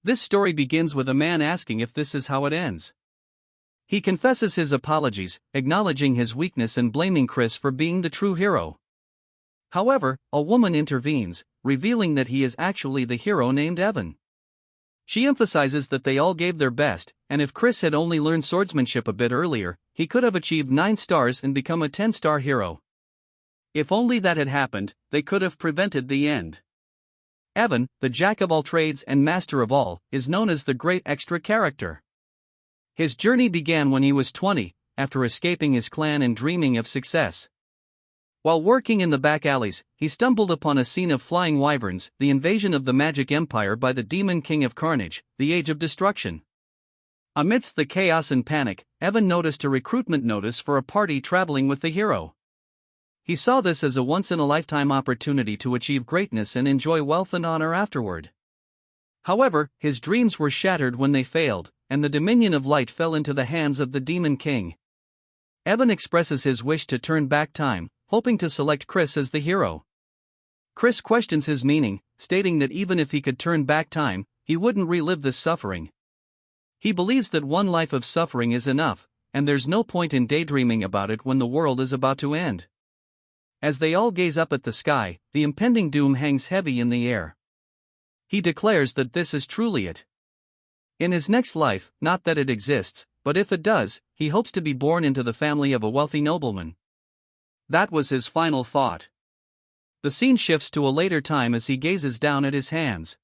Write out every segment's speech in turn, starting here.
This story begins with a man asking if this is how it ends. He confesses his apologies, acknowledging his weakness and blaming Chris for being the true hero. However, a woman intervenes, revealing that he is actually the hero named Evan. She emphasizes that they all gave their best, and if Chris had only learned swordsmanship a bit earlier, he could have achieved 9 stars and become a 10-star hero. If only that had happened, they could have prevented the end. Evan, the jack of all trades and master of all, is known as the great extra character. His journey began when he was 20, after escaping his clan and dreaming of success. While working in the back alleys, he stumbled upon a scene of flying wyverns, the invasion of the Magic Empire by the Demon King of Carnage, the Age of Destruction. Amidst the chaos and panic, Evan noticed a recruitment notice for a party traveling with the hero. He saw this as a once-in-a-lifetime opportunity to achieve greatness and enjoy wealth and honor afterward. However, his dreams were shattered when they failed, and the Dominion of Light fell into the hands of the Demon King. Evan expresses his wish to turn back time, hoping to select Chris as the hero. Chris questions his meaning, stating that even if he could turn back time, he wouldn't relive this suffering. He believes that one life of suffering is enough, and there's no point in daydreaming about it when the world is about to end. As they all gaze up at the sky, the impending doom hangs heavy in the air. He declares that this is truly it. In his next life, not that it exists, but if it does, he hopes to be born into the family of a wealthy nobleman. That was his final thought. The scene shifts to a later time as he gazes down at his hands.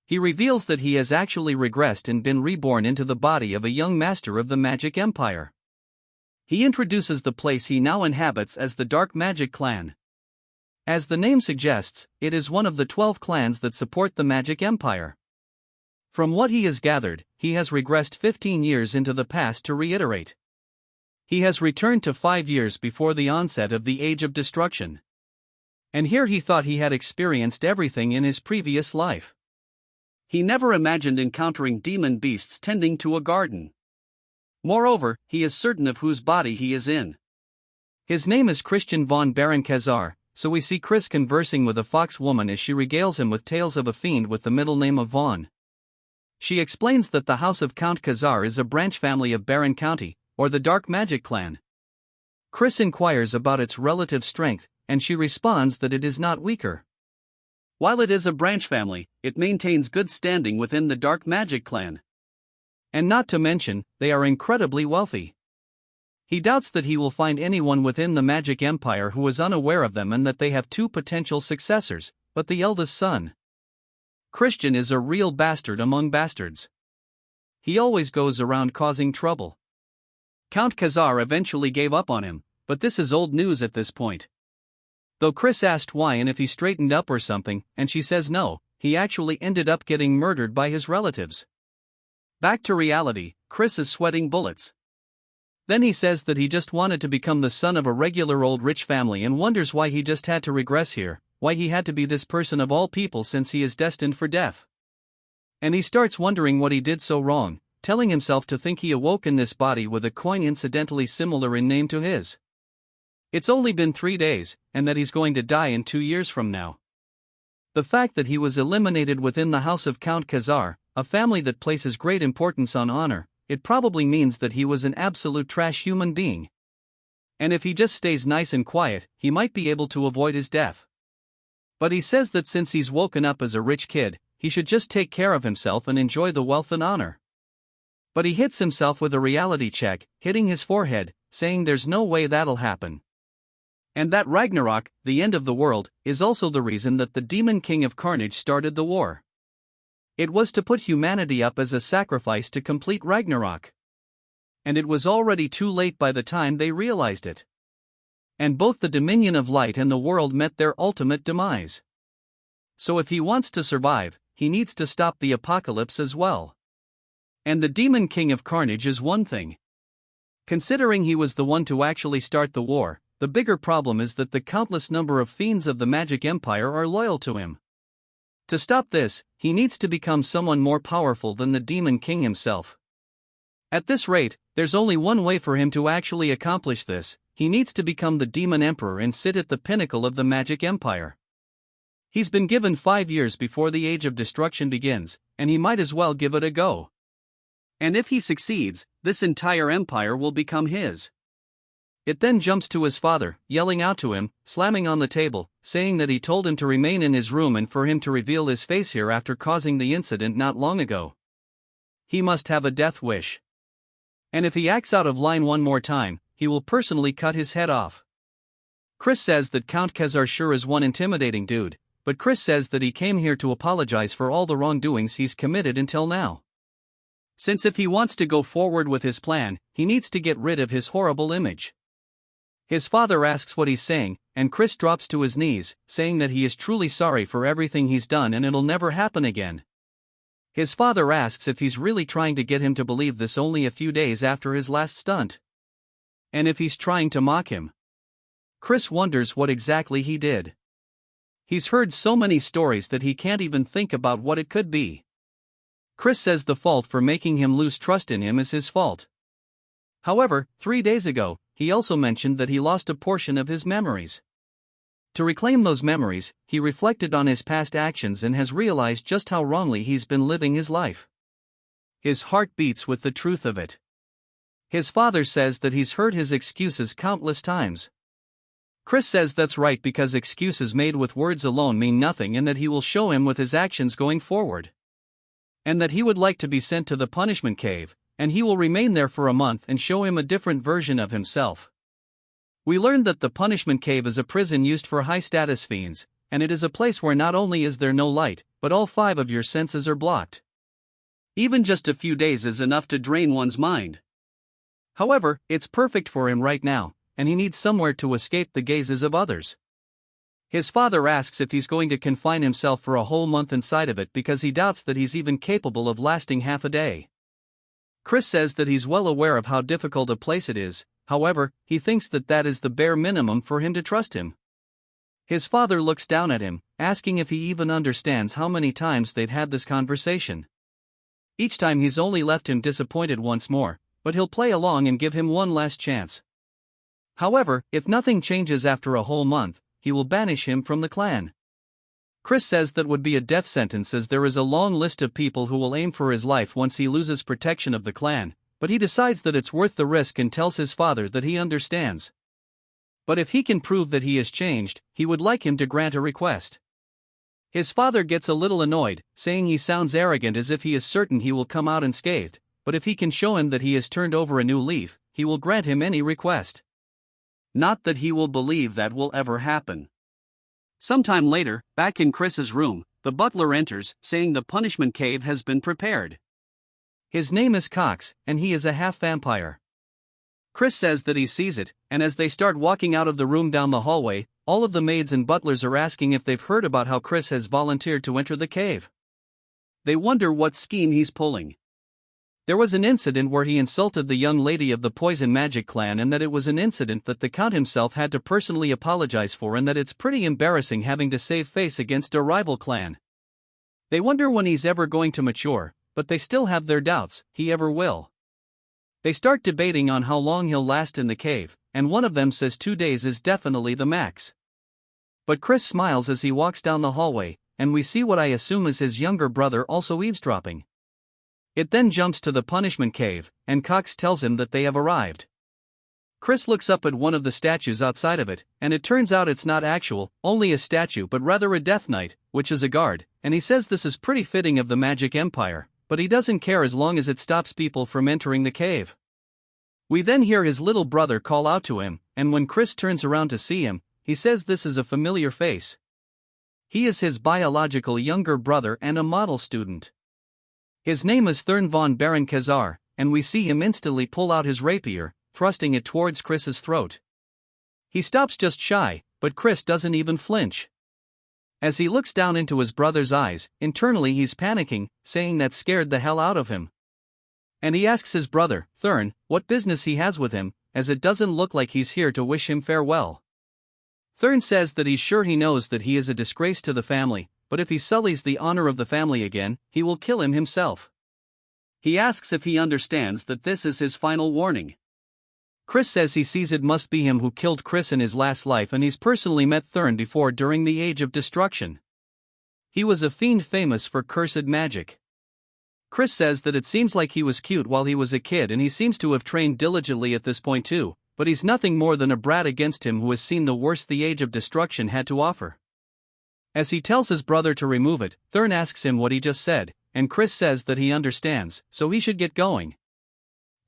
He reveals that he has actually regressed and been reborn into the body of a young master of the Magic Empire. He introduces the place he now inhabits as the Dark Magic Clan. As the name suggests, it is one of the 12 clans that support the Magic Empire. From what he has gathered, he has regressed 15 years into the past to reiterate. He has returned to 5 years before the onset of the Age of Destruction. And here he thought he had experienced everything in his previous life. He never imagined encountering demon beasts tending to a garden. Moreover, he is certain of whose body he is in. His name is Christian von Baron-Khazar, so we see Chris conversing with a fox woman as she regales him with tales of a fiend with the middle name of Von. She explains that the house of Count Khazar is a branch family of Baron County, or the Dark Magic Clan. Chris inquires about its relative strength, and she responds that it is not weaker. While it is a branch family, it maintains good standing within the Dark Magic Clan. And not to mention, they are incredibly wealthy. He doubts that he will find anyone within the Magic Empire who is unaware of them and that they have 2 potential successors, but the eldest son. Christian is a real bastard among bastards. He always goes around causing trouble. Count Khazar eventually gave up on him, but this is old news at this point. Though Chris asked why and if he straightened up or something, and she says no, he actually ended up getting murdered by his relatives. Back to reality, Chris is sweating bullets. Then he says that he just wanted to become the son of a regular old rich family and wonders why he just had to regress here, why he had to be this person of all people since he is destined for death. And he starts wondering what he did so wrong, telling himself to think he awoke in this body with a coin incidentally similar in name to his. It's only been 3 days, and that he's going to die in 2 years from now. The fact that he was eliminated within the house of Count Khazar, a family that places great importance on honor, it probably means that he was an absolute trash human being. And if he just stays nice and quiet, he might be able to avoid his death. But he says that since he's woken up as a rich kid, he should just take care of himself and enjoy the wealth and honor. But he hits himself with a reality check, hitting his forehead, saying there's no way that'll happen. And that Ragnarok, the end of the world, is also the reason that the Demon King of Carnage started the war. It was to put humanity up as a sacrifice to complete Ragnarok. And it was already too late by the time they realized it. And both the Dominion of Light and the world met their ultimate demise. So if he wants to survive, he needs to stop the apocalypse as well. And the Demon King of Carnage is one thing. Considering he was the one to actually start the war, the bigger problem is that the countless number of fiends of the Magic Empire are loyal to him. To stop this, he needs to become someone more powerful than the Demon King himself. At this rate, there's only one way for him to actually accomplish this: he needs to become the Demon Emperor and sit at the pinnacle of the Magic Empire. He's been given 5 years before the Age of Destruction begins, and he might as well give it a go. And if he succeeds, this entire empire will become his. It then jumps to his father, yelling out to him, slamming on the table, saying that he told him to remain in his room and for him to reveal his face here after causing the incident not long ago. He must have a death wish. And if he acts out of line one more time, he will personally cut his head off. Chris says that Count Khazar sure is one intimidating dude, but Chris says that he came here to apologize for all the wrongdoings he's committed until now. Since if he wants to go forward with his plan, he needs to get rid of his horrible image. His father asks what he's saying, and Chris drops to his knees, saying that he is truly sorry for everything he's done and it'll never happen again. His father asks if he's really trying to get him to believe this only a few days after his last stunt. And if he's trying to mock him. Chris wonders what exactly he did. He's heard so many stories that he can't even think about what it could be. Chris says the fault for making him lose trust in him is his fault. However, 3 days ago, he also mentioned that he lost a portion of his memories. To reclaim those memories, he reflected on his past actions and has realized just how wrongly he's been living his life. His heart beats with the truth of it. His father says that he's heard his excuses countless times. Chris says that's right because excuses made with words alone mean nothing and that he will show him with his actions going forward. And that he would like to be sent to the punishment cave, and he will remain there for a month and show him a different version of himself. We learned that the punishment cave is a prison used for high-status fiends, and it is a place where not only is there no light, but all 5 of your senses are blocked. Even just a few days is enough to drain one's mind. However, it's perfect for him right now, and he needs somewhere to escape the gazes of others. His father asks if he's going to confine himself for a whole month inside of it because he doubts that he's even capable of lasting half a day. Chris says that he's well aware of how difficult a place it is, however, he thinks that that is the bare minimum for him to trust him. His father looks down at him, asking if he even understands how many times they've had this conversation. Each time he's only left him disappointed once more, but he'll play along and give him one last chance. However, if nothing changes after a whole month, he will banish him from the clan. Chris says that would be a death sentence as there is a long list of people who will aim for his life once he loses protection of the clan, but he decides that it's worth the risk and tells his father that he understands. But if he can prove that he has changed, he would like him to grant a request. His father gets a little annoyed, saying he sounds arrogant as if he is certain he will come out unscathed, but if he can show him that he has turned over a new leaf, he will grant him any request. Not that he will believe that will ever happen. Sometime later, back in Chris's room, the butler enters, saying the punishment cave has been prepared. His name is Cox, and he is a half-vampire. Chris says that he sees it, and as they start walking out of the room down the hallway, all of the maids and butlers are asking if they've heard about how Chris has volunteered to enter the cave. They wonder what scheme he's pulling. There was an incident where he insulted the young lady of the Poison Magic clan and that it was an incident that the Count himself had to personally apologize for and that it's pretty embarrassing having to save face against a rival clan. They wonder when he's ever going to mature, but they still have their doubts, he ever will. They start debating on how long he'll last in the cave, and one of them says 2 days is definitely the max. But Chris smiles as he walks down the hallway, and we see what I assume is his younger brother also eavesdropping. It then jumps to the punishment cave, and Cox tells him that they have arrived. Chris looks up at one of the statues outside of it, and it turns out it's not only a statue but rather a Death Knight, which is a guard, and he says this is pretty fitting of the Magic Empire, but he doesn't care as long as it stops people from entering the cave. We then hear his little brother call out to him, and when Chris turns around to see him, he says this is a familiar face. He is his biological younger brother and a model student. His name is Thurn von Baron Khazar, and we see him instantly pull out his rapier, thrusting it towards Chris's throat. He stops just shy, but Chris doesn't even flinch. As he looks down into his brother's eyes, internally he's panicking, saying that scared the hell out of him. And he asks his brother, Thurn, what business he has with him, as it doesn't look like he's here to wish him farewell. Thurn says that he's sure he knows that he is a disgrace to the family, but if he sullies the honor of the family again, he will kill him himself. He asks if he understands that this is his final warning. Chris says he sees it must be him who killed Chris in his last life and he's personally met Thurn before during the Age of Destruction. He was a fiend famous for cursed magic. Chris says that it seems like he was cute while he was a kid and he seems to have trained diligently at this point too, but he's nothing more than a brat against him who has seen the worst the Age of Destruction had to offer. As he tells his brother to remove it, Thurn asks him what he just said, and Chris says that he understands, so he should get going.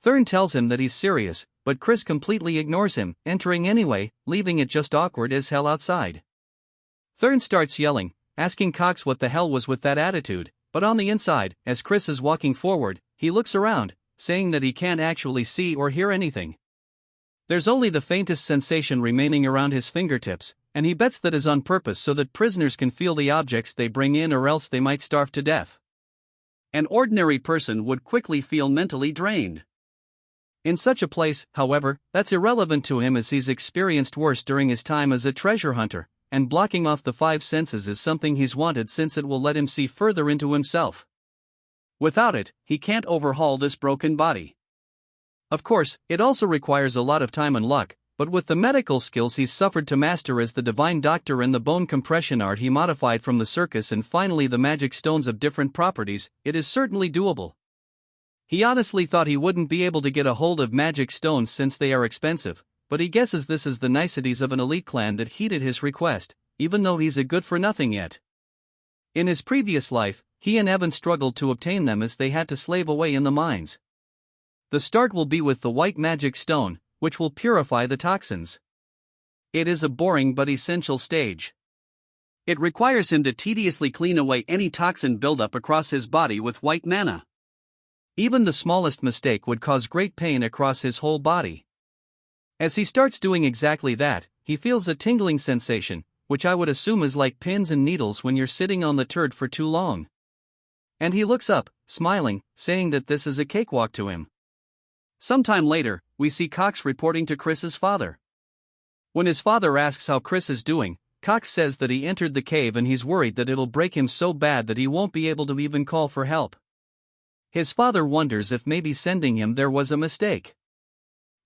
Thurn tells him that he's serious, but Chris completely ignores him, entering anyway, leaving it just awkward as hell outside. Thurn starts yelling, asking Cox what the hell was with that attitude, but on the inside, as Chris is walking forward, he looks around, saying that he can't actually see or hear anything. There's only the faintest sensation remaining around his fingertips, and he bets that is on purpose so that prisoners can feel the objects they bring in or else they might starve to death. An ordinary person would quickly feel mentally drained. In such a place, however, that's irrelevant to him as he's experienced worse during his time as a treasure hunter, and blocking off the five senses is something he's wanted since it will let him see further into himself. Without it, he can't overhaul this broken body. Of course, it also requires a lot of time and luck, but with the medical skills he's suffered to master as the divine doctor and the bone compression art he modified from the circus and finally the magic stones of different properties, it is certainly doable. He honestly thought he wouldn't be able to get a hold of magic stones since they are expensive, but he guesses this is the niceties of an elite clan that heeded his request, even though he's a good-for-nothing yet. In his previous life, he and Evan struggled to obtain them as they had to slave away in the mines. The start will be with the white magic stone, which will purify the toxins. It is a boring but essential stage. It requires him to tediously clean away any toxin buildup across his body with white mana. Even the smallest mistake would cause great pain across his whole body. As he starts doing exactly that, he feels a tingling sensation, which I would assume is like pins and needles when you're sitting on the turd for too long. And he looks up, smiling, saying that this is a cakewalk to him. Sometime later, we see Cox reporting to Chris's father. When his father asks how Chris is doing, Cox says that he entered the cave and he's worried that it'll break him so bad that he won't be able to even call for help. His father wonders if maybe sending him there was a mistake.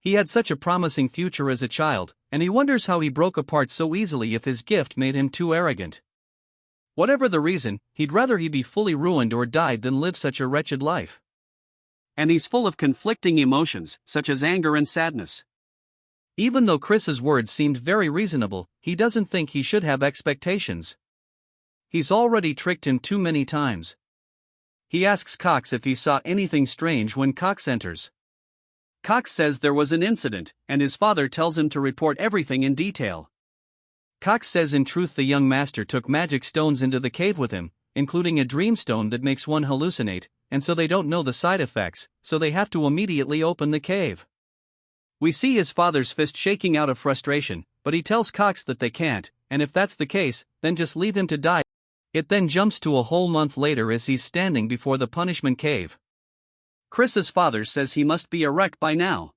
He had such a promising future as a child, and he wonders how he broke apart so easily if his gift made him too arrogant. Whatever the reason, he'd rather he be fully ruined or died than live such a wretched life. And he's full of conflicting emotions, such as anger and sadness. Even though Chris's words seemed very reasonable, he doesn't think he should have expectations. He's already tricked him too many times. He asks Cox if he saw anything strange when Cox enters. Cox says there was an incident, and his father tells him to report everything in detail. Cox says in truth the young master took magic stones into the cave with him, including a dream stone that makes one hallucinate, and so they don't know the side effects, so they have to immediately open the cave. We see his father's fist shaking out of frustration, but he tells Cox that they can't, and if that's the case, then just leave him to die. It then jumps to a whole month later as he's standing before the punishment cave. Chris's father says he must be a wreck by now.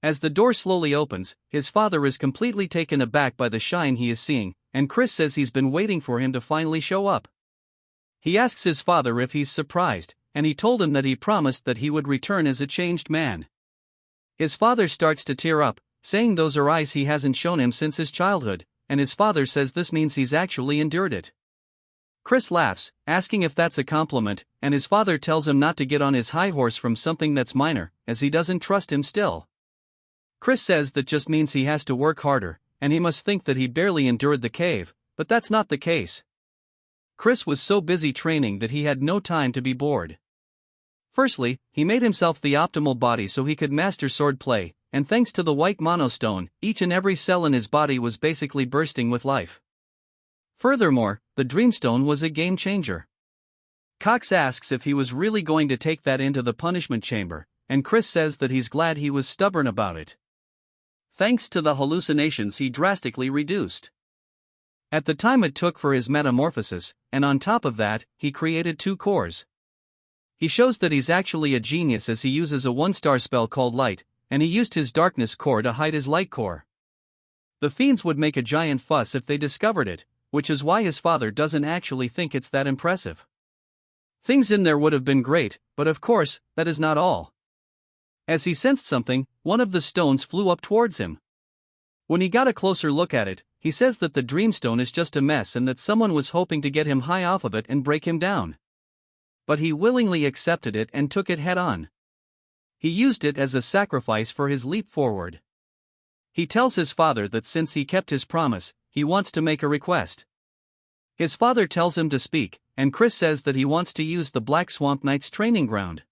As the door slowly opens, his father is completely taken aback by the shine he is seeing, and Chris says he's been waiting for him to finally show up. He asks his father if he's surprised, and he told him that he promised that he would return as a changed man. His father starts to tear up, saying those are eyes he hasn't shown him since his childhood, and his father says this means he's actually endured it. Chris laughs, asking if that's a compliment, and his father tells him not to get on his high horse from something that's minor, as he doesn't trust him still. Chris says that just means he has to work harder, and he must think that he barely endured the cave, but that's not the case. Chris was so busy training that he had no time to be bored. Firstly, he made himself the optimal body so he could master swordplay, and thanks to the white monostone, each and every cell in his body was basically bursting with life. Furthermore, the Dreamstone was a game changer. Cox asks if he was really going to take that into the punishment chamber, and Chris says that he's glad he was stubborn about it. Thanks to the hallucinations he drastically reduced. At the time it took for his metamorphosis, and on top of that, he created 2 cores. He shows that he's actually a genius as he uses a 1-star spell called Light, and he used his darkness core to hide his light core. The fiends would make a giant fuss if they discovered it, which is why his father doesn't actually think it's that impressive. Things in there would have been great, but of course, that is not all. As he sensed something, one of the stones flew up towards him. When he got a closer look at it, he says that the dreamstone is just a mess and that someone was hoping to get him high off of it and break him down. But he willingly accepted it and took it head on. He used it as a sacrifice for his leap forward. He tells his father that since he kept his promise, he wants to make a request. His father tells him to speak, and Chris says that he wants to use the Black Swamp Knight's training ground.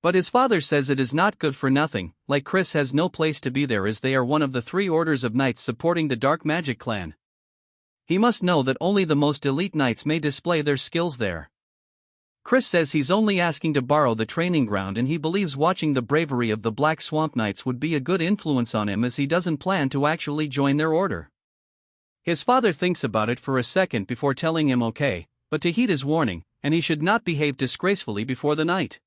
But his father says it is not good for nothing, like Chris has no place to be there as they are one of the 3 orders of knights supporting the Dark Magic clan. He must know that only the most elite knights may display their skills there. Chris says he's only asking to borrow the training ground and he believes watching the bravery of the Black Swamp Knights would be a good influence on him as he doesn't plan to actually join their order. His father thinks about it for a second before telling him okay, but to heed his warning, and he should not behave disgracefully before the night.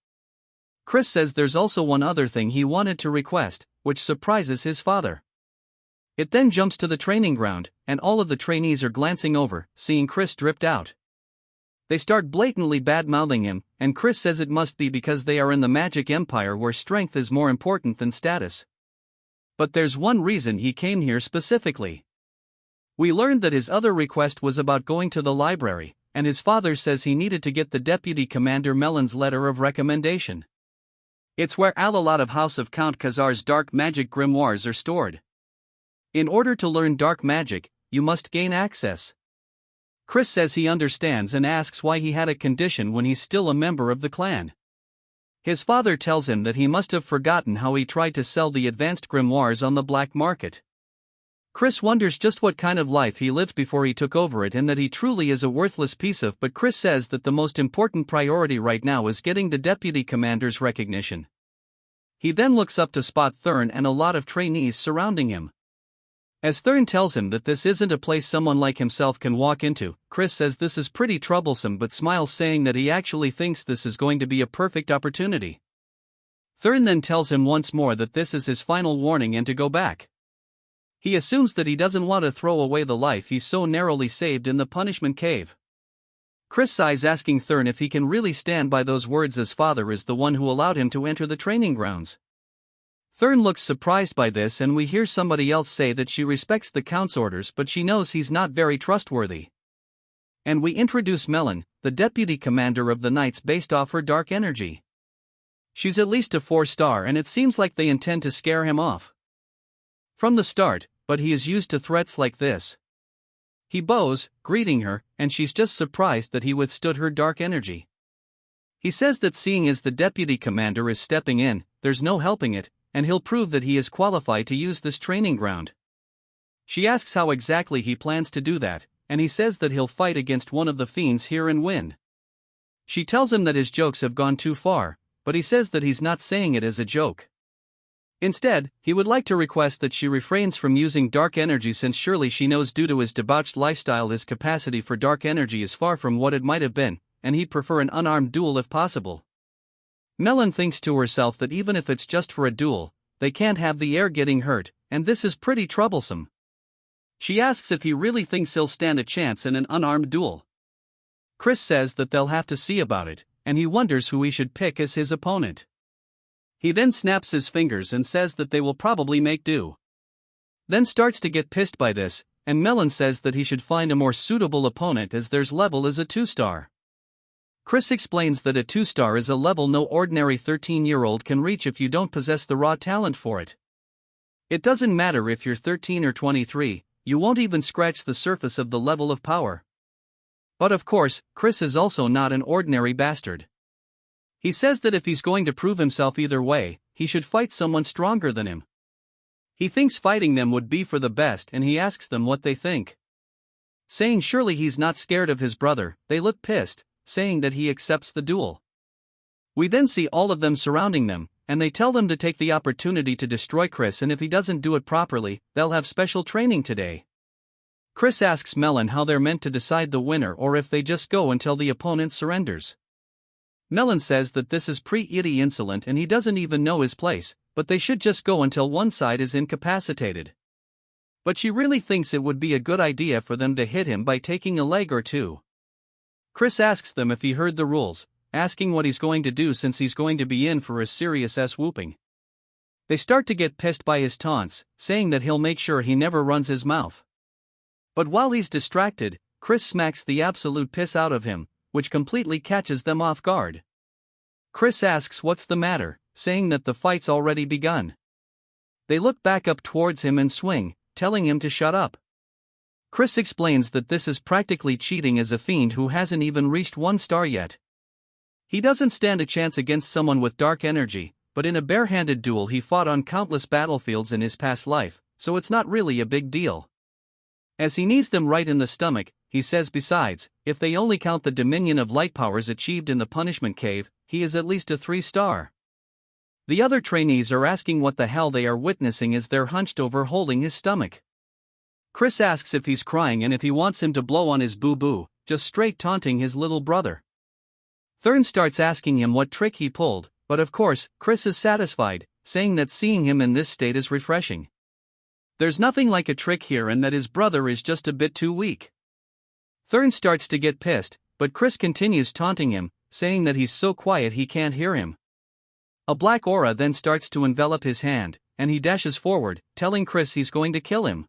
Chris says there's also one other thing he wanted to request, which surprises his father. It then jumps to the training ground, and all of the trainees are glancing over, seeing Chris dripped out. They start blatantly bad-mouthing him, and Chris says it must be because they are in the magic empire where strength is more important than status. But there's one reason he came here specifically. We learned that his other request was about going to the library, and his father says he needed to get the Deputy Commander Melon's letter of recommendation. It's where a lot of House of Count Khazar's dark magic grimoires are stored. In order to learn dark magic, you must gain access. Chris says he understands and asks why he had a condition when he's still a member of the clan. His father tells him that he must have forgotten how he tried to sell the advanced grimoires on the black market. Chris wonders just what kind of life he lived before he took over it and that he truly is a worthless piece of, but Chris says that the most important priority right now is getting the deputy commander's recognition. He then looks up to spot Thurn and a lot of trainees surrounding him. As Thurn tells him that this isn't a place someone like himself can walk into, Chris says this is pretty troublesome but smiles, saying that he actually thinks this is going to be a perfect opportunity. Thurn then tells him once more that this is his final warning and to go back. He assumes that he doesn't want to throw away the life he's so narrowly saved in the punishment cave. Chris sighs, asking Thurn if he can really stand by those words as father is the one who allowed him to enter the training grounds. Thurn looks surprised by this and we hear somebody else say that she respects the Count's orders but she knows he's not very trustworthy. And we introduce Melon, the deputy commander of the Knights based off her dark energy. She's at least a 4-star and it seems like they intend to scare him off from the start, but he is used to threats like this. He bows, greeting her, and she's just surprised that he withstood her dark energy. He says that seeing as the deputy commander is stepping in, there's no helping it, and he'll prove that he is qualified to use this training ground. She asks how exactly he plans to do that, and he says that he'll fight against one of the fiends here and win. She tells him that his jokes have gone too far, but he says that he's not saying it as a joke. Instead, he would like to request that she refrains from using dark energy since surely she knows due to his debauched lifestyle his capacity for dark energy is far from what it might have been, and he'd prefer an unarmed duel if possible. Melon thinks to herself that even if it's just for a duel, they can't have the heir getting hurt, and this is pretty troublesome. She asks if he really thinks he'll stand a chance in an unarmed duel. Chris says that they'll have to see about it, and he wonders who he should pick as his opponent. He then snaps his fingers and says that they will probably make do. Then starts to get pissed by this, and Melon says that he should find a more suitable opponent as their level is a 2-star. Chris explains that a 2-star is a level no ordinary 13-year-old can reach if you don't possess the raw talent for it. It doesn't matter if you're 13 or 23, you won't even scratch the surface of the level of power. But of course, Chris is also not an ordinary bastard. He says that if he's going to prove himself either way, he should fight someone stronger than him. He thinks fighting them would be for the best and he asks them what they think. Saying surely he's not scared of his brother, they look pissed, saying that he accepts the duel. We then see all of them surrounding them, and they tell them to take the opportunity to destroy Chris, and if he doesn't do it properly, they'll have special training today. Chris asks Melon how they're meant to decide the winner or if they just go until the opponent surrenders. Melon says that this is pretty insolent and he doesn't even know his place, but they should just go until one side is incapacitated. But she really thinks it would be a good idea for them to hit him by taking a leg or two. Chris asks them if he heard the rules, asking what he's going to do since he's going to be in for a serious whooping. They start to get pissed by his taunts, saying that he'll make sure he never runs his mouth. But while he's distracted, Chris smacks the absolute piss out of him, which completely catches them off guard. Chris asks what's the matter, saying that the fight's already begun. They look back up towards him and swing, telling him to shut up. Chris explains that this is practically cheating as a fiend who hasn't even reached 1 star yet. He doesn't stand a chance against someone with dark energy, but in a barehanded duel he fought on countless battlefields in his past life, so it's not really a big deal. As he knees them right in the stomach, he says besides, if they only count the dominion of light powers achieved in the punishment cave, he is at least a 3 star. The other trainees are asking what the hell they are witnessing as they're hunched over holding his stomach. Chris asks if he's crying and if he wants him to blow on his boo-boo, just straight taunting his little brother. Thurn starts asking him what trick he pulled, but of course, Chris is satisfied, saying that seeing him in this state is refreshing. There's nothing like a trick here and that his brother is just a bit too weak. Thurn starts to get pissed, but Chris continues taunting him, saying that he's so quiet he can't hear him. A black aura then starts to envelop his hand, and he dashes forward, telling Chris he's going to kill him.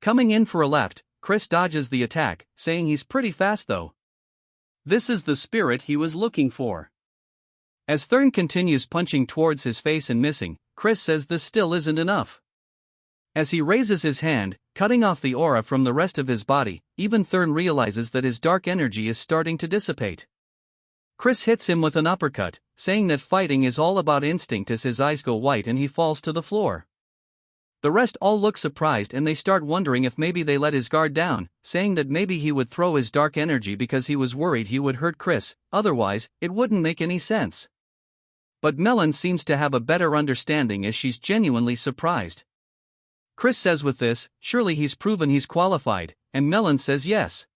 Coming in for a left, Chris dodges the attack, saying he's pretty fast though. This is the spirit he was looking for. As Thurn continues punching towards his face and missing, Chris says this still isn't enough. As he raises his hand, cutting off the aura from the rest of his body, even Thurn realizes that his dark energy is starting to dissipate. Chris hits him with an uppercut, saying that fighting is all about instinct as his eyes go white and he falls to the floor. The rest all look surprised and they start wondering if maybe they let his guard down, saying that maybe he would throw his dark energy because he was worried he would hurt Chris, otherwise, it wouldn't make any sense. But Melon seems to have a better understanding as she's genuinely surprised. Chris says with this, surely he's proven he's qualified, and Melon says yes.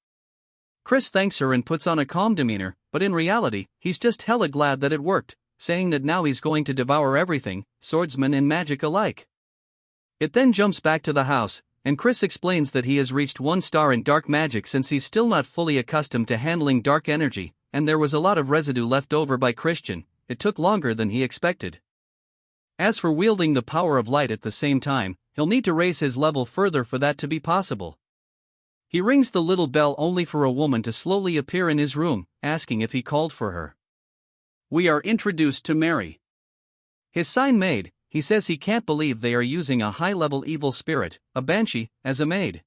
Chris thanks her and puts on a calm demeanor, but in reality, he's just hella glad that it worked, saying that now he's going to devour everything, swordsman and magic alike. It then jumps back to the house, and Chris explains that he has reached 1 star in dark magic since he's still not fully accustomed to handling dark energy, and there was a lot of residue left over by Christian. It took longer than he expected. As for wielding the power of light at the same time, he'll need to raise his level further for that to be possible. He rings the little bell only for a woman to slowly appear in his room, asking if he called for her. We are introduced to Mary. His sign maid, he says he can't believe they are using a high-level evil spirit, a banshee, as a maid.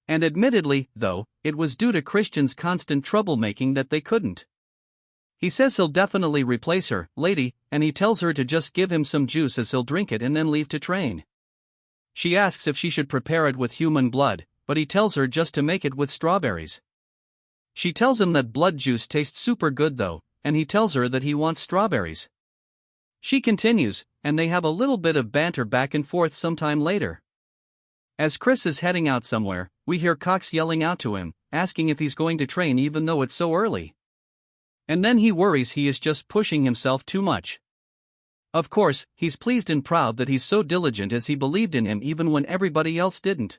And admittedly, though, it was due to Christian's constant troublemaking that they couldn't. He says he'll definitely replace her, lady, and he tells her to just give him some juice as he'll drink it and then leave to train. She asks if she should prepare it with human blood, but he tells her just to make it with strawberries. She tells him that blood juice tastes super good though, and he tells her that he wants strawberries. She continues, and they have a little bit of banter back and forth sometime later. As Chris is heading out somewhere, we hear Cox yelling out to him, asking if he's going to train even though it's so early. And then he worries he is just pushing himself too much. Of course, he's pleased and proud that he's so diligent as he believed in him even when everybody else didn't.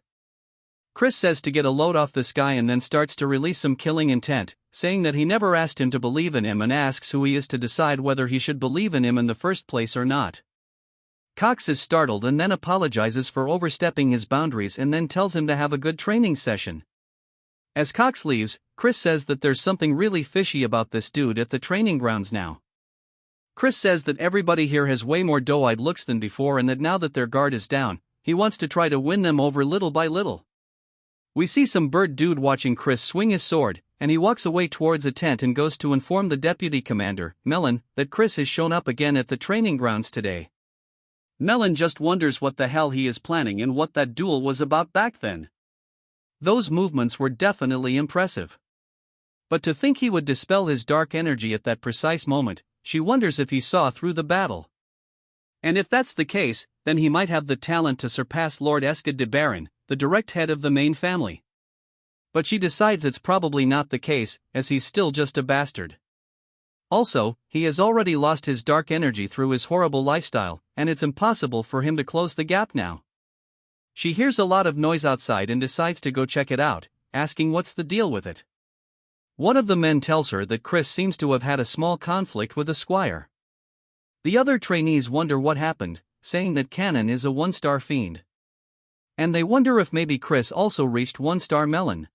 Chris says to get a load off this guy and then starts to release some killing intent, saying that he never asked him to believe in him and asks who he is to decide whether he should believe in him in the first place or not. Cox is startled and then apologizes for overstepping his boundaries and then tells him to have a good training session. As Cox leaves, Chris says that there's something really fishy about this dude at the training grounds now. Chris says that everybody here has way more doe-eyed looks than before and that now that their guard is down, he wants to try to win them over little by little. We see some bird dude watching Chris swing his sword, and he walks away towards a tent and goes to inform the deputy commander, Melon, that Chris has shown up again at the training grounds today. Melon just wonders what the hell he is planning and what that duel was about back then. Those movements were definitely impressive. But to think he would dispel his dark energy at that precise moment, she wonders if he saw through the battle. And if that's the case, then he might have the talent to surpass Lord Eskid de Baron, the direct head of the main family. But she decides it's probably not the case, as he's still just a bastard. Also, he has already lost his dark energy through his horrible lifestyle, and it's impossible for him to close the gap now. She hears a lot of noise outside and decides to go check it out, asking what's the deal with it. One of the men tells her that Chris seems to have had a small conflict with a squire. The other trainees wonder what happened, saying that Canon is a 1-star fiend. And they wonder if maybe Chris also reached 1-star Melon.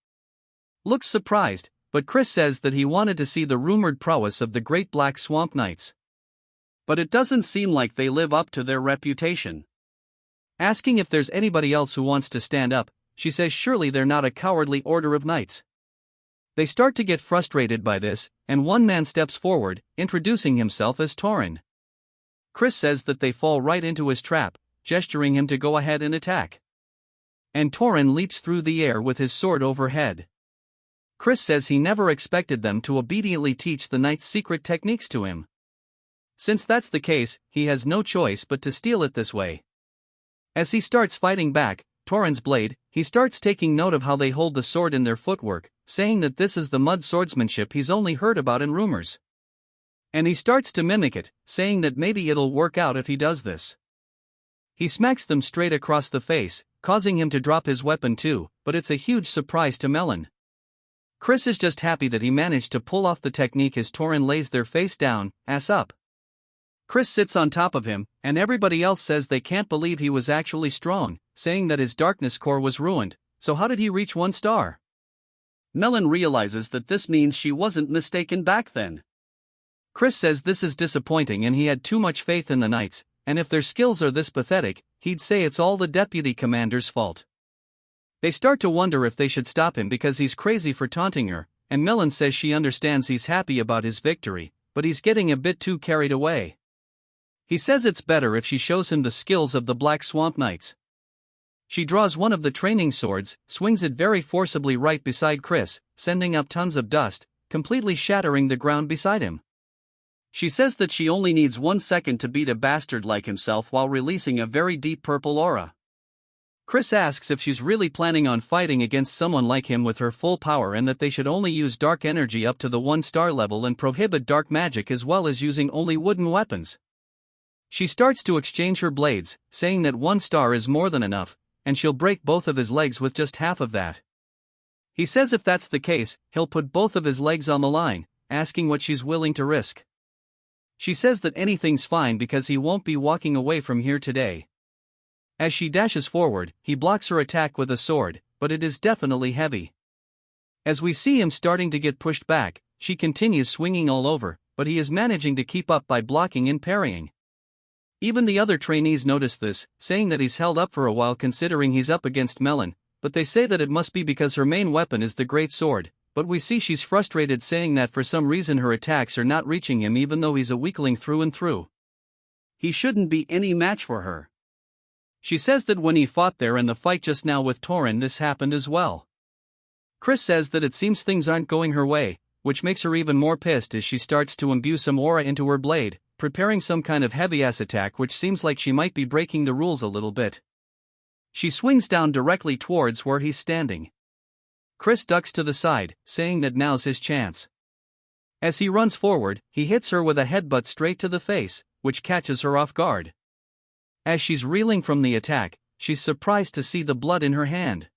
Looks surprised, but Chris says that he wanted to see the rumored prowess of the Great Black Swamp Knights. But it doesn't seem like they live up to their reputation. Asking if there's anybody else who wants to stand up, she says surely they're not a cowardly order of knights. They start to get frustrated by this, and one man steps forward, introducing himself as Tauren. Chris says that they fall right into his trap, gesturing him to go ahead and attack. And Tauren leaps through the air with his sword overhead. Chris says he never expected them to obediently teach the knight's secret techniques to him. Since that's the case, he has no choice but to steal it this way. As he starts fighting back, Tauren's blade, he starts taking note of how they hold the sword in their footwork, saying that this is the mud swordsmanship he's only heard about in rumors. And he starts to mimic it, saying that maybe it'll work out if he does this. He smacks them straight across the face, causing him to drop his weapon too, but it's a huge surprise to Melon. Chris is just happy that he managed to pull off the technique as Tauren lays their face down, ass up. Chris sits on top of him, and everybody else says they can't believe he was actually strong, saying that his darkness core was ruined, so how did he reach 1 star? Melon realizes that this means she wasn't mistaken back then. Chris says this is disappointing and he had too much faith in the knights, and if their skills are this pathetic, he'd say it's all the deputy commander's fault. They start to wonder if they should stop him because he's crazy for taunting her, and Melon says she understands he's happy about his victory, but he's getting a bit too carried away. He says it's better if she shows him the skills of the Black Swamp Knights. She draws one of the training swords, swings it very forcibly right beside Chris, sending up tons of dust, completely shattering the ground beside him. She says that she only needs 1 second to beat a bastard like himself while releasing a very deep purple aura. Chris asks if she's really planning on fighting against someone like him with her full power and that they should only use dark energy up to the 1-star level and prohibit dark magic as well as using only wooden weapons. She starts to exchange her blades, saying that 1 star is more than enough, and she'll break both of his legs with just half of that. He says if that's the case, he'll put both of his legs on the line, asking what she's willing to risk. She says that anything's fine because he won't be walking away from here today. As she dashes forward, he blocks her attack with a sword, but it is definitely heavy. As we see him starting to get pushed back, she continues swinging all over, but he is managing to keep up by blocking and parrying. Even the other trainees notice this, saying that he's held up for a while considering he's up against Melon, but they say that it must be because her main weapon is the great sword, but we see she's frustrated saying that for some reason her attacks are not reaching him even though he's a weakling through and through. He shouldn't be any match for her. She says that when he fought there in the fight just now with Tauren this happened as well. Chris says that it seems things aren't going her way, which makes her even more pissed as she starts to imbue some aura into her blade, preparing some kind of heavy-ass attack which seems like she might be breaking the rules a little bit. She swings down directly towards where he's standing. Chris ducks to the side, saying that now's his chance. As he runs forward, he hits her with a headbutt straight to the face, which catches her off guard. As she's reeling from the attack, she's surprised to see the blood in her hand.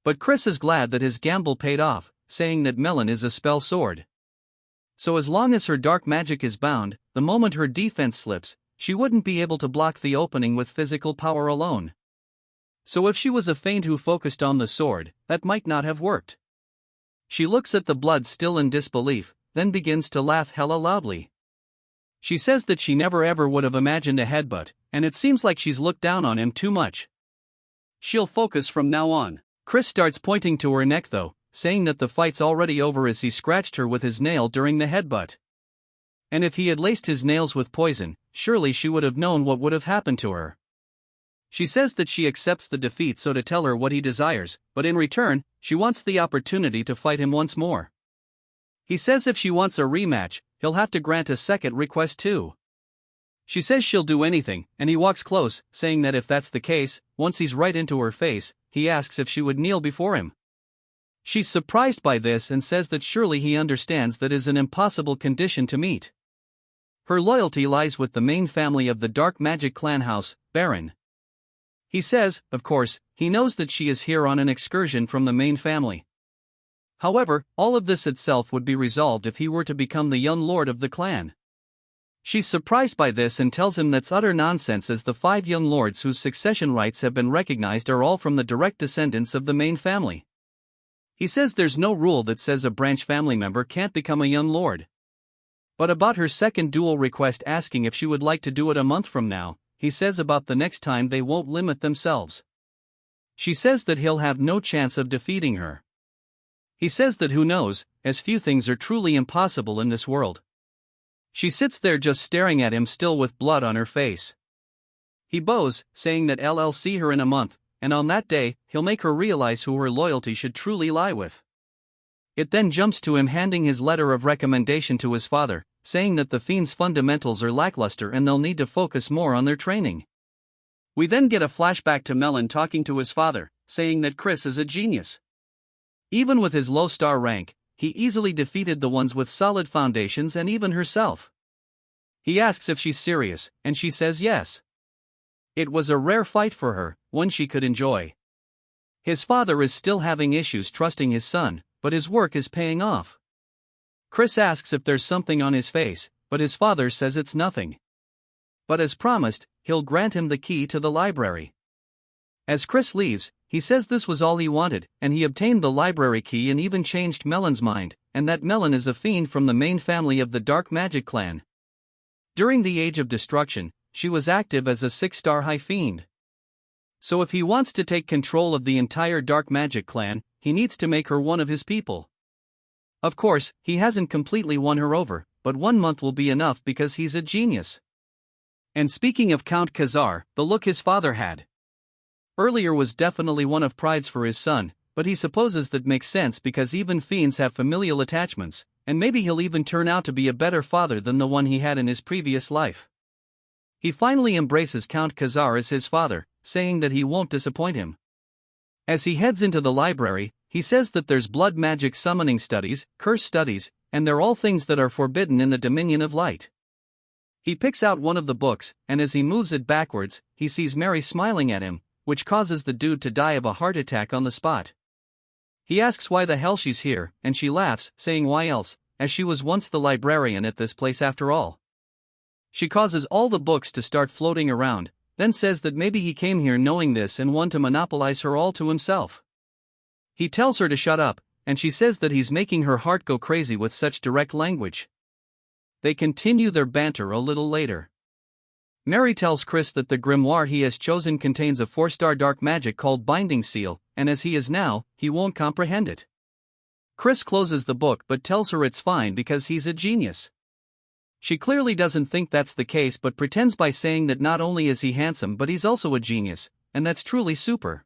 But Chris is glad that his gamble paid off, saying that Melon is a spell sword. So as long as her dark magic is bound, the moment her defense slips, she wouldn't be able to block the opening with physical power alone. So if she was a fiend who focused on the sword, that might not have worked. She looks at the blood still in disbelief, then begins to laugh hella loudly. She says that she never ever would have imagined a headbutt, and it seems like she's looked down on him too much. She'll focus from now on. Chris starts pointing to her neck though, saying that the fight's already over as he scratched her with his nail during the headbutt. And if he had laced his nails with poison, surely she would have known what would have happened to her. She says that she accepts the defeat so to tell her what he desires, but in return, she wants the opportunity to fight him once more. He says if she wants a rematch, he'll have to grant a second request too. She says she'll do anything, and he walks close, saying that if that's the case, once he's right into her face, he asks if she would kneel before him. She's surprised by this and says that surely he understands that is an impossible condition to meet. Her loyalty lies with the main family of the dark magic clan house, Baron. He says, of course, he knows that she is here on an excursion from the main family. However, all of this itself would be resolved if he were to become the young lord of the clan. She's surprised by this and tells him that's utter nonsense, as the 5 young lords whose succession rights have been recognized are all from the direct descendants of the main family. He says there's no rule that says a branch family member can't become a young lord. But about her second duel request, asking if she would like to do it a month from now, he says about the next time they won't limit themselves. She says that he'll have no chance of defeating her. He says that who knows, as few things are truly impossible in this world. She sits there just staring at him, still with blood on her face. He bows, saying that I'll see her in a month, and on that day, he'll make her realize who her loyalty should truly lie with. It then jumps to him handing his letter of recommendation to his father, saying that the fiend's fundamentals are lackluster and they'll need to focus more on their training. We then get a flashback to Melon talking to his father, saying that Chris is a genius. Even with his low star rank, he easily defeated the ones with solid foundations and even herself. He asks if she's serious, and she says yes. It was a rare fight for her, one she could enjoy. His father is still having issues trusting his son, but his work is paying off. Chris asks if there's something on his face, but his father says it's nothing. But as promised, he'll grant him the key to the library. As Chris leaves, he says this was all he wanted, and he obtained the library key and even changed Melon's mind, and that Melon is a fiend from the main family of the Dark Magic clan. During the Age of Destruction, she was active as a 6-star high fiend. So if he wants to take control of the entire Dark Magic clan, he needs to make her one of his people. Of course, he hasn't completely won her over, but 1 month will be enough because he's a genius. And speaking of Count Khazar, the look his father had earlier was definitely one of pride's for his son, but he supposes that makes sense because even fiends have familial attachments, and maybe he'll even turn out to be a better father than the one he had in his previous life. He finally embraces Count Khazar as his father, saying that he won't disappoint him. As he heads into the library, he says that there's blood magic summoning studies, curse studies, and they're all things that are forbidden in the Dominion of Light. He picks out one of the books, and as he moves it backwards, he sees Mary smiling at him, which causes the dude to die of a heart attack on the spot. He asks why the hell she's here, and she laughs, saying why else, as she was once the librarian at this place after all. She causes all the books to start floating around, then says that maybe he came here knowing this and wanted to monopolize her all to himself. He tells her to shut up, and she says that he's making her heart go crazy with such direct language. They continue their banter a little later. Mary tells Chris that the grimoire he has chosen contains a 4-star dark magic called Binding Seal, and as he is now, he won't comprehend it. Chris closes the book but tells her it's fine because he's a genius. She clearly doesn't think that's the case but pretends by saying that not only is he handsome but he's also a genius, and that's truly super.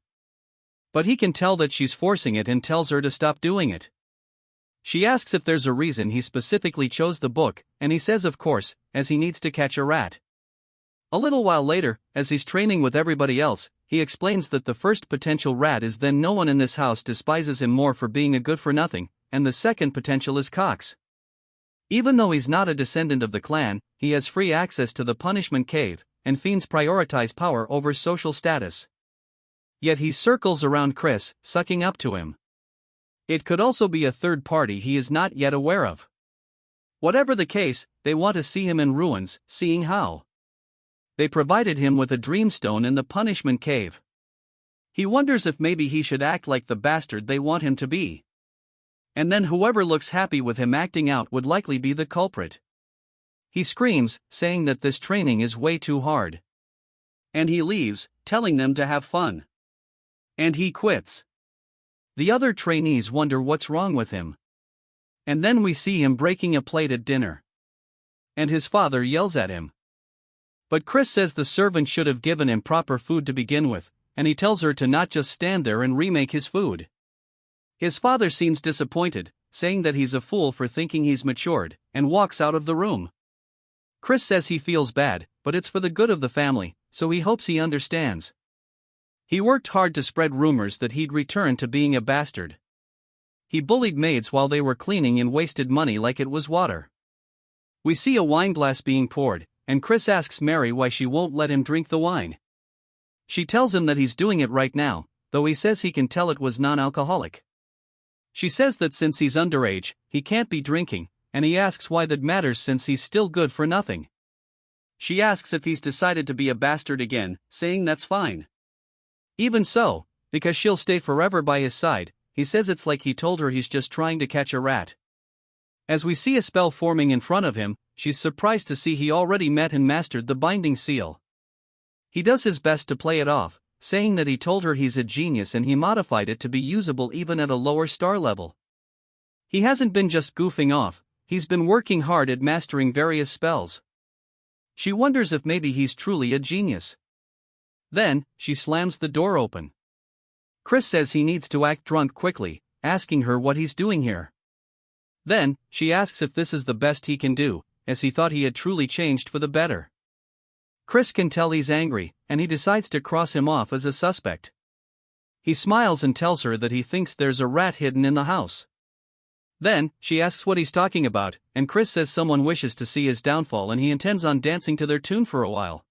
But he can tell that she's forcing it and tells her to stop doing it. She asks if there's a reason he specifically chose the book, and he says of course, as he needs to catch a rat. A little while later, as he's training with everybody else, he explains that the first potential rat is then no one in this house despises him more for being a good-for-nothing, and the second potential is Cox. Even though he's not a descendant of the clan, he has free access to the punishment cave, and fiends prioritize power over social status. Yet he circles around Chris, sucking up to him. It could also be a third party he is not yet aware of. Whatever the case, they want to see him in ruins, seeing how. They provided him with a dreamstone in the punishment cave. He wonders if maybe he should act like the bastard they want him to be. And then whoever looks happy with him acting out would likely be the culprit. He screams, saying that this training is way too hard. And he leaves, telling them to have fun. And he quits. The other trainees wonder what's wrong with him. And then we see him breaking a plate at dinner. And his father yells at him. But Chris says the servant should have given him proper food to begin with, and he tells her to not just stand there and remake his food. His father seems disappointed, saying that he's a fool for thinking he's matured, and walks out of the room. Chris says he feels bad, but it's for the good of the family, so he hopes he understands. He worked hard to spread rumors that he'd return to being a bastard. He bullied maids while they were cleaning and wasted money like it was water. We see a wine glass being poured, and Chris asks Mary why she won't let him drink the wine. She tells him that he's doing it right now, though he says he can tell it was non-alcoholic. She says that since he's underage, he can't be drinking, and he asks why that matters since he's still good for nothing. She asks if he's decided to be a bastard again, saying that's fine. Even so, because she'll stay forever by his side, he says it's like he told her he's just trying to catch a rat. As we see a spell forming in front of him, she's surprised to see he already met and mastered the binding seal. He does his best to play it off, saying that he told her he's a genius and he modified it to be usable even at a lower star level. He hasn't been just goofing off, he's been working hard at mastering various spells. She wonders if maybe he's truly a genius. Then, she slams the door open. Chris says he needs to act drunk quickly, asking her what he's doing here. Then, she asks if this is the best he can do, as he thought he had truly changed for the better. Chris can tell he's angry, and he decides to cross him off as a suspect. He smiles and tells her that he thinks there's a rat hidden in the house. Then, she asks what he's talking about, and Chris says someone wishes to see his downfall and he intends on dancing to their tune for a while.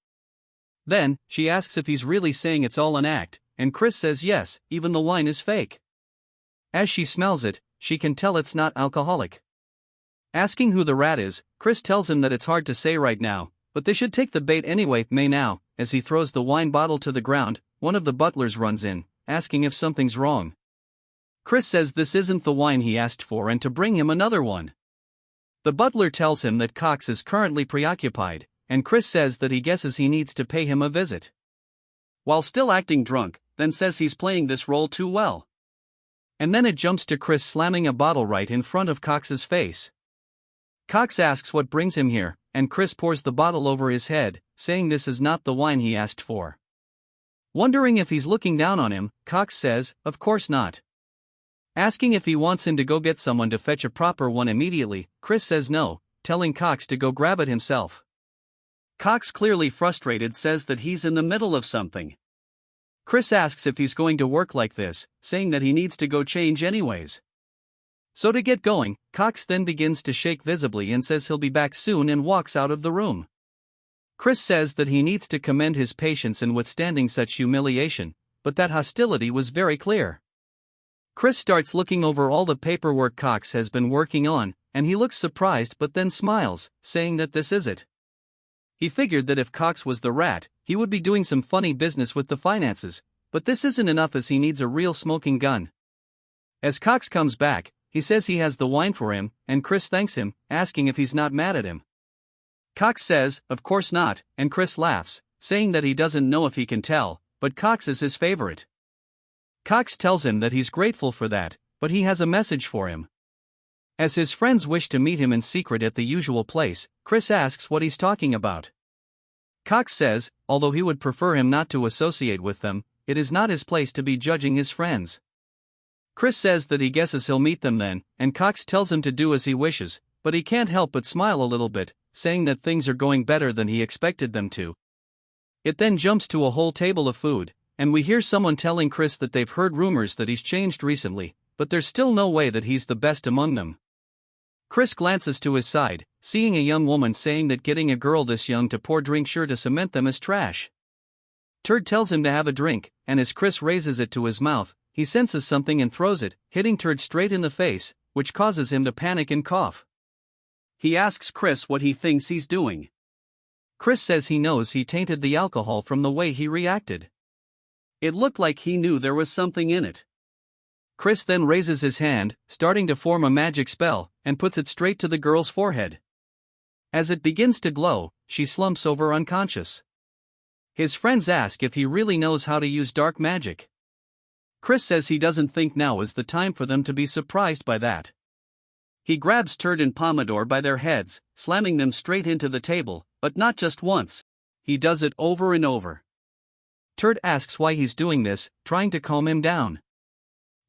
Then, she asks if he's really saying it's all an act, and Chris says yes, even the wine is fake. As she smells it, she can tell it's not alcoholic. Asking who the rat is, Chris tells him that it's hard to say right now, but they should take the bait anyway. May now, as he throws the wine bottle to the ground, one of the butlers runs in, asking if something's wrong. Chris says this isn't the wine he asked for and to bring him another one. The butler tells him that Cox is currently preoccupied, and Chris says that he guesses he needs to pay him a visit. While still acting drunk, then says he's playing this role too well. And then it jumps to Chris slamming a bottle right in front of Cox's face. Cox asks what brings him here, and Chris pours the bottle over his head, saying this is not the wine he asked for. Wondering if he's looking down on him, Cox says, of course not. Asking if he wants him to go get someone to fetch a proper one immediately, Chris says no, telling Cox to go grab it himself. Cox, clearly frustrated, says that he's in the middle of something. Chris asks if he's going to work like this, saying that he needs to go change anyways. So to get going, Cox then begins to shake visibly and says he'll be back soon and walks out of the room. Chris says that he needs to commend his patience in withstanding such humiliation, but that hostility was very clear. Chris starts looking over all the paperwork Cox has been working on, and he looks surprised but then smiles, saying that this is it. He figured that if Cox was the rat, he would be doing some funny business with the finances, but this isn't enough as he needs a real smoking gun. As Cox comes back, he says he has the wine for him, and Chris thanks him, asking if he's not mad at him. Cox says, of course not, and Chris laughs, saying that he doesn't know if he can tell, but Cox is his favorite. Cox tells him that he's grateful for that, but he has a message for him. As his friends wish to meet him in secret at the usual place, Chris asks what he's talking about. Cox says, although he would prefer him not to associate with them, it is not his place to be judging his friends. Chris says that he guesses he'll meet them then, and Cox tells him to do as he wishes, but he can't help but smile a little bit, saying that things are going better than he expected them to. It then jumps to a whole table of food, and we hear someone telling Chris that they've heard rumors that he's changed recently, but there's still no way that he's the best among them. Chris glances to his side, seeing a young woman saying that getting a girl this young to pour drink sure to cement them is trash. Turd tells him to have a drink, and as Chris raises it to his mouth, he senses something and throws it, hitting Turd straight in the face, which causes him to panic and cough. He asks Chris what he thinks he's doing. Chris says he knows he tainted the alcohol from the way he reacted. It looked like he knew there was something in it. Chris then raises his hand, starting to form a magic spell, and puts it straight to the girl's forehead. As it begins to glow, she slumps over unconscious. His friends ask if he really knows how to use dark magic. Chris says he doesn't think now is the time for them to be surprised by that. He grabs Turd and Pomodore by their heads, slamming them straight into the table, but not just once. He does it over and over. Turd asks why he's doing this, trying to calm him down.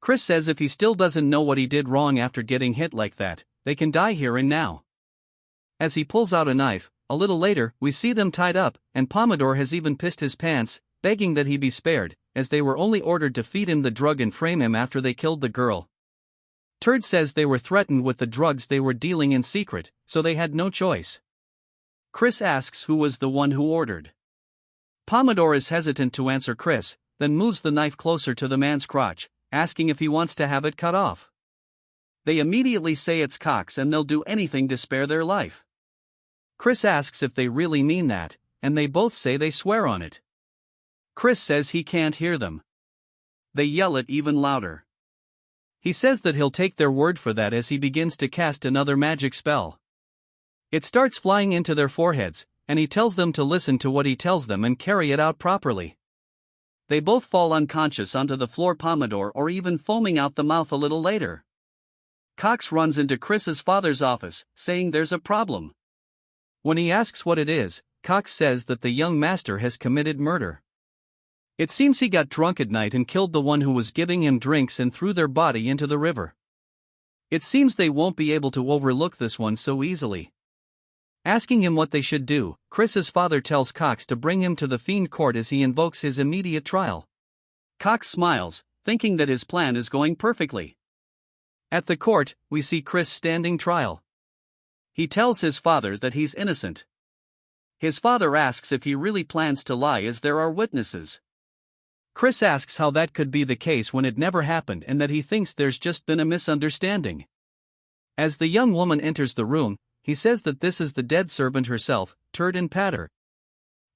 Chris says if he still doesn't know what he did wrong after getting hit like that, they can die here and now. As he pulls out a knife, a little later, we see them tied up, and Pomodore has even pissed his pants, begging that he be spared, as they were only ordered to feed him the drug and frame him after they killed the girl. Turd says they were threatened with the drugs they were dealing in secret, so they had no choice. Chris asks who was the one who ordered. Pomodore is hesitant to answer Chris, then moves the knife closer to the man's crotch, asking if he wants to have it cut off. They immediately say it's Cox and they'll do anything to spare their life. Chris asks if they really mean that, and they both say they swear on it. Chris says he can't hear them. They yell it even louder. He says that he'll take their word for that as he begins to cast another magic spell. It starts flying into their foreheads, and he tells them to listen to what he tells them and carry it out properly. They both fall unconscious onto the floor, Pomodoro or even foaming out the mouth a little later. Cox runs into Chris's father's office, saying there's a problem. When he asks what it is, Cox says that the young master has committed murder. It seems he got drunk at night and killed the one who was giving him drinks and threw their body into the river. It seems they won't be able to overlook this one so easily. Asking him what they should do, Chris's father tells Cox to bring him to the Fiend Court as he invokes his immediate trial. Cox smiles, thinking that his plan is going perfectly. At the court, we see Chris standing trial. He tells his father that he's innocent. His father asks if he really plans to lie as there are witnesses. Chris asks how that could be the case when it never happened and that he thinks there's just been a misunderstanding. As the young woman enters the room, he says that this is the dead servant herself, Turd and Patter.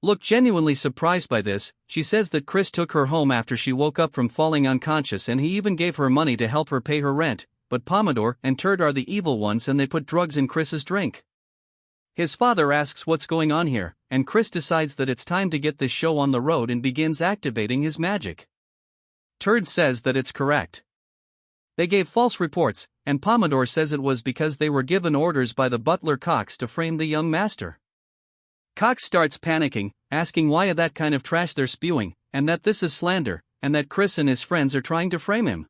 Look genuinely surprised by this, she says that Chris took her home after she woke up from falling unconscious and he even gave her money to help her pay her rent, but Pomodoro and Turd are the evil ones and they put drugs in Chris's drink. His father asks what's going on here, and Chris decides that it's time to get this show on the road and begins activating his magic. Turd says that it's correct. They gave false reports, and Pomodoro says it was because they were given orders by the butler Cox to frame the young master. Cox starts panicking, asking why that kind of trash they're spewing, and that this is slander, and that Chris and his friends are trying to frame him.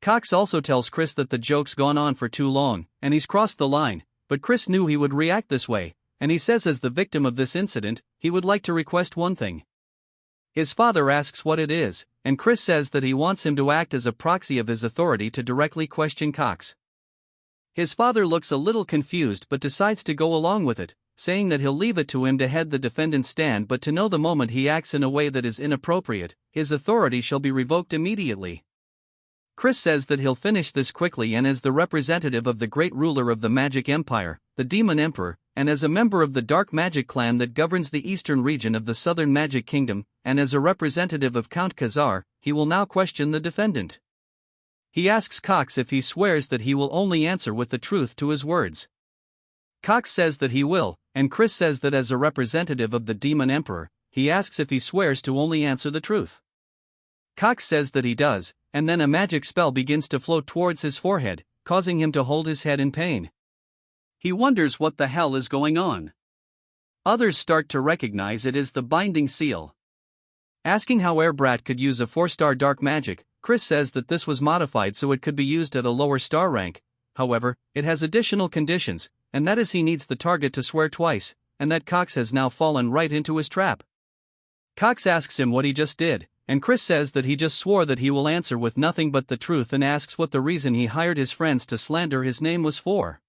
Cox also tells Chris that the joke's gone on for too long, and he's crossed the line, but Chris knew he would react this way, and he says as the victim of this incident, he would like to request one thing. His father asks what it is, and Chris says that he wants him to act as a proxy of his authority to directly question Cox. His father looks a little confused but decides to go along with it, saying that he'll leave it to him to head the defendant's stand, but to know the moment he acts in a way that is inappropriate, his authority shall be revoked immediately. Chris says that he'll finish this quickly, and as the representative of the great ruler of the Magic Empire, the Demon Emperor, and as a member of the Dark Magic clan that governs the eastern region of the Southern Magic Kingdom, and as a representative of Count Khazar, he will now question the defendant. He asks Cox if he swears that he will only answer with the truth to his words. Cox says that he will, and Chris says that as a representative of the Demon Emperor, he asks if he swears to only answer the truth. Cox says that he does, and then a magic spell begins to flow towards his forehead, causing him to hold his head in pain. He wonders what the hell is going on. Others start to recognize it as the binding seal. Asking how Airbrat could use a 4-star dark magic, Chris says that this was modified so it could be used at a lower star rank. However, it has additional conditions, and that is he needs the target to swear twice, and that Cox has now fallen right into his trap. Cox asks him what he just did, and Chris says that he just swore that he will answer with nothing but the truth and asks what the reason he hired his friends to slander his name was for.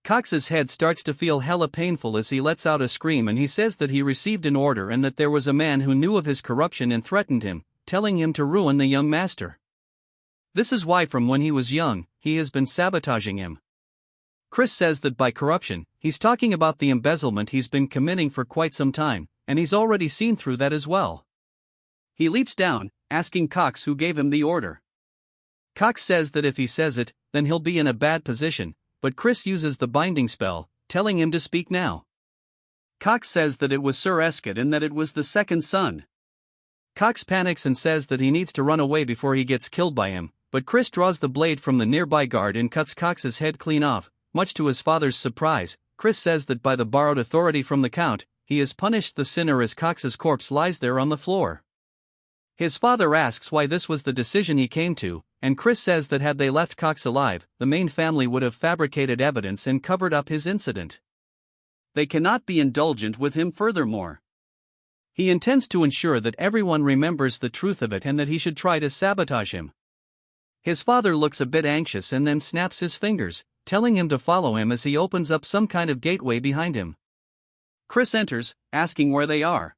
Cox's head starts to feel hella painful as he lets out a scream, and he says that he received an order and that there was a man who knew of his corruption and threatened him, telling him to ruin the young master. This is why from when he was young, he has been sabotaging him. Chris says that by corruption, he's talking about the embezzlement he's been committing for quite some time, and he's already seen through that as well. He leaps down, asking Cox who gave him the order. Cox says that if he says it, then he'll be in a bad position, but Chris uses the binding spell, telling him to speak now. Cox says that it was Sir Escott and that it was the second son. Cox panics and says that he needs to run away before he gets killed by him, but Chris draws the blade from the nearby guard and cuts Cox's head clean off. Much to his father's surprise, Chris says that by the borrowed authority from the Count, he has punished the sinner as Cox's corpse lies there on the floor. His father asks why this was the decision he came to, and Chris says that had they left Cox alive, the main family would have fabricated evidence and covered up his incident. They cannot be indulgent with him furthermore. He intends to ensure that everyone remembers the truth of it and that he should try to sabotage him. His father looks a bit anxious and then snaps his fingers, telling him to follow him as he opens up some kind of gateway behind him. Chris enters, asking where they are.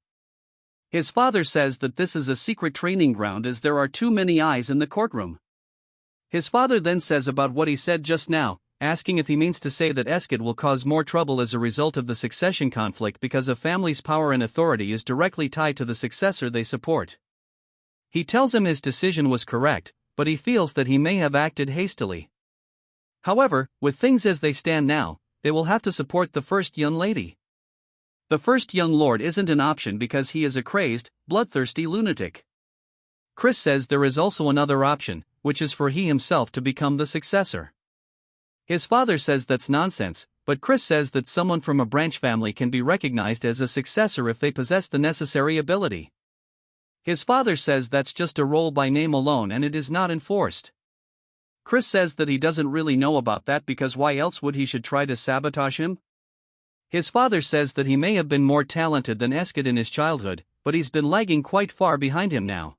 His father says that this is a secret training ground as there are too many eyes in the courtroom. His father then says about what he said just now, asking if he means to say that Eskid will cause more trouble as a result of the succession conflict because a family's power and authority is directly tied to the successor they support. He tells him his decision was correct, but he feels that he may have acted hastily. However, with things as they stand now, they will have to support the first young lady. The first young lord isn't an option because he is a crazed, bloodthirsty lunatic. Chris says there is also another option, which is for he himself to become the successor. His father says that's nonsense, but Chris says that someone from a branch family can be recognized as a successor if they possess the necessary ability. His father says that's just a role by name alone and it is not enforced. Chris says that he doesn't really know about that because why else would he should try to sabotage him? His father says that he may have been more talented than Eskid in his childhood, but he's been lagging quite far behind him now.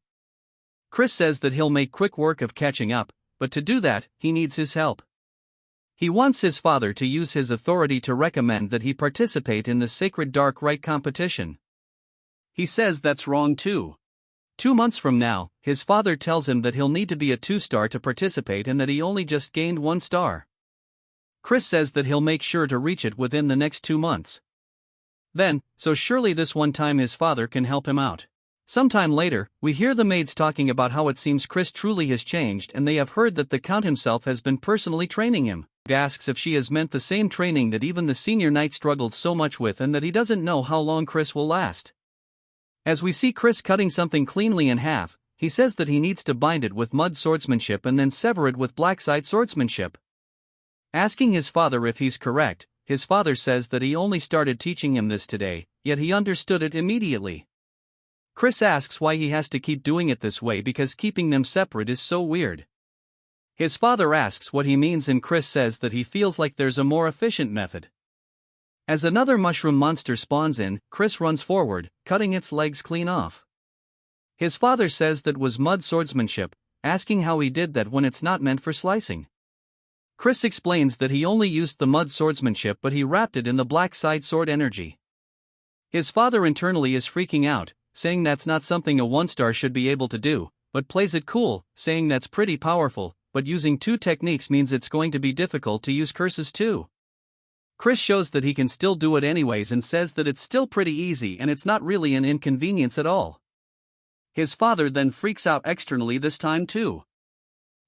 Chris says that he'll make quick work of catching up, but to do that, he needs his help. He wants his father to use his authority to recommend that he participate in the Sacred Dark Rite competition. He says that's wrong too. 2 months from now, his father tells him that he'll need to be a 2-star to participate and that he only just gained 1 star. Chris says that he'll make sure to reach it within the next 2 months. Then, so surely this one time his father can help him out. Sometime later, we hear the maids talking about how it seems Chris truly has changed and they have heard that the Count himself has been personally training him. Asks if she has meant the same training that even the senior knight struggled so much with and that he doesn't know how long Chris will last. As we see Chris cutting something cleanly in half, he says that he needs to bind it with mud swordsmanship and then sever it with blackside swordsmanship. Asking his father if he's correct, his father says that he only started teaching him this today, yet he understood it immediately. Chris asks why he has to keep doing it this way because keeping them separate is so weird. His father asks what he means and Chris says that he feels like there's a more efficient method. As another mushroom monster spawns in, Chris runs forward, cutting its legs clean off. His father says that was mud swordsmanship, asking how he did that when it's not meant for slicing. Chris explains that he only used the mud swordsmanship but he wrapped it in the black side sword energy. His father internally is freaking out, saying that's not something a 1-star should be able to do, but plays it cool, saying that's pretty powerful, but using 2 techniques means it's going to be difficult to use curses too. Chris shows that he can still do it anyways and says that it's still pretty easy and it's not really an inconvenience at all. His father then freaks out externally this time too.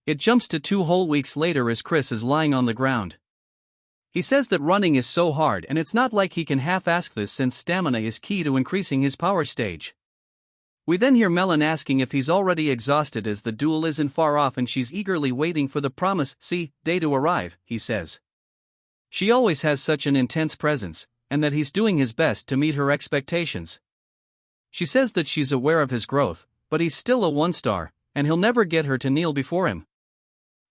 It jumps to 2 whole weeks later as Chris is lying on the ground. He says that running is so hard and it's not like he can half-ask this since stamina is key to increasing his power stage. We then hear Melon asking if he's already exhausted as the duel isn't far off and she's eagerly waiting for the promised day to arrive, he says. She always has such an intense presence, and that he's doing his best to meet her expectations. She says that she's aware of his growth, but he's still a 1-star, and he'll never get her to kneel before him.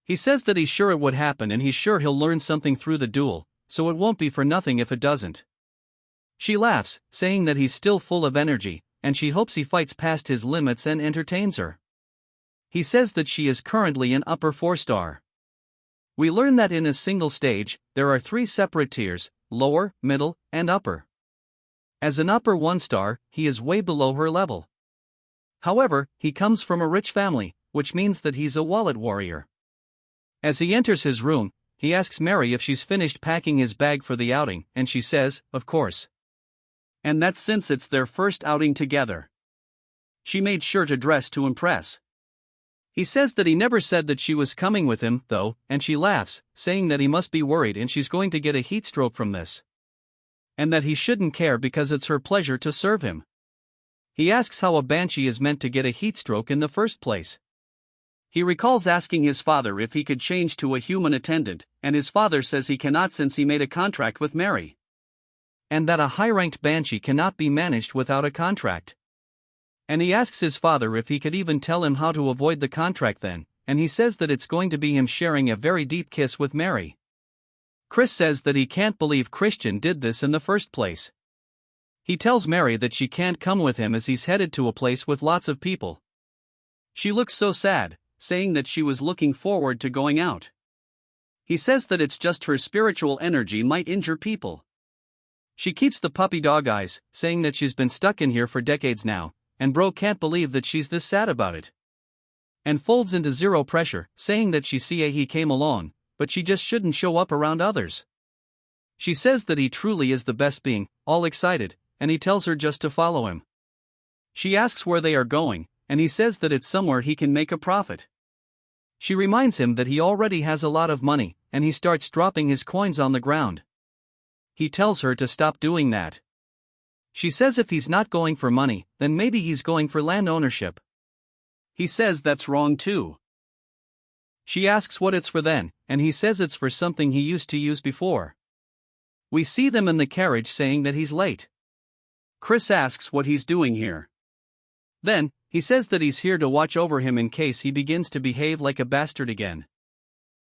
He says that he's sure it would happen and he's sure he'll learn something through the duel, so it won't be for nothing if it doesn't. She laughs, saying that he's still full of energy, and she hopes he fights past his limits and entertains her. He says that she is currently an upper 4-star. We learn that in a single stage, there are 3 separate tiers, lower, middle, and upper. As an upper 1-star, he is way below her level. However, he comes from a rich family, which means that he's a wallet warrior. As he enters his room, he asks Mary if she's finished packing his bag for the outing, and she says, of course. And that's since it's their first outing together. She made sure to dress to impress. He says that he never said that she was coming with him, though, and she laughs, saying that he must be worried and she's going to get a heat stroke from this. And that he shouldn't care because it's her pleasure to serve him. He asks how a banshee is meant to get a heat stroke in the first place. He recalls asking his father if he could change to a human attendant, and his father says he cannot since he made a contract with Mary. And that a high-ranked banshee cannot be managed without a contract. And he asks his father if he could even tell him how to avoid the contract then, and he says that it's going to be him sharing a very deep kiss with Mary. Chris says that he can't believe Christian did this in the first place. He tells Mary that she can't come with him as he's headed to a place with lots of people. She looks so sad, saying that she was looking forward to going out. He says that it's just her spiritual energy might injure people. She keeps the puppy dog eyes, saying that she's been stuck in here for decades now, and bro can't believe that she's this sad about it. And folds into zero pressure, saying that he came along, but she just shouldn't show up around others. She says that he truly is the best being, all excited, and he tells her just to follow him. She asks where they are going, and he says that it's somewhere he can make a profit. She reminds him that he already has a lot of money, and he starts dropping his coins on the ground. He tells her to stop doing that. She says if he's not going for money, then maybe he's going for land ownership. He says that's wrong too. She asks what it's for then, and he says it's for something he used to use before. We see them in the carriage saying that he's late. Chris asks what he's doing here. Then, he says that he's here to watch over him in case he begins to behave like a bastard again.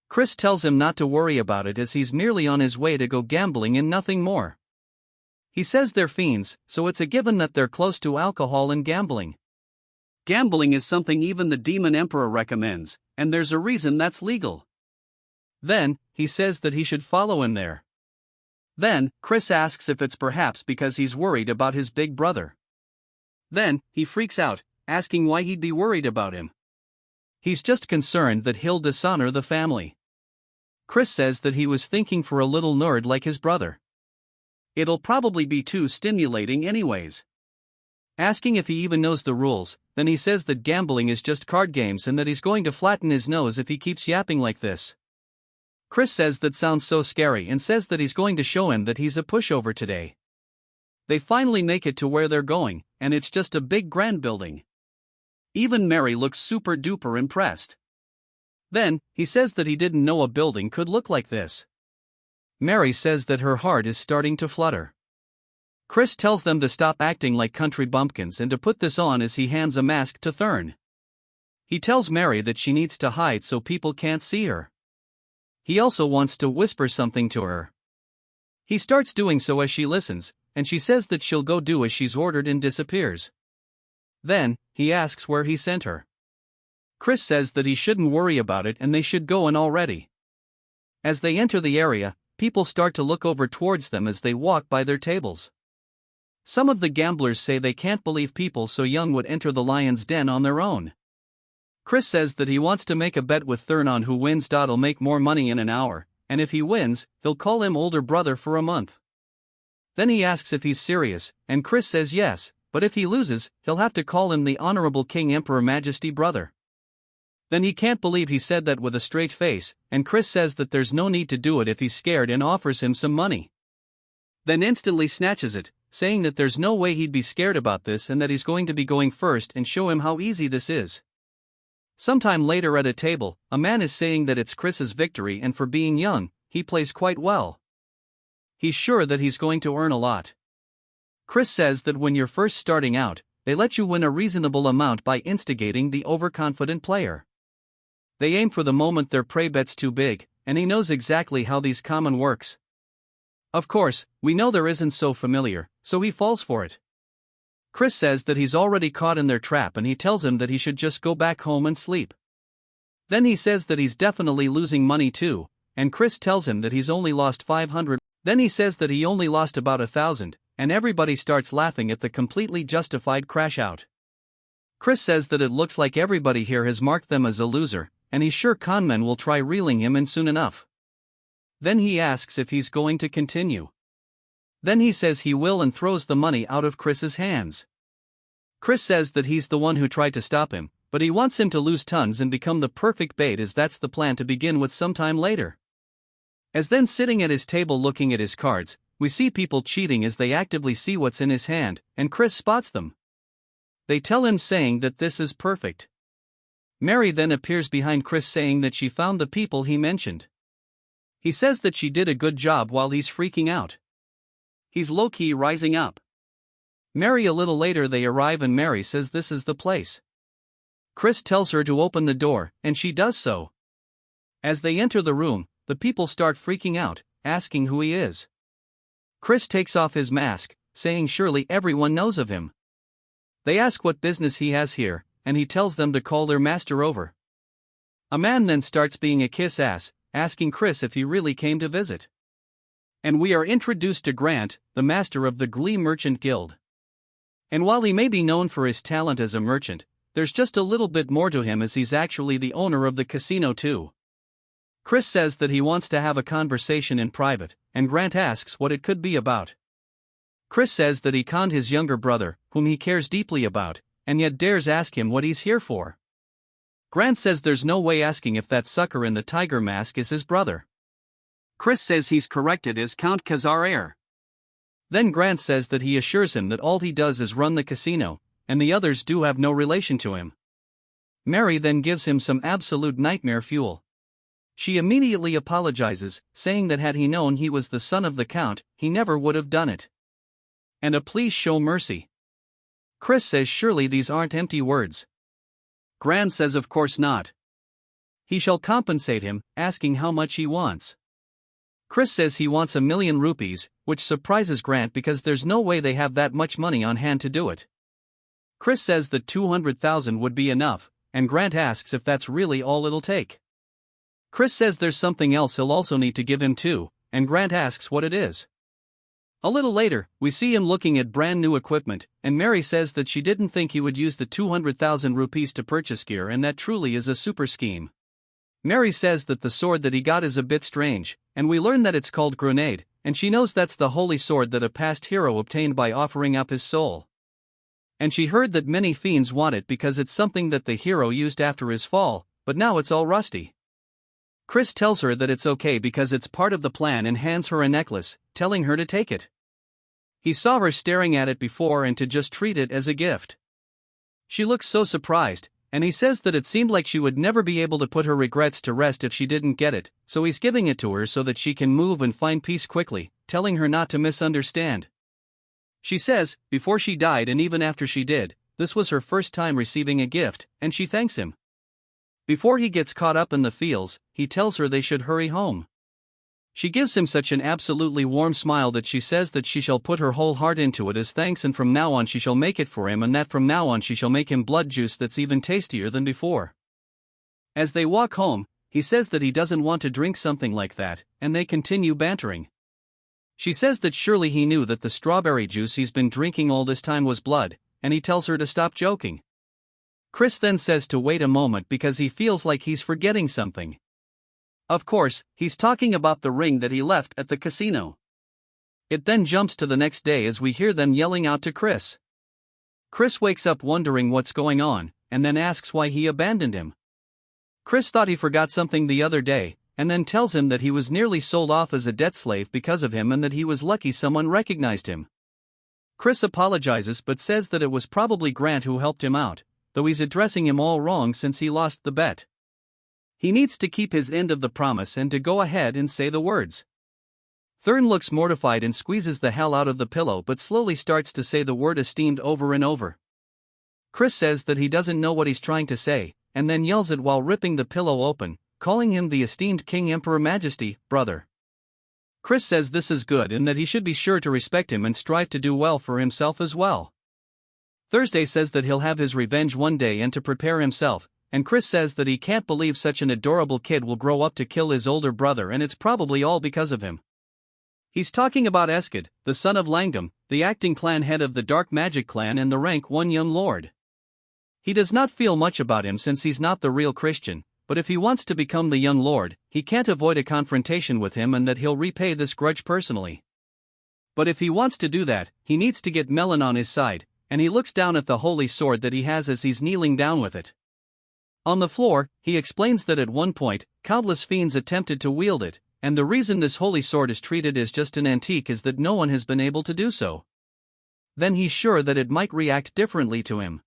Chris tells him not to worry about it as he's merely on his way to go gambling and nothing more. He says they're fiends, so it's a given that they're close to alcohol and gambling. Gambling is something even the Demon Emperor recommends, and there's a reason that's legal. Then, he says that he should follow him there. Then, Chris asks if it's perhaps because he's worried about his big brother. Then, he freaks out, asking why he'd be worried about him. He's just concerned that he'll dishonor the family. Chris says that he was thinking for a little nerd like his brother. It'll probably be too stimulating anyways. Asking if he even knows the rules, then he says that gambling is just card games and that he's going to flatten his nose if he keeps yapping like this. Chris says that sounds so scary and says that he's going to show him that he's a pushover today. They finally make it to where they're going, and it's just a big grand building. Even Mary looks super duper impressed. Then, he says that he didn't know a building could look like this. Mary says that her heart is starting to flutter. Chris tells them to stop acting like country bumpkins and to put this on as he hands a mask to Thurn. He tells Mary that she needs to hide so people can't see her. He also wants to whisper something to her. He starts doing so as she listens, and she says that she'll go do as she's ordered and disappears. Then, he asks where he sent her. Chris says that he shouldn't worry about it and they should go in already. As they enter the area, people start to look over towards them as they walk by their tables. Some of the gamblers say they can't believe people so young would enter the lion's den on their own. Chris says that he wants to make a bet with Thurn on who wins. He'll make more money in an hour, and if he wins, he'll call him older brother for a month. Then he asks if he's serious, and Chris says yes, but if he loses, he'll have to call him the Honorable King Emperor Majesty brother. Then he can't believe he said that with a straight face, and Chris says that there's no need to do it if he's scared and offers him some money. Then instantly snatches it, saying that there's no way he'd be scared about this and that he's going to be going first and show him how easy this is. Sometime later at a table, a man is saying that it's Chris's victory and for being young, he plays quite well. He's sure that he's going to earn a lot. Chris says that when you're first starting out, they let you win a reasonable amount by instigating the overconfident player. They aim for the moment their prey bet's too big, and he knows exactly how these common works. Of course, we know there isn't so familiar, so he falls for it. Chris says that he's already caught in their trap and he tells him that he should just go back home and sleep. Then he says that he's definitely losing money too, and Chris tells him that he's only lost 500. Then he says that he only lost about 1,000, and everybody starts laughing at the completely justified crash out. Chris says that it looks like everybody here has marked them as a loser, and he's sure conmen will try reeling him in soon enough. Then he asks if he's going to continue. Then he says he will and throws the money out of Chris's hands. Chris says that he's the one who tried to stop him, but he wants him to lose tons and become the perfect bait as that's the plan to begin with sometime later. As then sitting at his table looking at his cards, we see people cheating as they actively see what's in his hand, and Chris spots them. They tell him saying that this is perfect. Mary then appears behind Chris saying that she found the people he mentioned. He says that she did a good job while he's freaking out. He's low-key rising up. Mary a little later they arrive and Mary says this is the place. Chris tells her to open the door, and she does so. As they enter the room, the people start freaking out, asking who he is. Chris takes off his mask, saying surely everyone knows of him. They ask what business he has here, and he tells them to call their master over. A man then starts being a kiss-ass, asking Chris if he really came to visit. And we are introduced to Grant, the master of the Glee Merchant Guild. And while he may be known for his talent as a merchant, there's just a little bit more to him as he's actually the owner of the casino too. Chris says that he wants to have a conversation in private, and Grant asks what it could be about. Chris says that he conned his younger brother, whom he cares deeply about, and yet dares ask him what he's here for. Grant says there's no way asking if that sucker in the tiger mask is his brother. Chris says he's corrected as Count Khazar. Then Grant says that he assures him that all he does is run the casino, and the others do have no relation to him. Mary then gives him some absolute nightmare fuel. She immediately apologizes, saying that had he known he was the son of the Count, he never would have done it. And a please show mercy. Chris says surely these aren't empty words. Grant says of course not. He shall compensate him, asking how much he wants. Chris says he wants 1,000,000 rupees, which surprises Grant because there's no way they have that much money on hand to do it. Chris says that 200,000 would be enough, and Grant asks if that's really all it'll take. Chris says there's something else he'll also need to give him too, and Grant asks what it is. A little later, we see him looking at brand new equipment, and Mary says that she didn't think he would use the 200,000 rupees to purchase gear, and that truly is a super scheme. Mary says that the sword that he got is a bit strange, and we learn that it's called Grenade, and she knows that's the holy sword that a past hero obtained by offering up his soul. And she heard that many fiends want it because it's something that the hero used after his fall, but now it's all rusty. Chris tells her that it's okay because it's part of the plan and hands her a necklace, telling her to take it. He saw her staring at it before and to just treat it as a gift. She looks so surprised, and he says that it seemed like she would never be able to put her regrets to rest if she didn't get it, so he's giving it to her so that she can move and find peace quickly, telling her not to misunderstand. She says, before she died and even after she did, this was her first time receiving a gift, and she thanks him. Before he gets caught up in the feels, he tells her they should hurry home. She gives him such an absolutely warm smile that she says that she shall put her whole heart into it as thanks, and from now on she shall make it for him, and that from now on she shall make him blood juice that's even tastier than before. As they walk home, he says that he doesn't want to drink something like that, and they continue bantering. She says that surely he knew that the strawberry juice he's been drinking all this time was blood, and he tells her to stop joking. Chris then says to wait a moment because he feels like he's forgetting something. Of course, he's talking about the ring that he left at the casino. It then jumps to the next day as we hear them yelling out to Chris. Chris wakes up wondering what's going on, and then asks why he abandoned him. Chris thought he forgot something the other day, and then tells him that he was nearly sold off as a debt slave because of him and that he was lucky someone recognized him. Chris apologizes but says that it was probably Grant who helped him out, though he's addressing him all wrong since he lost the bet. He needs to keep his end of the promise and to go ahead and say the words. Thurn looks mortified and squeezes the hell out of the pillow but slowly starts to say the word esteemed over and over. Chris says that he doesn't know what he's trying to say, and then yells it while ripping the pillow open, calling him the esteemed King Emperor Majesty, brother. Chris says this is good and that he should be sure to respect him and strive to do well for himself as well. Thursday says that he'll have his revenge one day and to prepare himself, and Chris says that he can't believe such an adorable kid will grow up to kill his older brother, and it's probably all because of him. He's talking about Eskid, the son of Langam, the acting clan head of the Dark Magic clan and the rank 1 young lord. He does not feel much about him since he's not the real Christian, but if he wants to become the young lord, he can't avoid a confrontation with him and that he'll repay this grudge personally. But if he wants to do that, he needs to get Melon on his side, and he looks down at the holy sword that he has as he's kneeling down with it. On the floor, he explains that at one point, countless fiends attempted to wield it, and the reason this holy sword is treated as just an antique is that no one has been able to do so. Then he's sure that it might react differently to him.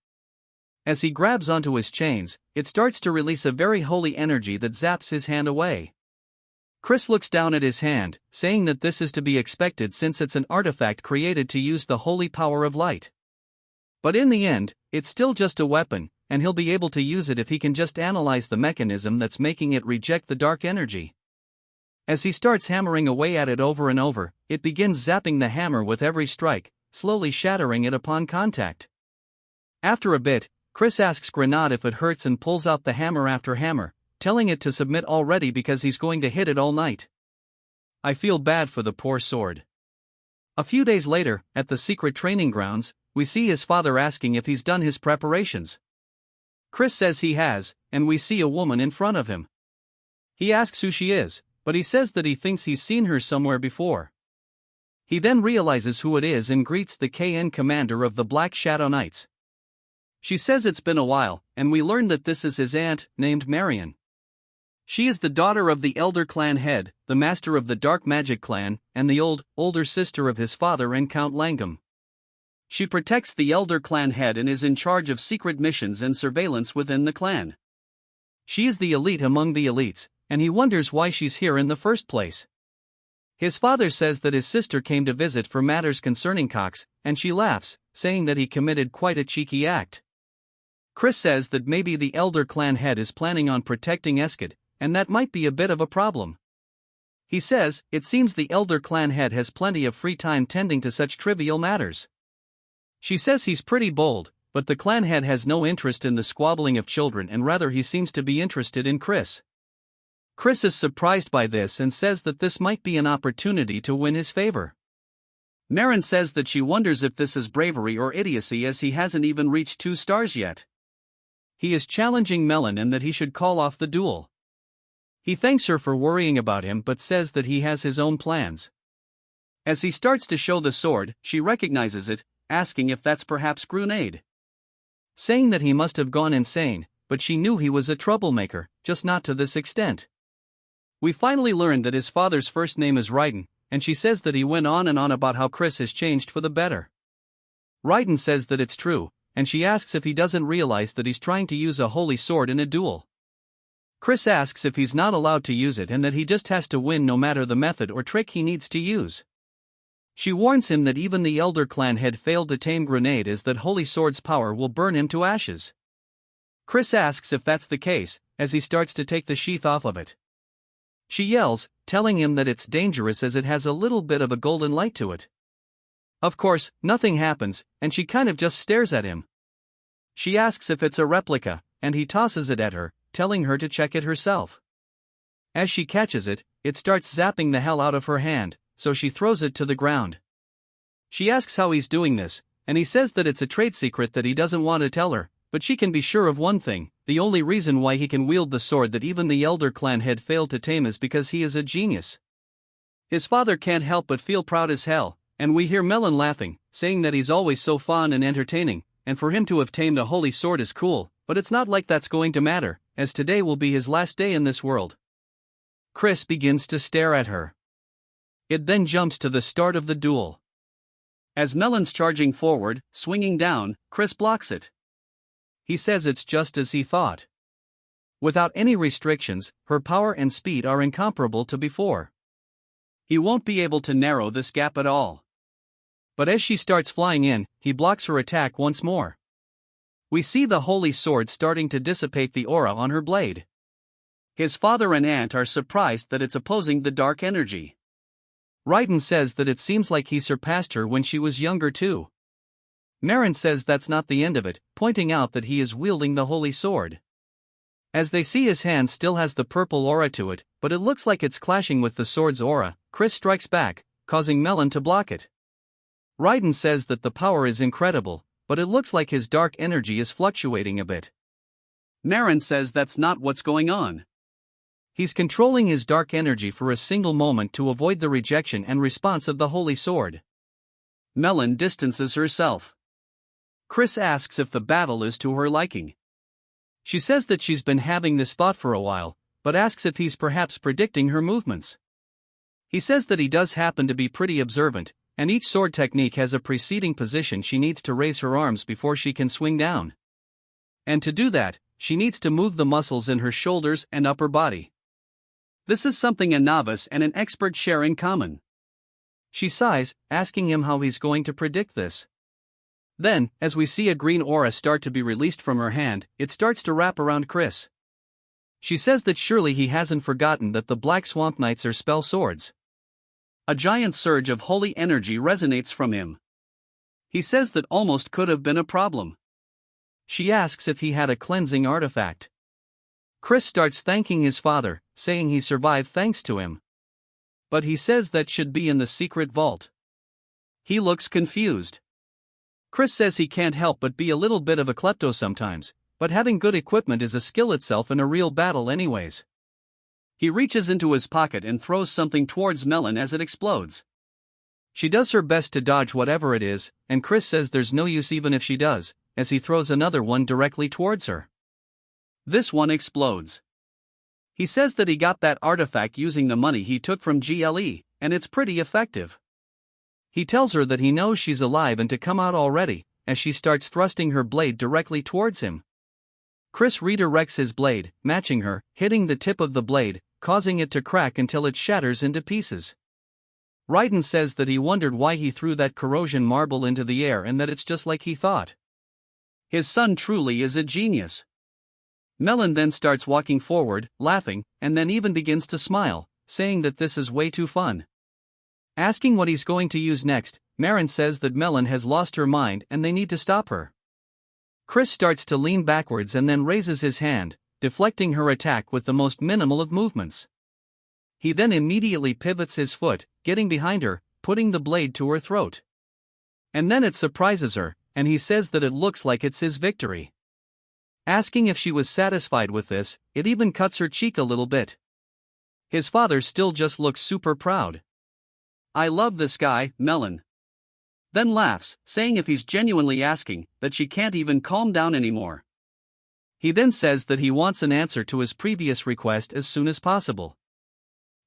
As he grabs onto his chains, it starts to release a very holy energy that zaps his hand away. Chris looks down at his hand, saying that this is to be expected since it's an artifact created to use the holy power of light. But in the end, it's still just a weapon, and he'll be able to use it if he can just analyze the mechanism that's making it reject the dark energy. As he starts hammering away at it over and over, it begins zapping the hammer with every strike, slowly shattering it upon contact. After a bit, Chris asks Grenade if it hurts and pulls out the hammer after hammer, telling it to submit already because he's going to hit it all night. I feel bad for the poor sword. A few days later, at the secret training grounds, we see his father asking if he's done his preparations. Chris says he has, and we see a woman in front of him. He asks who she is, but he says that he thinks he's seen her somewhere before. He then realizes who it is and greets the KN commander of the Black Shadow Knights. She says it's been a while, and we learn that this is his aunt, named Marion. She is the daughter of the Elder Clan head, the master of the Dark Magic Clan, and the older sister of his father and Count Langam. She protects the Elder Clan head and is in charge of secret missions and surveillance within the clan. She is the elite among the elites, and he wonders why she's here in the first place. His father says that his sister came to visit for matters concerning Cox, and she laughs, saying that he committed quite a cheeky act. Chris says that maybe the Elder Clan head is planning on protecting Eskid, and that might be a bit of a problem. He says, it seems the Elder Clan head has plenty of free time tending to such trivial matters. She says he's pretty bold, but the clan head has no interest in the squabbling of children and rather he seems to be interested in Chris. Chris is surprised by this and says that this might be an opportunity to win his favor. Marin says that she wonders if this is bravery or idiocy as he hasn't even reached 2 stars yet. He is challenging Melon and that he should call off the duel. He thanks her for worrying about him but says that he has his own plans. As he starts to show the sword, she recognizes it, asking if that's perhaps Grenade. Saying that he must have gone insane, but she knew he was a troublemaker, just not to this extent. We finally learned that his father's first name is Raiden, and she says that he went on and on about how Chris has changed for the better. Raiden says that it's true, and she asks if he doesn't realize that he's trying to use a holy sword in a duel. Chris asks if he's not allowed to use it and that he just has to win no matter the method or trick he needs to use. She warns him that even the Elder Clan had failed to tame Grenade as that holy sword's power will burn him to ashes. Chris asks if that's the case, as he starts to take the sheath off of it. She yells, telling him that it's dangerous as it has a little bit of a golden light to it. Of course, nothing happens, and she kind of just stares at him. She asks if it's a replica, and he tosses it at her, telling her to check it herself. As she catches it, it starts zapping the hell out of her hand, so she throws it to the ground. She asks how he's doing this, and he says that it's a trade secret that he doesn't want to tell her, but she can be sure of one thing, the only reason why he can wield the sword that even the Elder Clan had failed to tame is because he is a genius. His father can't help but feel proud as hell, and we hear Melon laughing, saying that he's always so fun and entertaining, and for him to have tamed a holy sword is cool, but it's not like that's going to matter, as today will be his last day in this world. Chris begins to stare at her. It then jumps to the start of the duel. As Melon's charging forward, swinging down, Chris blocks it. He says it's just as he thought. Without any restrictions, her power and speed are incomparable to before. He won't be able to narrow this gap at all. But as she starts flying in, he blocks her attack once more. We see the holy sword starting to dissipate the aura on her blade. His father and aunt are surprised that it's opposing the dark energy. Raiden says that it seems like he surpassed her when she was younger too. Marin says that's not the end of it, pointing out that he is wielding the holy sword. As they see his hand still has the purple aura to it, but it looks like it's clashing with the sword's aura, Chris strikes back, causing Melon to block it. Raiden says that the power is incredible, but it looks like his dark energy is fluctuating a bit. Marin says that's not what's going on. He's controlling his dark energy for a single moment to avoid the rejection and response of the holy sword. Melon distances herself. Chris asks if the battle is to her liking. She says that she's been having this thought for a while, but asks if he's perhaps predicting her movements. He says that he does happen to be pretty observant, and each sword technique has a preceding position she needs to raise her arms before she can swing down. And to do that, she needs to move the muscles in her shoulders and upper body. This is something a novice and an expert share in common. She sighs, asking him how he's going to predict this. Then, as we see a green aura start to be released from her hand, it starts to wrap around Chris. She says that surely he hasn't forgotten that the Black Swamp Knights are spell swords. A giant surge of holy energy resonates from him. He says that almost could have been a problem. She asks if he had a cleansing artifact. Chris starts thanking his father, saying he survived thanks to him. But he says that should be in the secret vault. He looks confused. Chris says he can't help but be a little bit of a klepto sometimes, but having good equipment is a skill itself in a real battle anyways. He reaches into his pocket and throws something towards Melon as it explodes. She does her best to dodge whatever it is, and Chris says there's no use even if she does, as he throws another one directly towards her. This one explodes. He says that he got that artifact using the money he took from GLE, and it's pretty effective. He tells her that he knows she's alive and to come out already, as she starts thrusting her blade directly towards him. Chris redirects his blade, matching her, hitting the tip of the blade, causing it to crack until it shatters into pieces. Raiden says that he wondered why he threw that corrosion marble into the air and that it's just like he thought. His son truly is a genius. Melon then starts walking forward, laughing, and then even begins to smile, saying that this is way too fun. Asking what he's going to use next, Marin says that Melon has lost her mind and they need to stop her. Chris starts to lean backwards and then raises his hand, deflecting her attack with the most minimal of movements. He then immediately pivots his foot, getting behind her, putting the blade to her throat. And then it surprises her, and he says that it looks like it's his victory. Asking if she was satisfied with this, it even cuts her cheek a little bit. His father still just looks super proud. "I love this guy, Melon." Then laughs, saying if he's genuinely asking, that she can't even calm down anymore. He then says that he wants an answer to his previous request as soon as possible.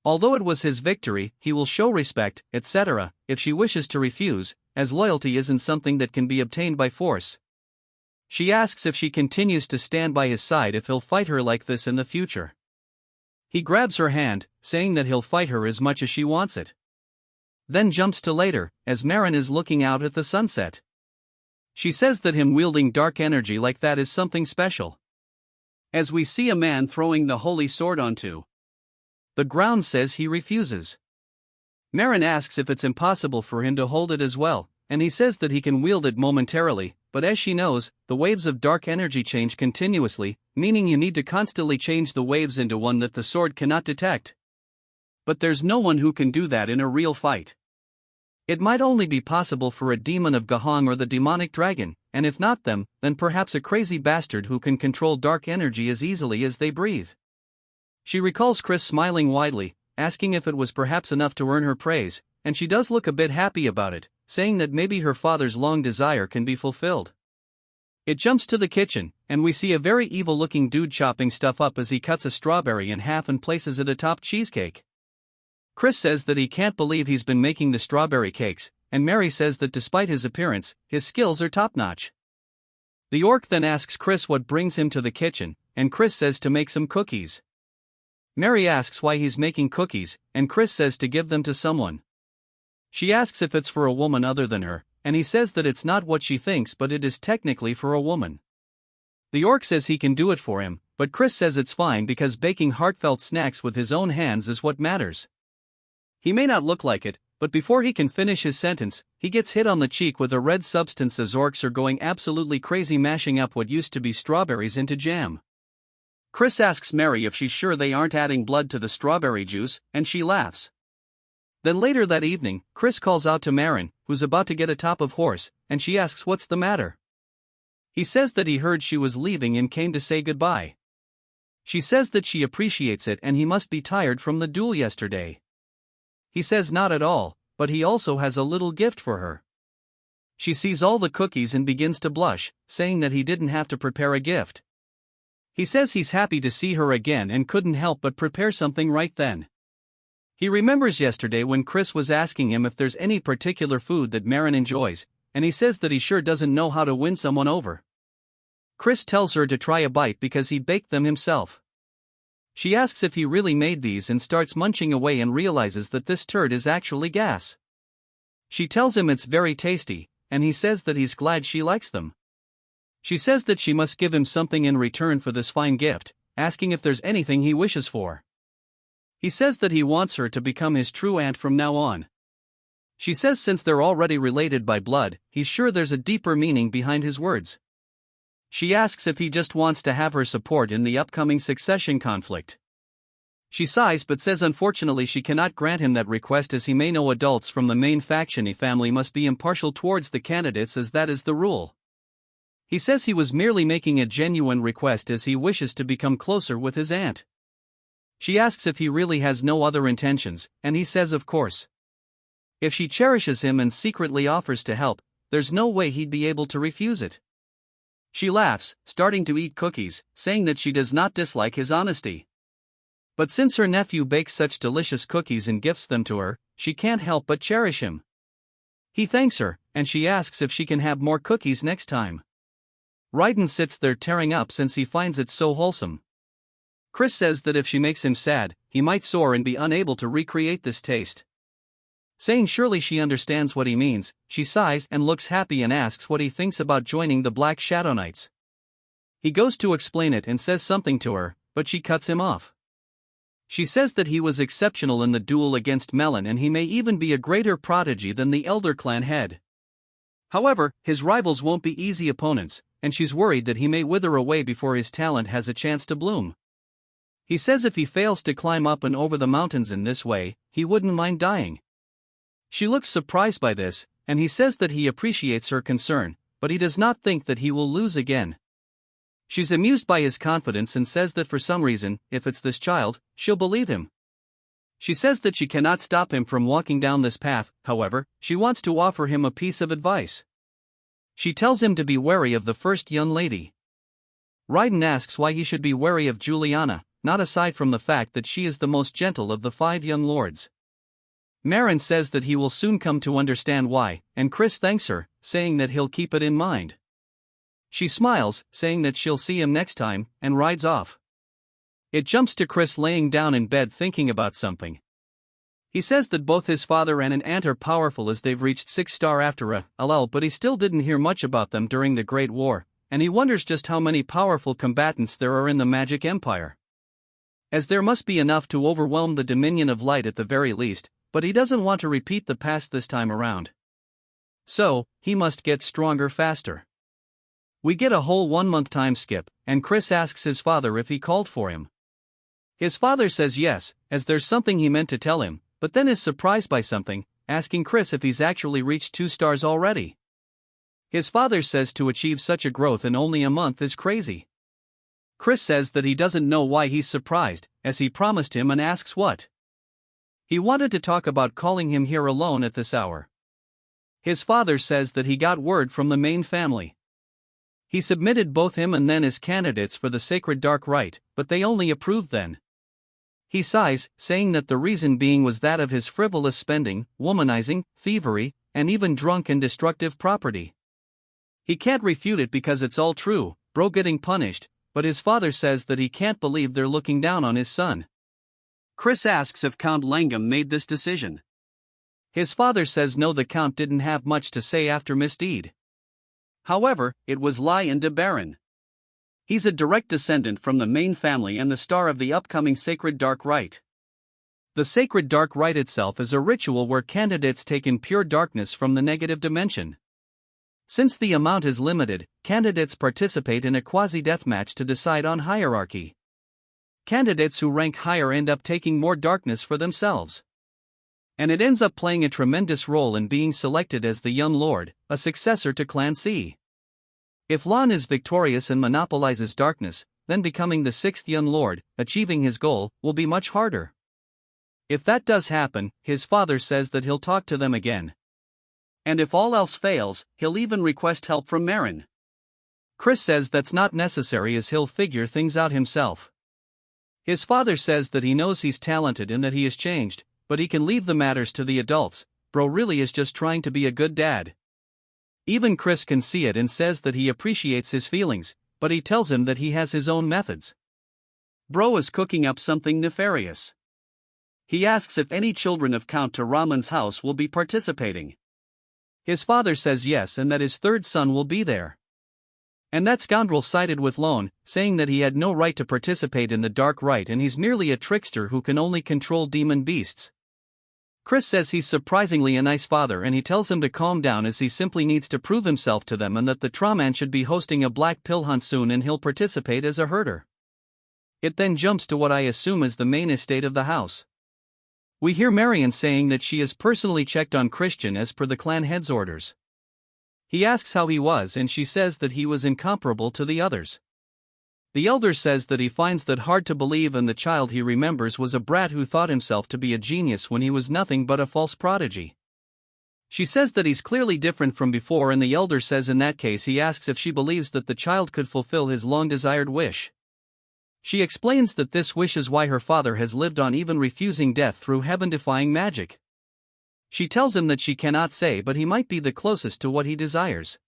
Although it was his victory, he will show respect, etc., if she wishes to refuse, as loyalty isn't something that can be obtained by force. She asks if she continues to stand by his side if he'll fight her like this in the future. He grabs her hand, saying that he'll fight her as much as she wants it. Then jumps to later, as Marin is looking out at the sunset. She says that him wielding dark energy like that is something special. As we see a man throwing the holy sword onto the ground, says he refuses. Marin asks if it's impossible for him to hold it as well, and he says that he can wield it momentarily, but as she knows, the waves of dark energy change continuously, meaning you need to constantly change the waves into one that the sword cannot detect. But there's no one who can do that in a real fight. It might only be possible for a demon of Gahong or the demonic dragon, and if not them, then perhaps a crazy bastard who can control dark energy as easily as they breathe. She recalls Chris smiling widely, asking if it was perhaps enough to earn her praise, and she does look a bit happy about it, saying that maybe her father's long desire can be fulfilled. It jumps to the kitchen, and we see a very evil-looking dude chopping stuff up as he cuts a strawberry in half and places it atop cheesecake. Chris says that he can't believe he's been making the strawberry cakes, and Mary says that despite his appearance, his skills are top-notch. The orc then asks Chris what brings him to the kitchen, and Chris says to make some cookies. Mary asks why he's making cookies, and Chris says to give them to someone. She asks if it's for a woman other than her, and he says that it's not what she thinks but it is technically for a woman. The orc says he can do it for him, but Chris says it's fine because baking heartfelt snacks with his own hands is what matters. He may not look like it, but before he can finish his sentence, he gets hit on the cheek with a red substance as orcs are going absolutely crazy mashing up what used to be strawberries into jam. Chris asks Mary if she's sure they aren't adding blood to the strawberry juice, and she laughs. Then later that evening, Chris calls out to Marin, who's about to get atop of horse, and she asks what's the matter. He says that he heard she was leaving and came to say goodbye. She says that she appreciates it and he must be tired from the duel yesterday. He says not at all, but he also has a little gift for her. She sees all the cookies and begins to blush, saying that he didn't have to prepare a gift. He says he's happy to see her again and couldn't help but prepare something right then. He remembers yesterday when Chris was asking him if there's any particular food that Marin enjoys, and he says that he sure doesn't know how to win someone over. Chris tells her to try a bite because he baked them himself. She asks if he really made these and starts munching away and realizes that this turd is actually gas. She tells him it's very tasty, and he says that he's glad she likes them. She says that she must give him something in return for this fine gift, asking if there's anything he wishes for. He says that he wants her to become his true aunt from now on. She says since they're already related by blood, he's sure there's a deeper meaning behind his words. She asks if he just wants to have her support in the upcoming succession conflict. She sighs but says unfortunately she cannot grant him that request as he may know adults from the main faction family must be impartial towards the candidates as that is the rule. He says he was merely making a genuine request as he wishes to become closer with his aunt. She asks if he really has no other intentions, and he says of course. If she cherishes him and secretly offers to help, there's no way he'd be able to refuse it. She laughs, starting to eat cookies, saying that she does not dislike his honesty. But since her nephew bakes such delicious cookies and gifts them to her, she can't help but cherish him. He thanks her, and she asks if she can have more cookies next time. Raiden sits there tearing up since he finds it so wholesome. Chris says that if she makes him sad, he might soar and be unable to recreate this taste. Saying surely she understands what he means, she sighs and looks happy and asks what he thinks about joining the Black Shadow Knights. He goes to explain it and says something to her, but she cuts him off. She says that he was exceptional in the duel against Melon and he may even be a greater prodigy than the Elder Clan head. However, his rivals won't be easy opponents, and she's worried that he may wither away before his talent has a chance to bloom. He says if he fails to climb up and over the mountains in this way, he wouldn't mind dying. She looks surprised by this, and he says that he appreciates her concern, but he does not think that he will lose again. She's amused by his confidence and says that for some reason, if it's this child, she'll believe him. She says that she cannot stop him from walking down this path, however, she wants to offer him a piece of advice. She tells him to be wary of the first young lady. Raiden asks why he should be wary of Juliana, not aside from the fact that she is the most gentle of the 5 young lords. Marin says that he will soon come to understand why, and Chris thanks her, saying that he'll keep it in mind. She smiles, saying that she'll see him next time, and rides off. It jumps to Chris laying down in bed thinking about something. He says that both his father and an aunt are powerful as they've reached 6-star after a lull, but he still didn't hear much about them during the Great War, and he wonders just how many powerful combatants there are in the Magic Empire. As there must be enough to overwhelm the Dominion of Light at the very least, but he doesn't want to repeat the past this time around. So, he must get stronger faster. We get a whole 1-month time skip, and Chris asks his father if he called for him. His father says yes, as there's something he meant to tell him, but then is surprised by something, asking Chris if he's actually reached 2 stars already. His father says to achieve such a growth in only a month is crazy. Chris says that he doesn't know why he's surprised, as he promised him and asks what. He wanted to talk about calling him here alone at this hour. His father says that he got word from the main family. He submitted both him and Nen as candidates for the Sacred Dark Rite, but they only approved then. He sighs, saying that the reason being was that of his frivolous spending, womanizing, thievery, and even drunk and destructive property. He can't refute it because it's all true, bro getting punished, but his father says that he can't believe they're looking down on his son. Chris asks if Count Langham made this decision. His father says no, the Count didn't have much to say after misdeed. However, it was Lion de Baron. He's a direct descendant from the main family and the star of the upcoming Sacred Dark Rite. The Sacred Dark Rite itself is a ritual where candidates take in pure darkness from the negative dimension. Since the amount is limited, candidates participate in a quasi-deathmatch to decide on hierarchy. Candidates who rank higher end up taking more darkness for themselves. And it ends up playing a tremendous role in being selected as the Young Lord, a successor to Clan C. If Lan is victorious and monopolizes darkness, then becoming the 6th Young Lord, achieving his goal, will be much harder. If that does happen, his father says that he'll talk to them again. And if all else fails, he'll even request help from Marin. Chris says that's not necessary as he'll figure things out himself. His father says that he knows he's talented and that he has changed, but he can leave the matters to the adults, bro really is just trying to be a good dad. Even Chris can see it and says that he appreciates his feelings, but he tells him that he has his own methods. Bro is cooking up something nefarious. He asks if any children of Count Taraman's house will be participating. His father says yes and that his 3rd son will be there. And that scoundrel sided with Lone, saying that he had no right to participate in the Dark Rite and he's merely a trickster who can only control demon beasts. Chris says he's surprisingly a nice father and he tells him to calm down as he simply needs to prove himself to them and that the Traman should be hosting a black pill hunt soon and he'll participate as a herder. It then jumps to what I assume is the main estate of the house. We hear Marion saying that she has personally checked on Christian as per the clan head's orders. He asks how he was and she says that he was incomparable to the others. The elder says that he finds that hard to believe, and the child he remembers was a brat who thought himself to be a genius when he was nothing but a false prodigy. She says that he's clearly different from before, and the elder says in that case he asks if she believes that the child could fulfill his long-desired wish. She explains that this wish is why her father has lived on, even refusing death through heaven-defying magic. She tells him that she cannot say, but he might be the closest to what he desires.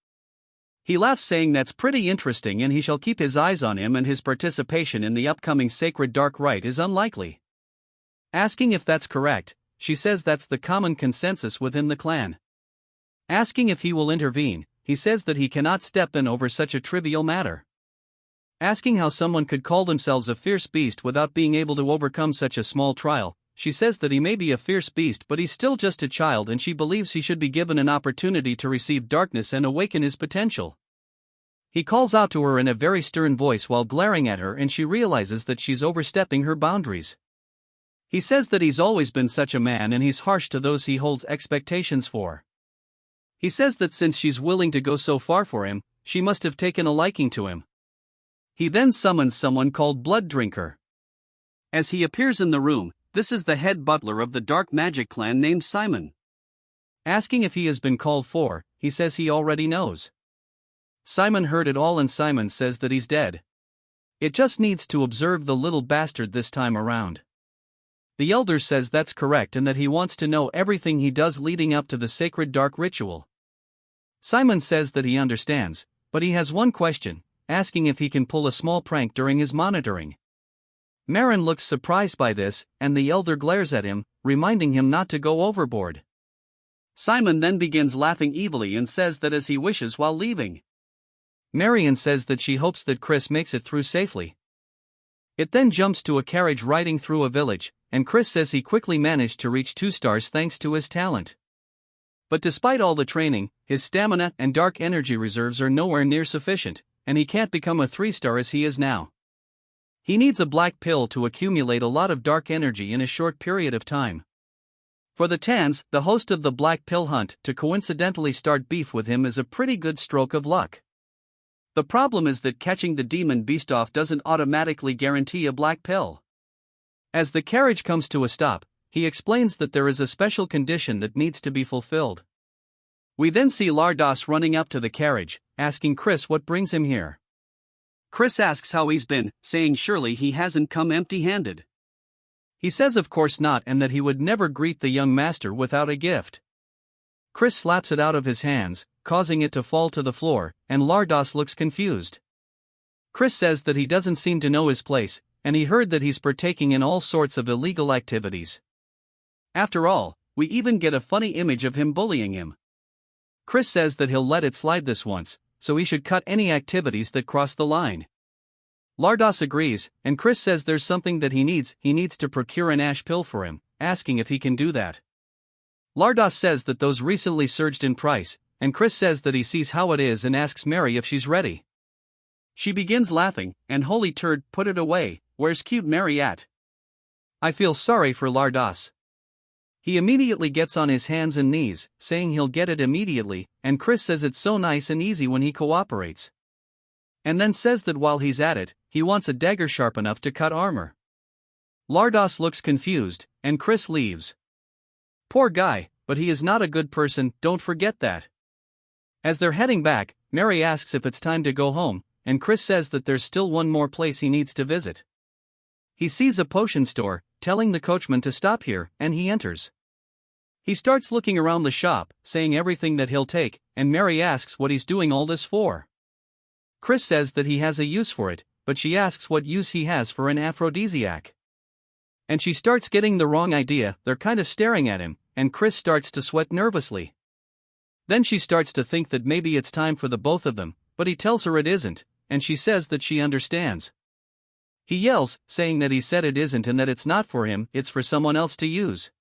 He laughs, saying that's pretty interesting and he shall keep his eyes on him, and his participation in the upcoming sacred dark rite is unlikely. Asking if that's correct, she says that's the common consensus within the clan. Asking if he will intervene, he says that he cannot step in over such a trivial matter. Asking how someone could call themselves a fierce beast without being able to overcome such a small trial, she says that he may be a fierce beast, but he's still just a child, and she believes he should be given an opportunity to receive darkness and awaken his potential. He calls out to her in a very stern voice while glaring at her, and she realizes that she's overstepping her boundaries. He says that he's always been such a man and he's harsh to those he holds expectations for. He says that since she's willing to go so far for him, she must have taken a liking to him. He then summons someone called Blood Drinker. As he appears in the room, this is the head butler of the dark magic clan named Simon. Asking if he has been called for, he says he already knows. Simon heard it all, and Simon says that he's dead. It just needs to observe the little bastard this time around. The elder says that's correct and that he wants to know everything he does leading up to the sacred dark ritual. Simon says that he understands, but he has one question, asking if he can pull a small prank during his monitoring. Marin looks surprised by this, and the elder glares at him, reminding him not to go overboard. Simon then begins laughing evilly and says that as he wishes while leaving. Marion says that she hopes that Chris makes it through safely. It then jumps to a carriage riding through a village, and Chris says he quickly managed to reach 2 stars thanks to his talent. But despite all the training, his stamina and dark energy reserves are nowhere near sufficient, and he can't become a 3-star as he is now. He needs a black pill to accumulate a lot of dark energy in a short period of time. For the Tans, the host of the Black Pill Hunt, to coincidentally start beef with him is a pretty good stroke of luck. The problem is that catching the demon beast off doesn't automatically guarantee a black pill. As the carriage comes to a stop, he explains that there is a special condition that needs to be fulfilled. We then see Lardos running up to the carriage, asking Chris what brings him here. Chris asks how he's been, saying surely he hasn't come empty-handed. He says of course not, and that he would never greet the young master without a gift. Chris slaps it out of his hands, causing it to fall to the floor, and Lardos looks confused. Chris says that he doesn't seem to know his place, and he heard that he's partaking in all sorts of illegal activities. After all, we even get a funny image of him bullying him. Chris says that he'll let it slide this once, so he should cut any activities that cross the line. Lardos agrees, and Chris says there's something that he needs to procure an ash pill for him, asking if he can do that. Lardos says that those recently surged in price, and Chris says that he sees how it is and asks Mary if she's ready. She begins laughing, and holy turd, put it away, where's cute Mary at? I feel sorry for Lardos. He immediately gets on his hands and knees, saying he'll get it immediately, and Chris says it's so nice and easy when he cooperates. And then says that while he's at it, he wants a dagger sharp enough to cut armor. Lardos looks confused, and Chris leaves. Poor guy, but he is not a good person, don't forget that. As they're heading back, Mary asks if it's time to go home, and Chris says that there's still one more place he needs to visit. He sees a potion store, telling the coachman to stop here, and he enters. He starts looking around the shop, saying everything that he'll take, and Mary asks what he's doing all this for. Chris says that he has a use for it, but she asks what use he has for an aphrodisiac. And she starts getting the wrong idea, they're kind of staring at him, and Chris starts to sweat nervously. Then she starts to think that maybe it's time for the both of them, but he tells her it isn't, and she says that she understands. He yells, saying that he said it isn't and that it's not for him, it's for someone else to use.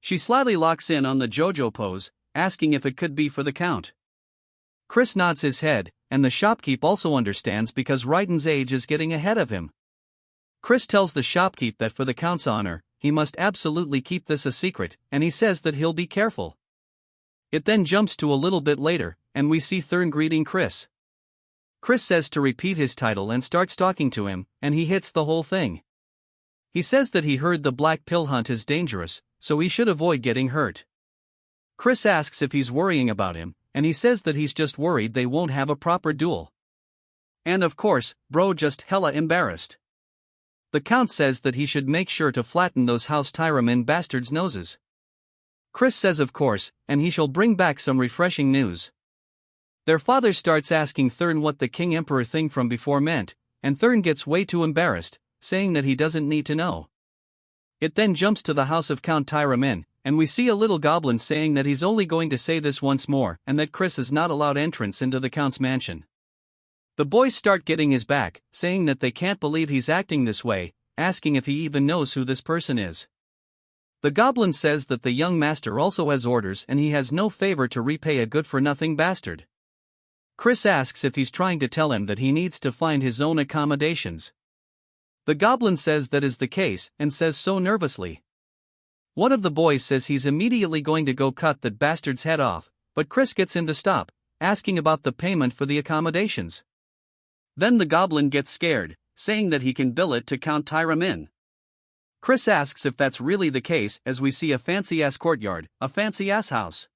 She slyly locks in on the JoJo pose, asking if it could be for the Count. Chris nods his head, and the shopkeep also understands because Raiden's age is getting ahead of him. Chris tells the shopkeep that for the Count's honor, he must absolutely keep this a secret, and he says that he'll be careful. It then jumps to a little bit later, and we see Thurn greeting Chris. Chris says to repeat his title and starts talking to him, and he hits the whole thing. He says that he heard the black pill hunt is dangerous, so he should avoid getting hurt. Chris asks if he's worrying about him, and he says that he's just worried they won't have a proper duel. And of course, bro just hella embarrassed. The Count says that he should make sure to flatten those House Tyramin bastards' noses. Chris says of course, and he shall bring back some refreshing news. Their father starts asking Thurn what the King Emperor thing from before meant, and Thurn gets way too embarrassed, saying that he doesn't need to know. It then jumps to the house of Count Tyramin, and we see a little goblin saying that he's only going to say this once more and that Chris is not allowed entrance into the Count's mansion. The boys start getting his back, saying that they can't believe he's acting this way, asking if he even knows who this person is. The goblin says that the young master also has orders and he has no favor to repay a good-for-nothing bastard. Chris asks if he's trying to tell him that he needs to find his own accommodations. The goblin says that is the case and says so nervously. One of the boys says he's immediately going to go cut that bastard's head off, but Chris gets him to stop, asking about the payment for the accommodations. Then the goblin gets scared, saying that he can bill it to Count Tyramin. Chris asks if that's really the case as we see a fancy-ass courtyard, a fancy-ass house.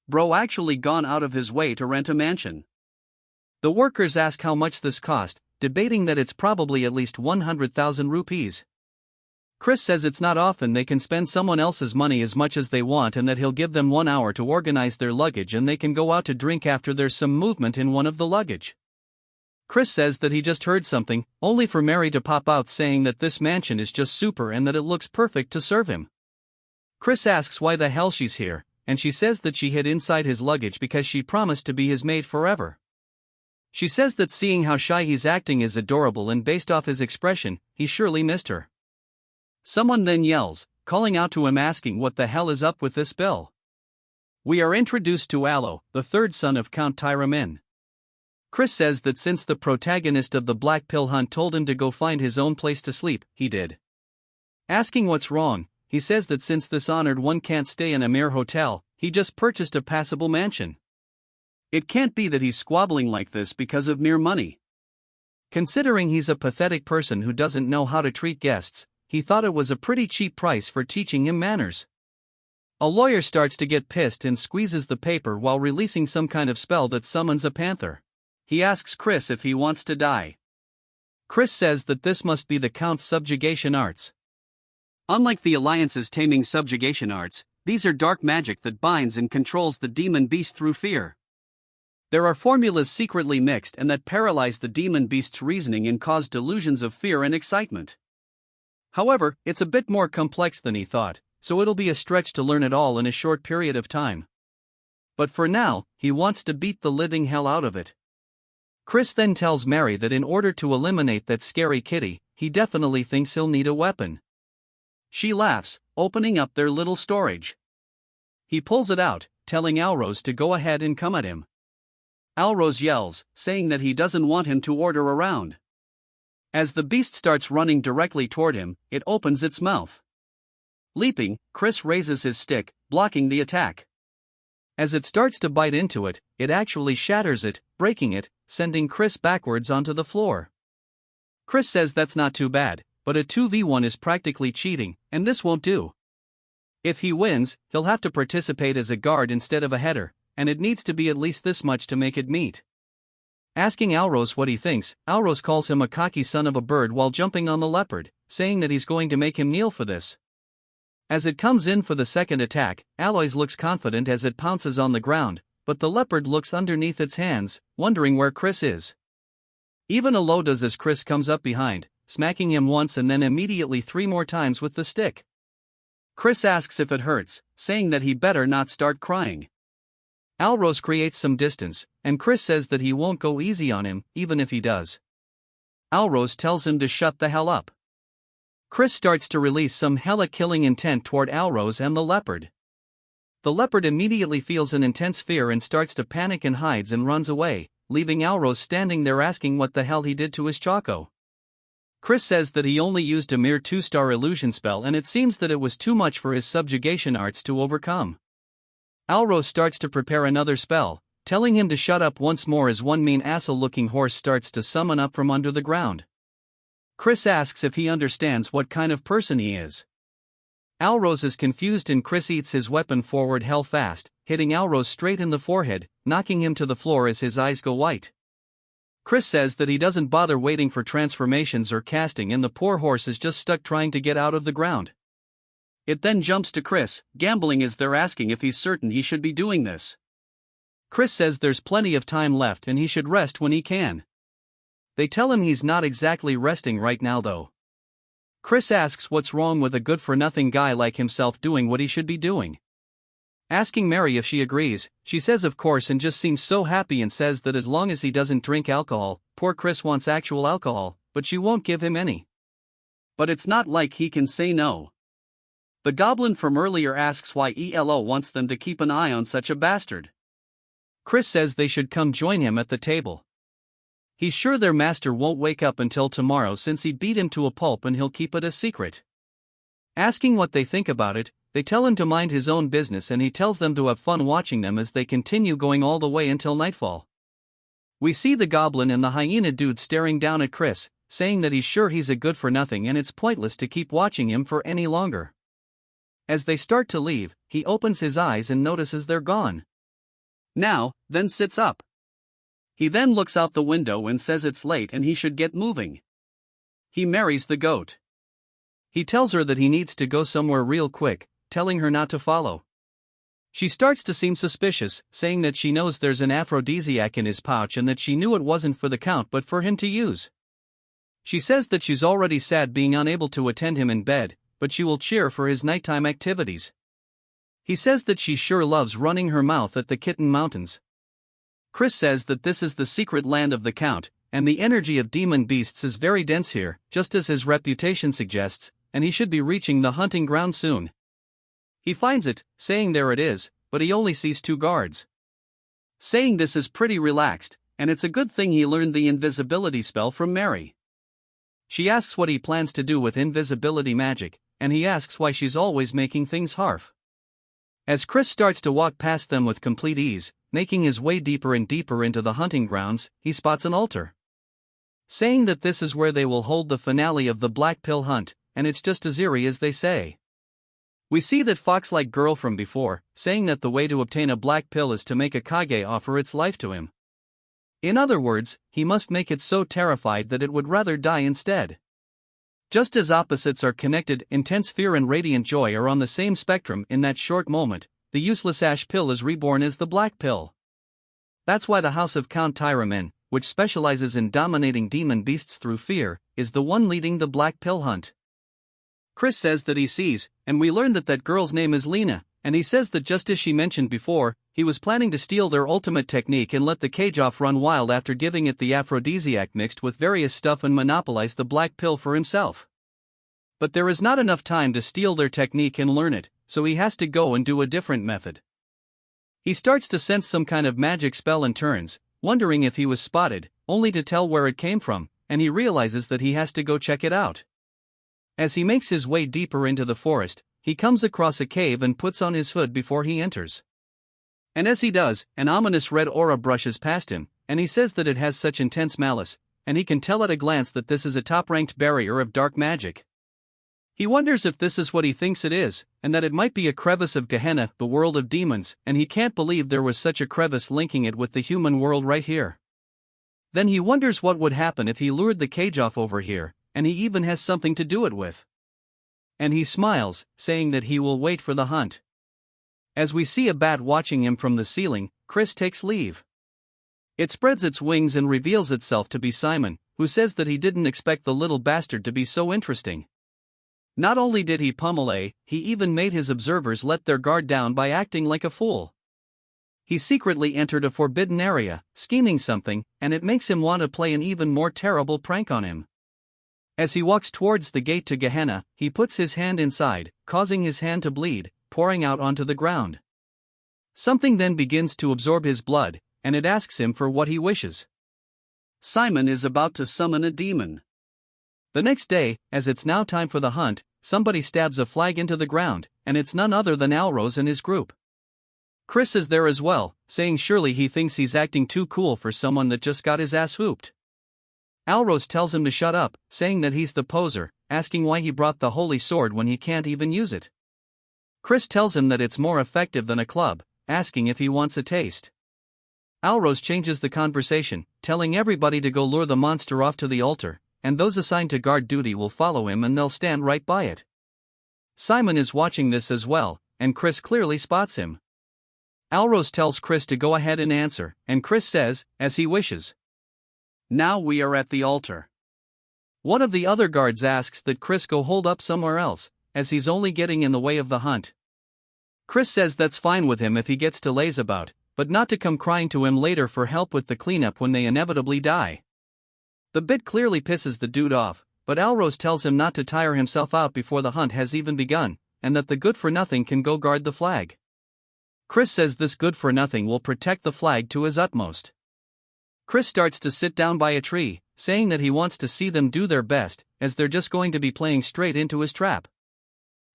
Bro actually gone out of his way to rent a mansion. The workers ask how much this cost, debating that it's probably at least 100,000 rupees. Chris says it's not often they can spend someone else's money as much as they want and that he'll give them 1 hour to organize their luggage and they can go out to drink after there's some movement in one of the luggage. Chris says that he just heard something, only for Mary to pop out saying that this mansion is just super and that it looks perfect to serve him. Chris asks why the hell she's here, and she says that she hid inside his luggage because she promised to be his maid forever. She says that seeing how shy he's acting is adorable and based off his expression, he surely missed her. Someone then yells, calling out to him asking what the hell is up with this bill. We are introduced to Yahello, the third son of Count Tyramin. Chris says that since the protagonist of the Black Pill Hunt told him to go find his own place to sleep, he did. Asking what's wrong, he says that since this honored one can't stay in a mere hotel, he just purchased a passable mansion. It can't be that he's squabbling like this because of mere money. Considering he's a pathetic person who doesn't know how to treat guests, he thought it was a pretty cheap price for teaching him manners. A lawyer starts to get pissed and squeezes the paper while releasing some kind of spell that summons a panther. He asks Chris if he wants to die. Chris says that this must be the Count's subjugation arts. Unlike the Alliance's taming subjugation arts, these are dark magic that binds and controls the demon beast through fear. There are formulas secretly mixed and that paralyze the demon beast's reasoning and cause delusions of fear and excitement. However, it's a bit more complex than he thought, so it'll be a stretch to learn it all in a short period of time. But for now, he wants to beat the living hell out of it. Chris then tells Mary that in order to eliminate that scary kitty, he definitely thinks he'll need a weapon. She laughs, opening up their little storage. He pulls it out, telling Alrose to go ahead and come at him. Alrose yells, saying that he doesn't want him to order around. As the beast starts running directly toward him, it opens its mouth. Leaping, Chris raises his stick, blocking the attack. As it starts to bite into it, it actually shatters it, breaking it, sending Chris backwards onto the floor. Chris says that's not too bad, but a 2v1 is practically cheating, and this won't do. If he wins, he'll have to participate as a guard instead of a header, and it needs to be at least this much to make it meet. Asking Alrose what he thinks, Alrose calls him a cocky son of a bird while jumping on the leopard, saying that he's going to make him kneel for this. As it comes in for the second attack, Aloys looks confident as it pounces on the ground, but the leopard looks underneath its hands, wondering where Chris is. Even Alo does as Chris comes up behind, smacking him once and then immediately 3 more times with the stick. Chris asks if it hurts, saying that he better not start crying. Alrose creates some distance, and Chris says that he won't go easy on him, even if he does. Alrose tells him to shut the hell up. Chris starts to release some hella killing intent toward Alrose and the leopard. The leopard immediately feels an intense fear and starts to panic and hides and runs away, leaving Alrose standing there asking what the hell he did to his Choco. Chris says that he only used a mere 2-star illusion spell and it seems that it was too much for his subjugation arts to overcome. Alrose starts to prepare another spell, telling him to shut up once more as one mean asshole-looking horse starts to summon up from under the ground. Chris asks if he understands what kind of person he is. Alrose is confused and Chris eats his weapon forward hell fast, hitting Alrose straight in the forehead, knocking him to the floor as his eyes go white. Chris says that he doesn't bother waiting for transformations or casting and the poor horse is just stuck trying to get out of the ground. It then jumps to Chris, gambling as they're asking if he's certain he should be doing this. Chris says there's plenty of time left and he should rest when he can. They tell him he's not exactly resting right now though. Chris asks what's wrong with a good-for-nothing guy like himself doing what he should be doing. Asking Mary if she agrees, she says of course and just seems so happy and says that as long as he doesn't drink alcohol. Poor Chris wants actual alcohol, but she won't give him any. But it's not like he can say no. The goblin from earlier asks why Yahello wants them to keep an eye on such a bastard. Chris says they should come join him at the table. He's sure their master won't wake up until tomorrow since he beat him to a pulp and he'll keep it a secret. Asking what they think about it, they tell him to mind his own business and he tells them to have fun watching them as they continue going all the way until nightfall. We see the goblin and the hyena dude staring down at Chris, saying that he's sure he's a good-for-nothing and it's pointless to keep watching him for any longer. As they start to leave, he opens his eyes and notices they're gone. Now, then sits up. He then looks out the window and says it's late and he should get moving. He marries the goat. He tells her that he needs to go somewhere real quick, telling her not to follow. She starts to seem suspicious, saying that she knows there's an aphrodisiac in his pouch and that she knew it wasn't for the count but for him to use. She says that she's already sad being unable to attend him in bed, but she will cheer for his nighttime activities. He says that she sure loves running her mouth at the Kitten Mountains. Chris says that this is the secret land of the Count, and the energy of demon beasts is very dense here, just as his reputation suggests, and he should be reaching the hunting ground soon. He finds it, saying there it is, but he only sees 2 guards. Saying this is pretty relaxed, and it's a good thing he learned the invisibility spell from Mary. She asks what he plans to do with invisibility magic, and he asks why she's always making things harf. As Chris starts to walk past them with complete ease, making his way deeper and deeper into the hunting grounds, he spots an altar. Saying that this is where they will hold the finale of the Black Pill hunt, and it's just as eerie as they say. We see that fox-like girl from before, saying that the way to obtain a black pill is to make a kage offer its life to him. In other words, he must make it so terrified that it would rather die instead. Just as opposites are connected, intense fear and radiant joy are on the same spectrum in that short moment, the useless ash pill is reborn as the black pill. That's why the house of Count Tyramen, which specializes in dominating demon beasts through fear, is the one leading the black pill hunt. Chris says that he sees, and we learn that that girl's name is Lena, and he says that just as she mentioned before, he was planning to steal their ultimate technique and let the cage off run wild after giving it the aphrodisiac mixed with various stuff and monopolize the black pill for himself. But there is not enough time to steal their technique and learn it, so he has to go and do a different method. He starts to sense some kind of magic spell and turns, wondering if he was spotted, only to tell where it came from, and he realizes that he has to go check it out. As he makes his way deeper into the forest, he comes across a cave and puts on his hood before he enters. And as he does, an ominous red aura brushes past him, and he says that it has such intense malice, and he can tell at a glance that this is a top-ranked barrier of dark magic. He wonders if this is what he thinks it is, and that it might be a crevice of Gehenna, the world of demons, and he can't believe there was such a crevice linking it with the human world right here. Then he wonders what would happen if he lured the cage off over here, and he even has something to do it with. And he smiles, saying that he will wait for the hunt. As we see a bat watching him from the ceiling, Chris takes leave. It spreads its wings and reveals itself to be Simon, who says that he didn't expect the little bastard to be so interesting. Not only did he pummel he even made his observers let their guard down by acting like a fool. He secretly entered a forbidden area, scheming something, and it makes him want to play an even more terrible prank on him. As he walks towards the gate to Gehenna, he puts his hand inside, causing his hand to bleed, pouring out onto the ground. Something then begins to absorb his blood, and it asks him for what he wishes. Simon is about to summon a demon. The next day, as it's now time for the hunt, somebody stabs a flag into the ground, and it's none other than Alrose and his group. Chris is there as well, saying surely he thinks he's acting too cool for someone that just got his ass whooped. Alros tells him to shut up, saying that he's the poser, asking why he brought the holy sword when he can't even use it. Chris tells him that it's more effective than a club, asking if he wants a taste. Alros changes the conversation, telling everybody to go lure the monster off to the altar, and those assigned to guard duty will follow him and they'll stand right by it. Simon is watching this as well, and Chris clearly spots him. Alros tells Chris to go ahead and answer, and Chris says, as he wishes. Now we are at the altar. One of the other guards asks that Chris go hold up somewhere else, as he's only getting in the way of the hunt. Chris says that's fine with him if he gets to laze about, but not to come crying to him later for help with the cleanup when they inevitably die. The bit clearly pisses the dude off, but Alros tells him not to tire himself out before the hunt has even begun, and that the good-for-nothing can go guard the flag. Chris says this good-for-nothing will protect the flag to his utmost. Chris starts to sit down by a tree, saying that he wants to see them do their best, as they're just going to be playing straight into his trap.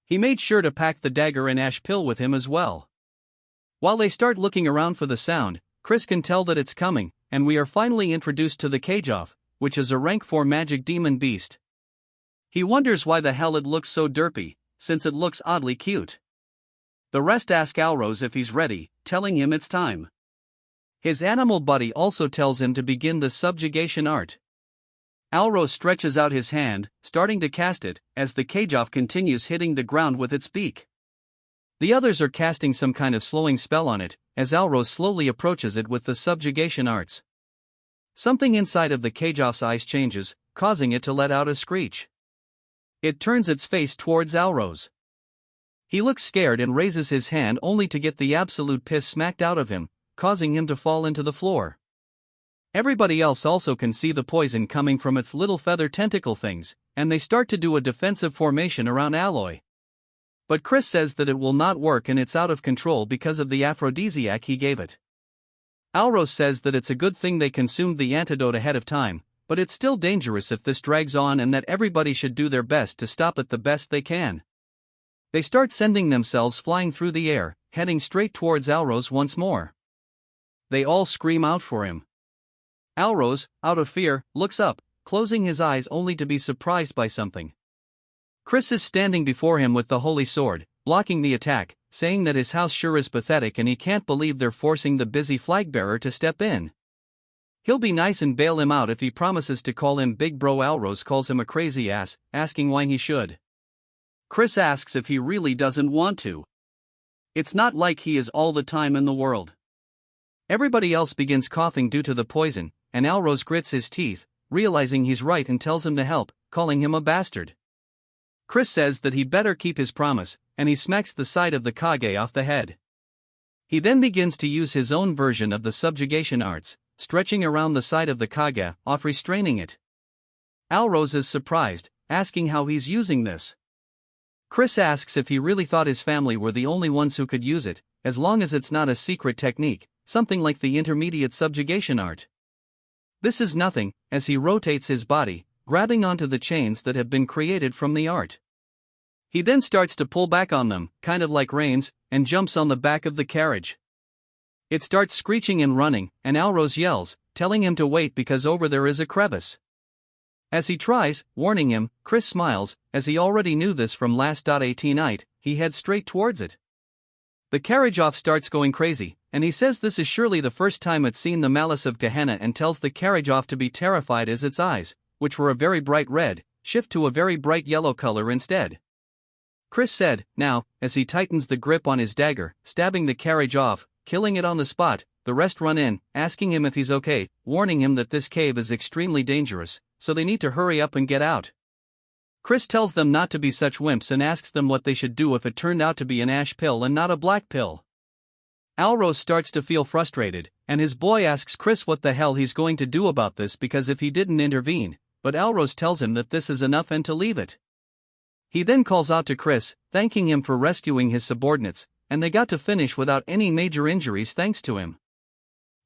He made sure to pack the dagger and ash pill with him as well. While they start looking around for the sound, Chris can tell that it's coming, and we are finally introduced to the Cage-Off, which is a rank 4 magic demon beast. He wonders why the hell it looks so derpy, since it looks oddly cute. The rest ask Alros if he's ready, telling him it's time. His animal buddy also tells him to begin the subjugation art. Alros stretches out his hand, starting to cast it, as the Cage-Off continues hitting the ground with its beak. The others are casting some kind of slowing spell on it, as Alros slowly approaches it with the subjugation arts. Something inside of the Cage-Off's eyes changes, causing it to let out a screech. It turns its face towards Alros. He looks scared and raises his hand only to get the absolute piss smacked out of him, causing him to fall into the floor. Everybody else also can see the poison coming from its little feather tentacle things, and they start to do a defensive formation around Alloy. But Chris says that it will not work and it's out of control because of the aphrodisiac he gave it. Alros says that it's a good thing they consumed the antidote ahead of time, but it's still dangerous if this drags on and that everybody should do their best to stop it the best they can. They start sending themselves flying through the air, heading straight towards Alros once more. They all scream out for him. Alros, out of fear, looks up, closing his eyes only to be surprised by something. Chris is standing before him with the holy sword, blocking the attack, saying that his house sure is pathetic and he can't believe they're forcing the busy flagbearer to step in. He'll be nice and bail him out if he promises to call him Big Bro. Alros calls him a crazy ass, asking why he should. Chris asks if he really doesn't want to. It's not like he is all the time in the world. Everybody else begins coughing due to the poison, and Alros grits his teeth, realizing he's right and tells him to help, calling him a bastard. Chris says that he better keep his promise, and he smacks the side of the Kage off the head. He then begins to use his own version of the subjugation arts, stretching around the side of the Kage, off restraining it. Alros is surprised, asking how he's using this. Chris asks if he really thought his family were the only ones who could use it, as long as it's not a secret technique, something like the intermediate subjugation art. This is nothing, as he rotates his body, grabbing onto the chains that have been created from the art. He then starts to pull back on them, kind of like reins, and jumps on the back of the carriage. It starts screeching and running, and Alros yells, telling him to wait because over there is a crevice. As he tries, warning him, Chris smiles, as he already knew this from last 18 night, he heads straight towards it. The carriage-off starts going crazy, and he says this is surely the first time it's seen the malice of Gehenna and tells the carriage-off to be terrified as its eyes, which were a very bright red, shift to a very bright yellow color instead. Chris said, now, as he tightens the grip on his dagger, stabbing the carriage off, killing it on the spot, the rest run in, asking him if he's okay, warning him that this cave is extremely dangerous, so they need to hurry up and get out. Chris tells them not to be such wimps and asks them what they should do if it turned out to be an ash pill and not a black pill. Alros starts to feel frustrated, and his boy asks Chris what the hell he's going to do about this because if he didn't intervene, but Alros tells him that this is enough and to leave it. He then calls out to Chris, thanking him for rescuing his subordinates, and they got to finish without any major injuries thanks to him.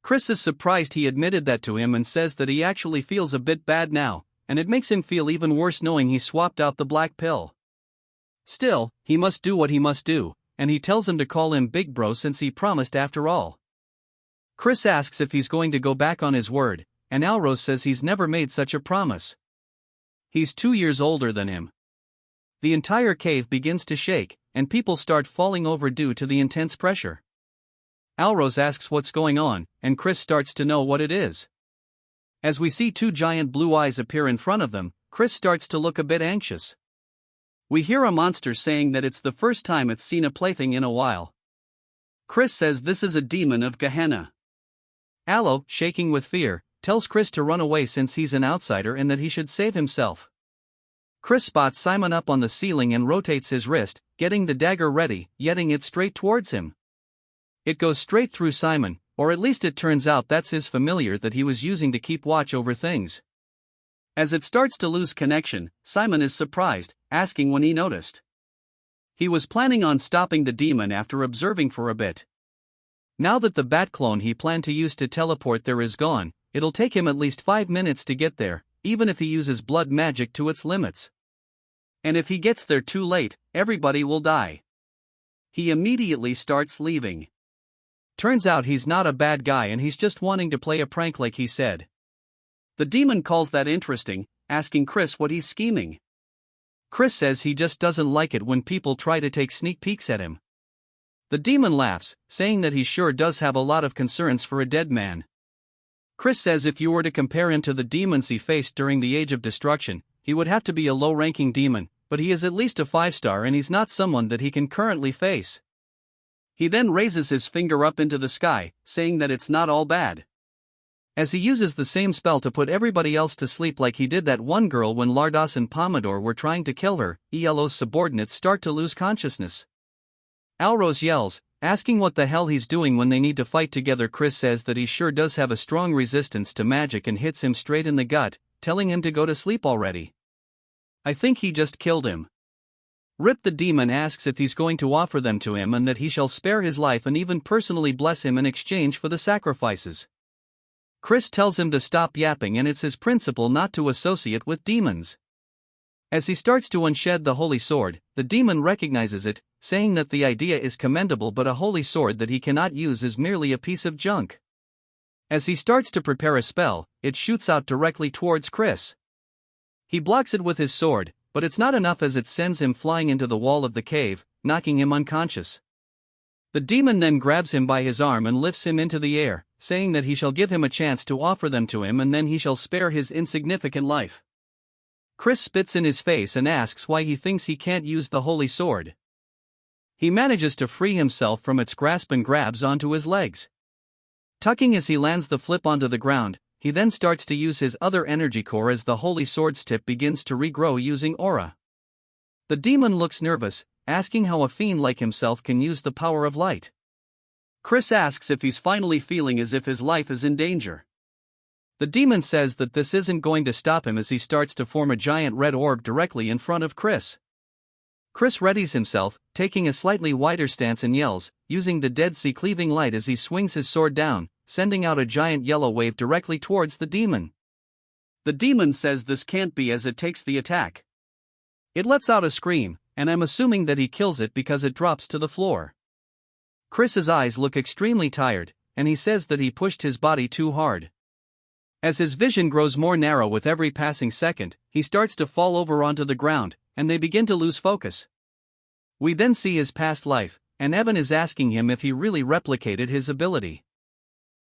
Chris is surprised he admitted that to him and says that he actually feels a bit bad now, and it makes him feel even worse knowing he swapped out the black pill. Still, he must do what he must do, and he tells him to call him Big Bro since he promised after all. Chris asks if he's going to go back on his word, and Alros says he's never made such a promise. He's 2 years older than him. The entire cave begins to shake, and people start falling over due to the intense pressure. Alros asks what's going on, and Chris starts to know what it is. As we see 2 giant blue eyes appear in front of them, Chris starts to look a bit anxious. We hear a monster saying that it's the first time it's seen a plaything in a while. Chris says this is a demon of Gehenna. Allo, shaking with fear, tells Chris to run away since he's an outsider and that he should save himself. Chris spots Simon up on the ceiling and rotates his wrist, getting the dagger ready, yetting it straight towards him. It goes straight through Simon, or at least it turns out that's his familiar that he was using to keep watch over things. As it starts to lose connection, Simon is surprised, asking when he noticed. He was planning on stopping the demon after observing for a bit. Now that the bat clone he planned to use to teleport there is gone, it'll take him at least 5 minutes to get there, even if he uses blood magic to its limits. And if he gets there too late, everybody will die. He immediately starts leaving. Turns out he's not a bad guy and he's just wanting to play a prank like he said. The demon calls that interesting, asking Chris what he's scheming. Chris says he just doesn't like it when people try to take sneak peeks at him. The demon laughs, saying that he sure does have a lot of concerns for a dead man. Chris says if you were to compare him to the demons he faced during the Age of Destruction, he would have to be a low-ranking demon, but he is at least a 5-star and he's not someone that he can currently face. He then raises his finger up into the sky, saying that it's not all bad. As he uses the same spell to put everybody else to sleep like he did that one girl when Lardos and Pomodore were trying to kill her, Yahello's subordinates start to lose consciousness. Alros yells, asking what the hell he's doing when they need to fight together. Chris says that he sure does have a strong resistance to magic and hits him straight in the gut, telling him to go to sleep already. I think he just killed him. Rip the demon asks if he's going to offer them to him and that he shall spare his life and even personally bless him in exchange for the sacrifices. Chris tells him to stop yapping and it's his principle not to associate with demons. As he starts to unshed the holy sword, the demon recognizes it, saying that the idea is commendable but a holy sword that he cannot use is merely a piece of junk. As he starts to prepare a spell, it shoots out directly towards Chris. He blocks it with his sword, but it's not enough as it sends him flying into the wall of the cave, knocking him unconscious. The demon then grabs him by his arm and lifts him into the air, saying that he shall give him a chance to offer them to him and then he shall spare his insignificant life. Chris spits in his face and asks why he thinks he can't use the holy sword. He manages to free himself from its grasp and grabs onto his legs. Tucking as he lands the flip onto the ground, he then starts to use his other energy core as the holy sword's tip begins to regrow using aura. The demon looks nervous, asking how a fiend like himself can use the power of light. Chris asks if he's finally feeling as if his life is in danger. The demon says that this isn't going to stop him as he starts to form a giant red orb directly in front of Chris. Chris readies himself, taking a slightly wider stance and yells, using the Dead Sea cleaving light as he swings his sword down, sending out a giant yellow wave directly towards the demon. The demon says this can't be as it takes the attack. It lets out a scream, and I'm assuming that he kills it because it drops to the floor. Chris's eyes look extremely tired, and he says that he pushed his body too hard. As his vision grows more narrow with every passing second, he starts to fall over onto the ground, and they begin to lose focus. We then see his past life, and Evan is asking him if he really replicated his ability.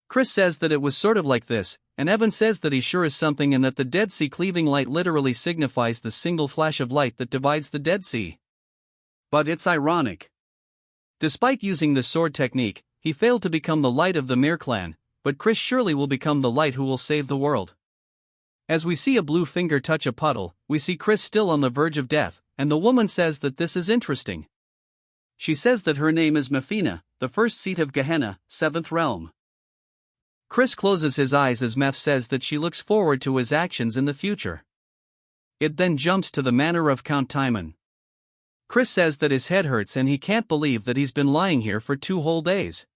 Chris says that it was sort of like this, and Evan says that he sure is something and that the Dead Sea cleaving light literally signifies the single flash of light that divides the Dead Sea. But it's ironic. Despite using the sword technique, he failed to become the light of the Mir clan, but Chris surely will become the light who will save the world. As we see a blue finger touch a puddle, we see Chris still on the verge of death, and the woman says that this is interesting. She says that her name is Mefina, the first seat of Gehenna, 7th realm. Chris closes his eyes as Meph says that she looks forward to his actions in the future. It then jumps to the manor of Count Timon. Chris says that his head hurts and he can't believe that he's been lying here for 2 whole days.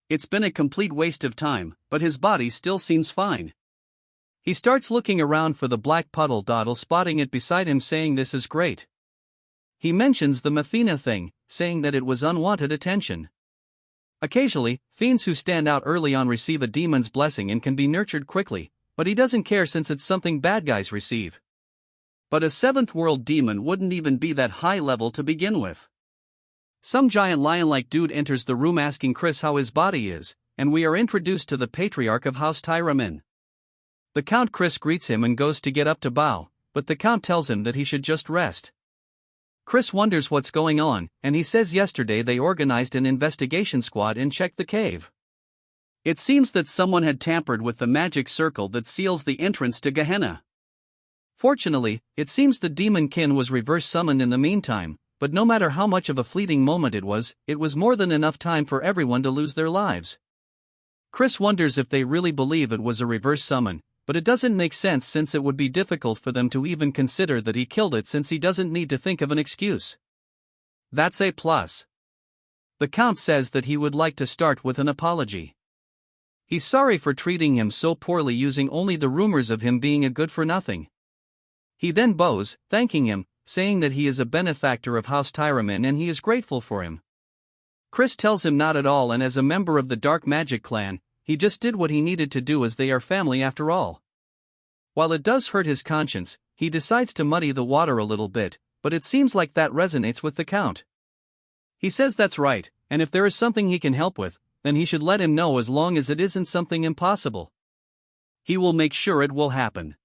It's been a complete waste of time, but his body still seems fine. He starts looking around for the black puddle, spotting it beside him saying this is great. He mentions the Mefina thing, saying that it was unwanted attention. Occasionally, fiends who stand out early on receive a demon's blessing and can be nurtured quickly, but he doesn't care since it's something bad guys receive. But a 7th world demon wouldn't even be that high level to begin with. Some giant lion-like dude enters the room asking Chris how his body is, and we are introduced to the patriarch of House Tyramin. The Count Chris greets him and goes to get up to bow, but the Count tells him that he should just rest. Chris wonders what's going on, and he says yesterday they organized an investigation squad and checked the cave. It seems that someone had tampered with the magic circle that seals the entrance to Gehenna. Fortunately, it seems the demon kin was reverse summoned in the meantime, but no matter how much of a fleeting moment it was more than enough time for everyone to lose their lives. Chris wonders if they really believe it was a reverse summon, but it doesn't make sense since it would be difficult for them to even consider that he killed it since he doesn't need to think of an excuse. That's a plus. The Count says that he would like to start with an apology. He's sorry for treating him so poorly using only the rumors of him being a good-for-nothing. He then bows, thanking him, saying that he is a benefactor of House Tyramin and he is grateful for him. Chris tells him not at all, and as a member of the Dark Magic clan, he just did what he needed to do as they are family after all. While it does hurt his conscience, he decides to muddy the water a little bit, but it seems like that resonates with the Count. He says that's right, and if there is something he can help with, then he should let him know as long as it isn't something impossible. He will make sure it will happen.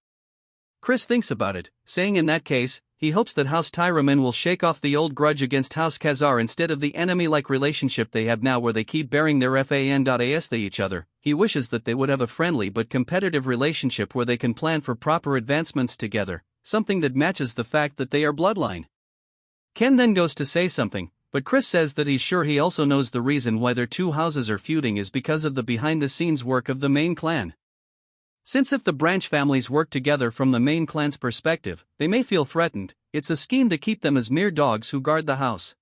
Chris thinks about it, saying in that case, he hopes that House Tyramin will shake off the old grudge against House Khazar instead of the enemy-like relationship they have now where they keep bearing their fan.as they each other. He wishes that they would have a friendly but competitive relationship where they can plan for proper advancements together, something that matches the fact that they are bloodline. Ken then goes to say something, but Chris says that he's sure he also knows the reason why their two houses are feuding is because of the behind-the-scenes work of the main clan. Since if the branch families work together from the main clan's perspective, they may feel threatened, it's a scheme to keep them as mere dogs who guard the house.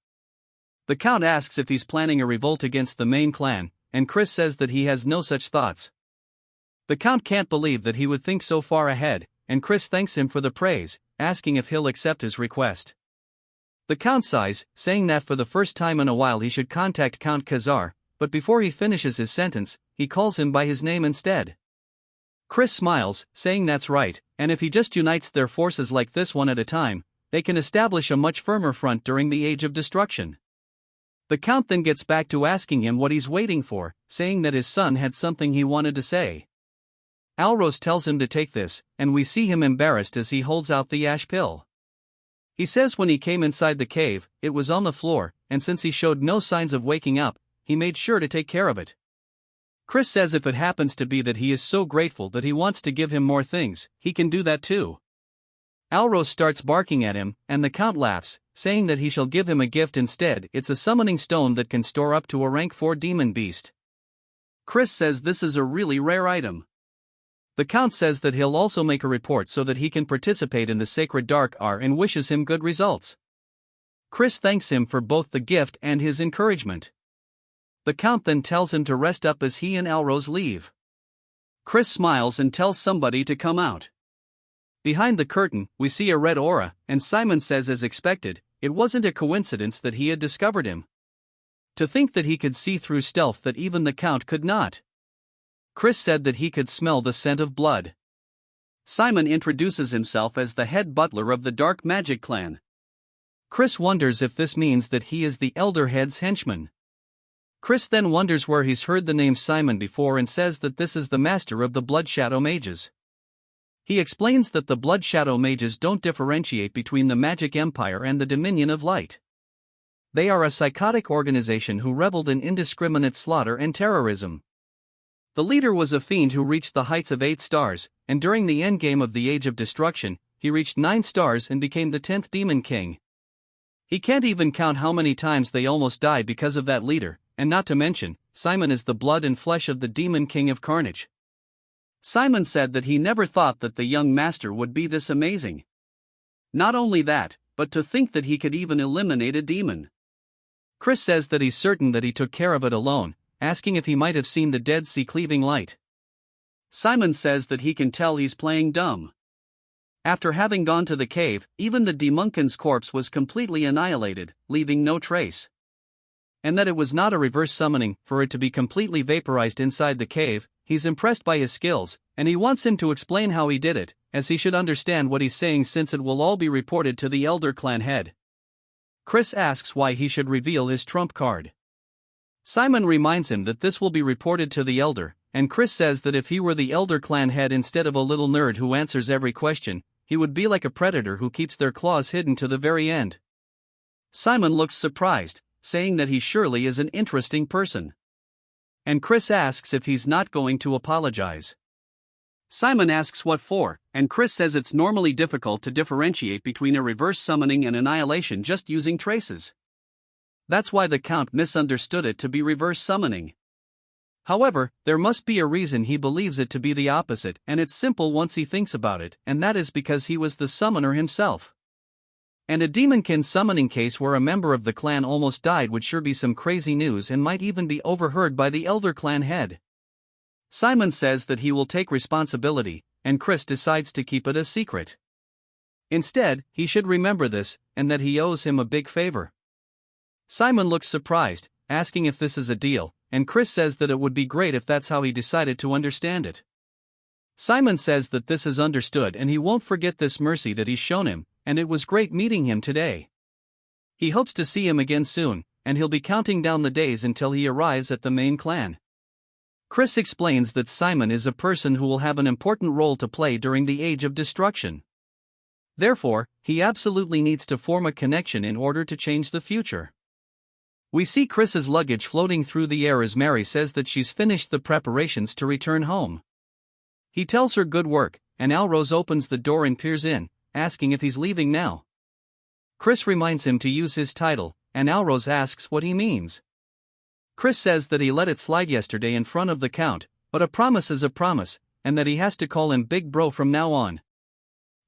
The Count asks if he's planning a revolt against the main clan, and Chris says that he has no such thoughts. The Count can't believe that he would think so far ahead, and Chris thanks him for the praise, asking if he'll accept his request. The Count sighs, saying that for the first time in a while he should contact Count Khazar, but before he finishes his sentence, he calls him by his name instead. Chris smiles, saying that's right, and if he just unites their forces like this one at a time, they can establish a much firmer front during the Age of Destruction. The Count then gets back to asking him what he's waiting for, saying that his son had something he wanted to say. Alros tells him to take this, and we see him embarrassed as he holds out the ash pill. He says when he came inside the cave, it was on the floor, and since he showed no signs of waking up, he made sure to take care of it. Chris says if it happens to be that he is so grateful that he wants to give him more things, he can do that too. Alros starts barking at him, and the Count laughs, saying that he shall give him a gift instead. It's a summoning stone that can store up to a rank 4 demon beast. Chris says this is a really rare item. The Count says that he'll also make a report so that he can participate in the Sacred Dark Hour and wishes him good results. Chris thanks him for both the gift and his encouragement. The Count then tells him to rest up as he and Alros leave. Chris smiles and tells somebody to come out. Behind the curtain, we see a red aura, and Simon says as expected, it wasn't a coincidence that he had discovered him. To think that he could see through stealth that even the Count could not. Chris said that he could smell the scent of blood. Simon introduces himself as the head butler of the Dark Magic clan. Chris wonders if this means that he is the Elder Head's henchman. Chris then wonders where he's heard the name Simon before and says that this is the master of the Blood Shadow Mages. He explains that the Blood Shadow Mages don't differentiate between the Magic Empire and the Dominion of Light. They are a psychotic organization who reveled in indiscriminate slaughter and terrorism. The leader was a fiend who reached the heights of 8 stars, and during the endgame of the Age of Destruction, he reached 9 stars and became the 10th Demon King. He can't even count how many times they almost died because of that leader. And not to mention, Simon is the blood and flesh of the Demon King of Carnage. Simon said that he never thought that the young master would be this amazing. Not only that, but to think that he could even eliminate a demon. Chris says that he's certain that he took care of it alone, asking if he might have seen the Dead Sea cleaving light. Simon says that he can tell he's playing dumb. After having gone to the cave, even the demonkin's corpse was completely annihilated, leaving no trace. And that it was not a reverse summoning, for it to be completely vaporized inside the cave. He's impressed by his skills, and he wants him to explain how he did it, as he should understand what he's saying since it will all be reported to the Elder Clan head. Chris asks why he should reveal his trump card. Simon reminds him that this will be reported to the Elder, and Chris says that if he were the Elder Clan head instead of a little nerd who answers every question, he would be like a predator who keeps their claws hidden to the very end. Simon looks surprised, saying that he surely is an interesting person. And Chris asks if he's not going to apologize. Simon asks what for, and Chris says it's normally difficult to differentiate between a reverse summoning and annihilation just using traces. That's why the Count misunderstood it to be reverse summoning. However, there must be a reason he believes it to be the opposite, and it's simple once he thinks about it, and that is because he was the summoner himself. And a demonkin summoning case where a member of the clan almost died would sure be some crazy news and might even be overheard by the Elder Clan head. Simon says that he will take responsibility, and Chris decides to keep it a secret. Instead, he should remember this, and that he owes him a big favor. Simon looks surprised, asking if this is a deal, and Chris says that it would be great if that's how he decided to understand it. Simon says that this is understood and he won't forget this mercy that he's shown him, and it was great meeting him today. He hopes to see him again soon, and he'll be counting down the days until he arrives at the main clan. Chris explains that Simon is a person who will have an important role to play during the Age of Destruction. Therefore, he absolutely needs to form a connection in order to change the future. We see Chris's luggage floating through the air as Mary says that she's finished the preparations to return home. He tells her good work, and Alrose opens the door and peers in, asking if he's leaving now. Chris reminds him to use his title, and Alrose asks what he means. Chris says that he let it slide yesterday in front of the Count, but a promise is a promise, and that he has to call him Big Bro from now on.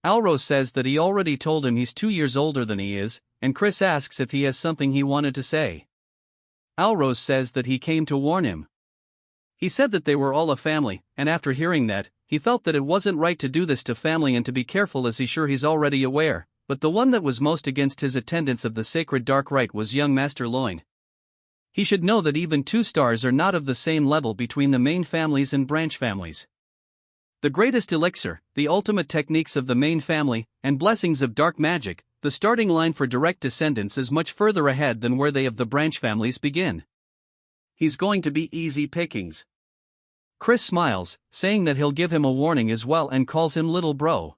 Alrose says that he already told him he's 2 years older than he is, and Chris asks if he has something he wanted to say. Alrose says that he came to warn him. He said that they were all a family, and after hearing that, he felt that it wasn't right to do this to family and to be careful as he's already aware, but the one that was most against his attendance of the sacred dark rite was young Master Loin. He should know that even 2 stars are not of the same level between the main families and branch families. The greatest elixir, the ultimate techniques of the main family, and blessings of dark magic, the starting line for direct descendants is much further ahead than where they of the branch families begin. He's going to be easy pickings. Chris smiles, saying that he'll give him a warning as well and calls him Little Bro.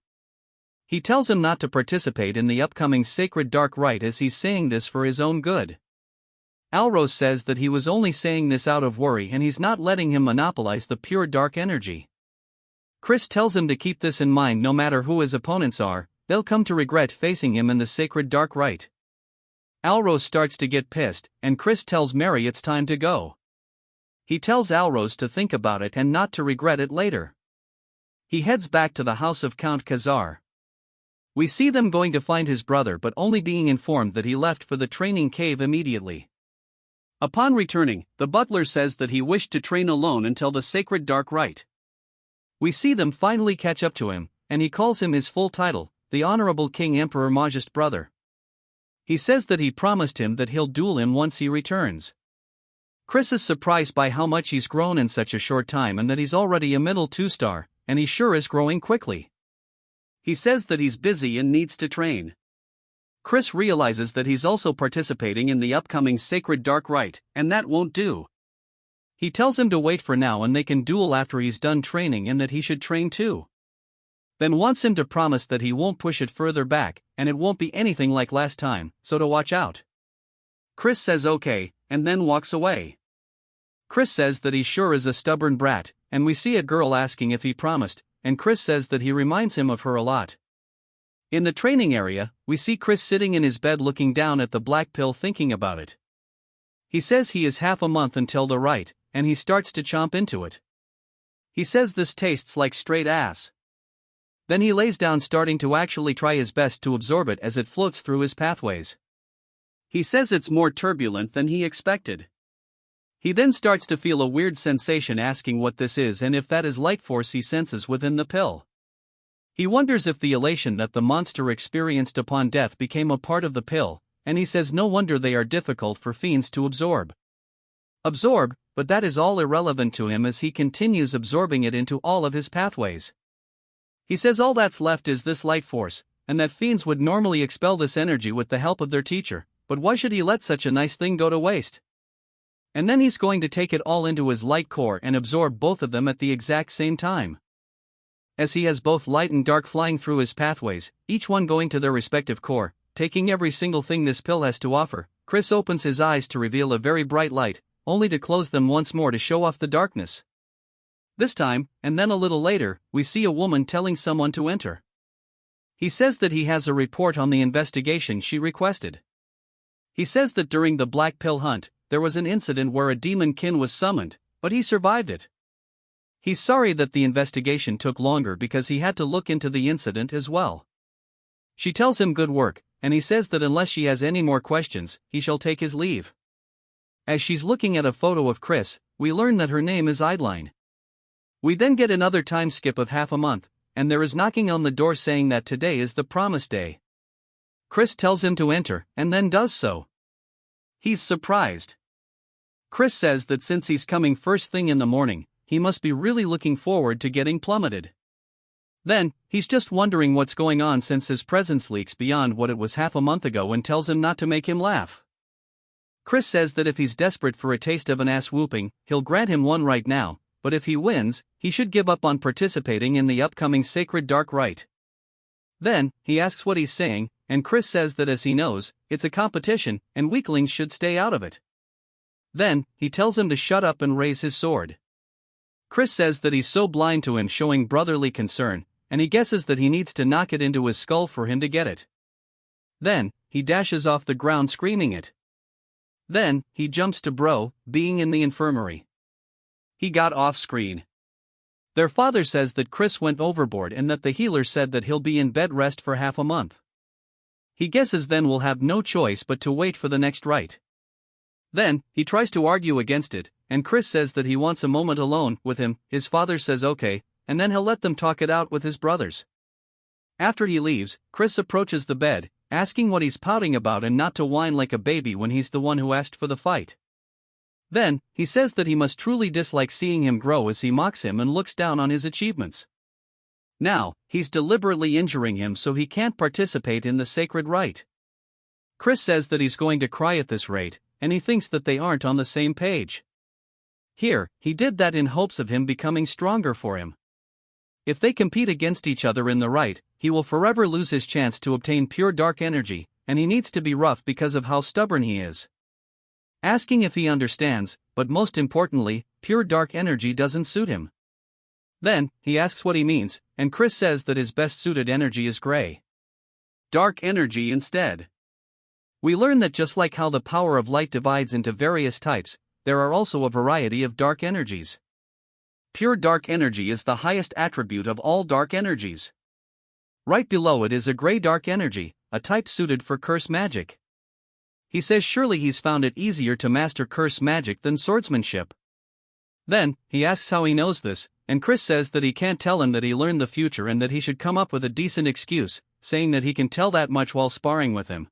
He tells him not to participate in the upcoming sacred dark rite as he's saying this for his own good. Alrose says that he was only saying this out of worry and he's not letting him monopolize the pure dark energy. Chris tells him to keep this in mind no matter who his opponents are, they'll come to regret facing him in the sacred dark rite. Alrose starts to get pissed, and Chris tells Mary it's time to go. He tells Alrose to think about it and not to regret it later. He heads back to the house of Count Khazar. We see them going to find his brother but only being informed that he left for the training cave immediately. Upon returning, the butler says that he wished to train alone until the sacred dark rite. We see them finally catch up to him, and he calls him his full title, the Honorable King Emperor Majest brother. He says that he promised him that he'll duel him once he returns. Chris is surprised by how much he's grown in such a short time and that he's already a middle 2-star, and he sure is growing quickly. He says that he's busy and needs to train. Chris realizes that he's also participating in the upcoming sacred dark rite, and that won't do. He tells him to wait for now and they can duel after he's done training and that he should train too. Then wants him to promise that he won't push it further back, and it won't be anything like last time, so to watch out. Chris says okay, and then walks away. Chris says that he sure is a stubborn brat, and we see a girl asking if he promised, and Chris says that he reminds him of her a lot. In the training area, we see Chris sitting in his bed looking down at the black pill thinking about it. He says he is half a month until the rite, and he starts to chomp into it. He says this tastes like straight ass. Then he lays down starting to actually try his best to absorb it as it floats through his pathways. He says it's more turbulent than he expected. He then starts to feel a weird sensation asking what this is and if that is light force he senses within the pill. He wonders if the elation that the monster experienced upon death became a part of the pill, and he says no wonder they are difficult for fiends to absorb. But that is all irrelevant to him as he continues absorbing it into all of his pathways. He says all that's left is this light force, and that fiends would normally expel this energy with the help of their teacher, but why should he let such a nice thing go to waste? And then he's going to take it all into his light core and absorb both of them at the exact same time. As he has both light and dark flying through his pathways, each one going to their respective core, taking every single thing this pill has to offer, Chris opens his eyes to reveal a very bright light, only to close them once more to show off the darkness. This time, and then a little later, we see a woman telling someone to enter. He says that he has a report on the investigation she requested. He says that during the black pill hunt, there was an incident where a demon kin was summoned, but he survived it. He's sorry that the investigation took longer because he had to look into the incident as well. She tells him good work, and he says that unless she has any more questions, he shall take his leave. As she's looking at a photo of Chris, we learn that her name is Eidline. We then get another time skip of half a month, and there is knocking on the door saying that today is the promised day. Chris tells him to enter, and then does so. He's surprised. Chris says that since he's coming first thing in the morning, he must be really looking forward to getting plummeted. Then, he's just wondering what's going on since his presence leaks beyond what it was half a month ago and tells him not to make him laugh. Chris says that if he's desperate for a taste of an ass whooping, he'll grant him one right now, but if he wins, he should give up on participating in the upcoming Sacred Dark Rite. Then, he asks what he's saying, and Chris says that as he knows, it's a competition, and weaklings should stay out of it. Then, he tells him to shut up and raise his sword. Chris says that he's so blind to him showing brotherly concern, and he guesses that he needs to knock it into his skull for him to get it. Then, he dashes off the ground screaming it. Then, he jumps to Bro, being in the infirmary. He got off screen. Their father says that Chris went overboard and that the healer said that he'll be in bed rest for half a month. He guesses then we'll have no choice but to wait for the next rite. Then, he tries to argue against it, and Chris says that he wants a moment alone with him. His father says okay, and then he'll let them talk it out with his brothers. After he leaves, Chris approaches the bed, asking what he's pouting about and not to whine like a baby when he's the one who asked for the fight. Then, he says that he must truly dislike seeing him grow as he mocks him and looks down on his achievements. Now, he's deliberately injuring him so he can't participate in the sacred rite. Chris says that he's going to cry at this rate, and he thinks that they aren't on the same page. Here, he did that in hopes of him becoming stronger for him. If they compete against each other in the rite, he will forever lose his chance to obtain pure dark energy, and he needs to be rough because of how stubborn he is. Asking if he understands, but most importantly, pure dark energy doesn't suit him. Then, he asks what he means, and Chris says that his best suited energy is gray. Dark energy instead. We learn that just like how the power of light divides into various types, there are also a variety of dark energies. Pure dark energy is the highest attribute of all dark energies. Right below it is a gray dark energy, a type suited for curse magic. He says surely he's found it easier to master curse magic than swordsmanship. Then, he asks how he knows this, and Chris says that he can't tell him that he learned the future and that he should come up with a decent excuse, saying that he can tell that much while sparring with him.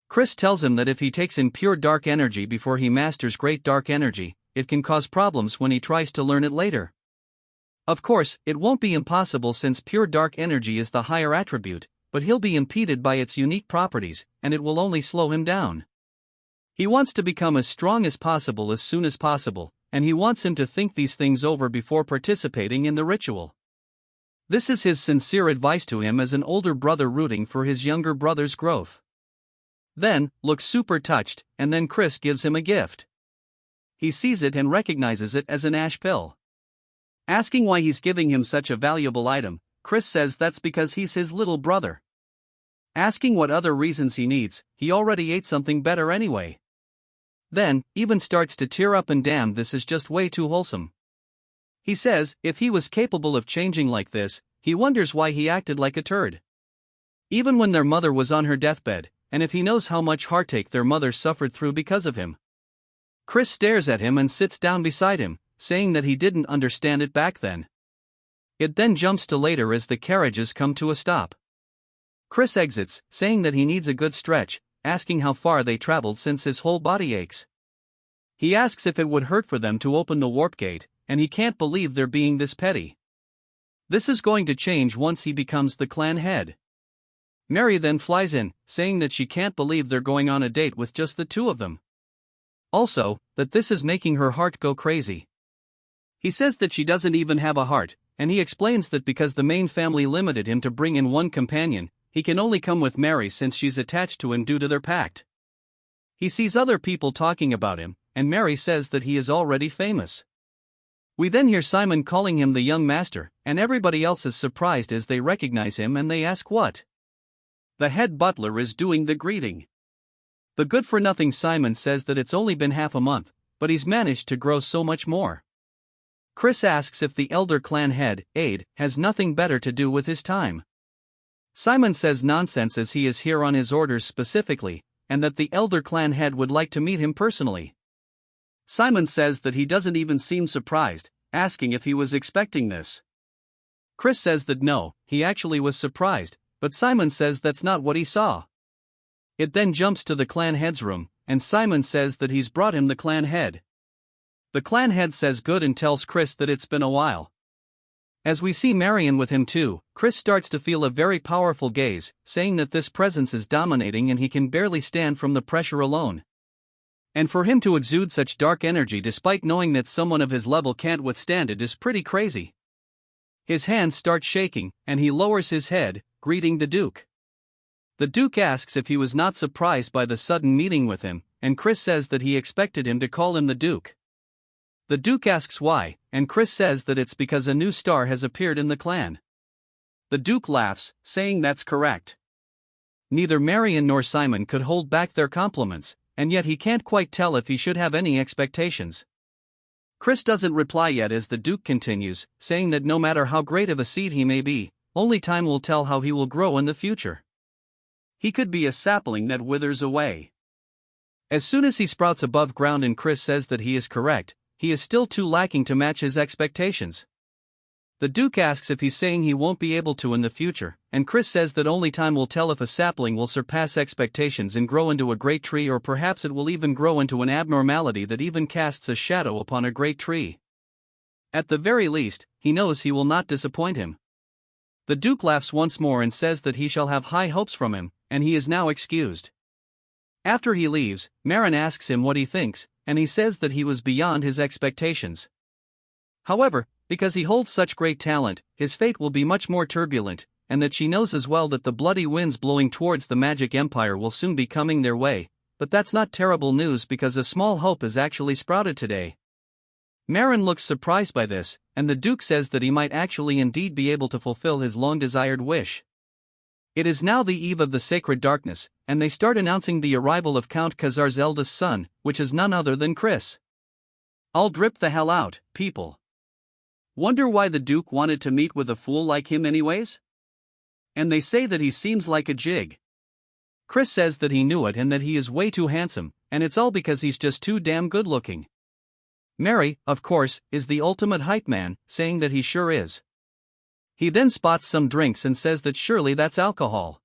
Chris tells him that if he takes in pure dark energy before he masters great dark energy, it can cause problems when he tries to learn it later. Of course, it won't be impossible since pure dark energy is the higher attribute, but he'll be impeded by its unique properties, and it will only slow him down. He wants to become as strong as possible as soon as possible, and he wants him to think these things over before participating in the ritual. This is his sincere advice to him as an older brother rooting for his younger brother's growth. Then, looks super touched, and then Chris gives him a gift. He sees it and recognizes it as an ash pill. Asking why he's giving him such a valuable item, Chris says that's because he's his little brother. Asking what other reasons he needs, he already ate something better anyway. Then, even starts to tear up and damn, this is just way too wholesome. He says, if he was capable of changing like this, he wonders why he acted like a turd. Even when their mother was on her deathbed, and if he knows how much heartache their mother suffered through because of him. Chris stares at him and sits down beside him, saying that he didn't understand it back then. It then jumps to later as the carriages come to a stop. Chris exits, saying that he needs a good stretch, asking how far they traveled since his whole body aches. He asks if it would hurt for them to open the warp gate, and he can't believe they're being this petty. This is going to change once he becomes the clan head. Mary then flies in, saying that she can't believe they're going on a date with just the two of them. Also, that this is making her heart go crazy. He says that she doesn't even have a heart, and he explains that because the main family limited him to bring in one companion, he can only come with Mary since she's attached to him due to their pact. He sees other people talking about him, and Mary says that he is already famous. We then hear Simon calling him the young master, and everybody else is surprised as they recognize him and they ask what the head butler is doing the greeting. The good-for-nothing Simon says that it's only been half a month, but he's managed to grow so much more. Chris asks if the elder clan head, Aid, has nothing better to do with his time. Simon says nonsense as he is here on his orders specifically, and that the elder clan head would like to meet him personally. Simon says that he doesn't even seem surprised, asking if he was expecting this. Chris says that no, he actually was surprised, but Simon says that's not what he saw. It then jumps to the clan head's room, and Simon says that he's brought him the clan head. The clan head says good and tells Chris that it's been a while. As we see Marion with him too, Chris starts to feel a very powerful gaze, saying that this presence is dominating and he can barely stand from the pressure alone. And for him to exude such dark energy despite knowing that someone of his level can't withstand it is pretty crazy. His hands start shaking, and he lowers his head, greeting the Duke. The Duke asks if he was not surprised by the sudden meeting with him, and Chris says that he expected him to call him the Duke. The Duke asks why, and Chris says that it's because a new star has appeared in the clan. The Duke laughs, saying that's correct. Neither Marion nor Simon could hold back their compliments, and yet he can't quite tell if he should have any expectations. Chris doesn't reply yet as the Duke continues, saying that no matter how great of a seed he may be, only time will tell how he will grow in the future. He could be a sapling that withers away. As soon as he sprouts above ground and Chris says that he is correct, he is still too lacking to match his expectations. The Duke asks if he's saying he won't be able to in the future, and Chris says that only time will tell if a sapling will surpass expectations and grow into a great tree, or perhaps it will even grow into an abnormality that even casts a shadow upon a great tree. At the very least, he knows he will not disappoint him. The Duke laughs once more and says that he shall have high hopes from him, and he is now excused. After he leaves, Marin asks him what he thinks, and he says that he was beyond his expectations. However, because he holds such great talent, his fate will be much more turbulent, and that she knows as well that the bloody winds blowing towards the magic empire will soon be coming their way, but that's not terrible news because a small hope has actually sprouted today. Marin looks surprised by this, and the Duke says that he might actually indeed be able to fulfill his long-desired wish. It is now the eve of the sacred darkness, and they start announcing the arrival of Count Khazar's eldest son, which is none other than Chris. I'll drip the hell out, people. Wonder why the Duke wanted to meet with a fool like him anyways? And they say that he seems like a jig. Chris says that he knew it and that he is way too handsome, and it's all because he's just too damn good looking. Mary, of course, is the ultimate hype man, saying that he sure is. He then spots some drinks and says that surely that's alcohol.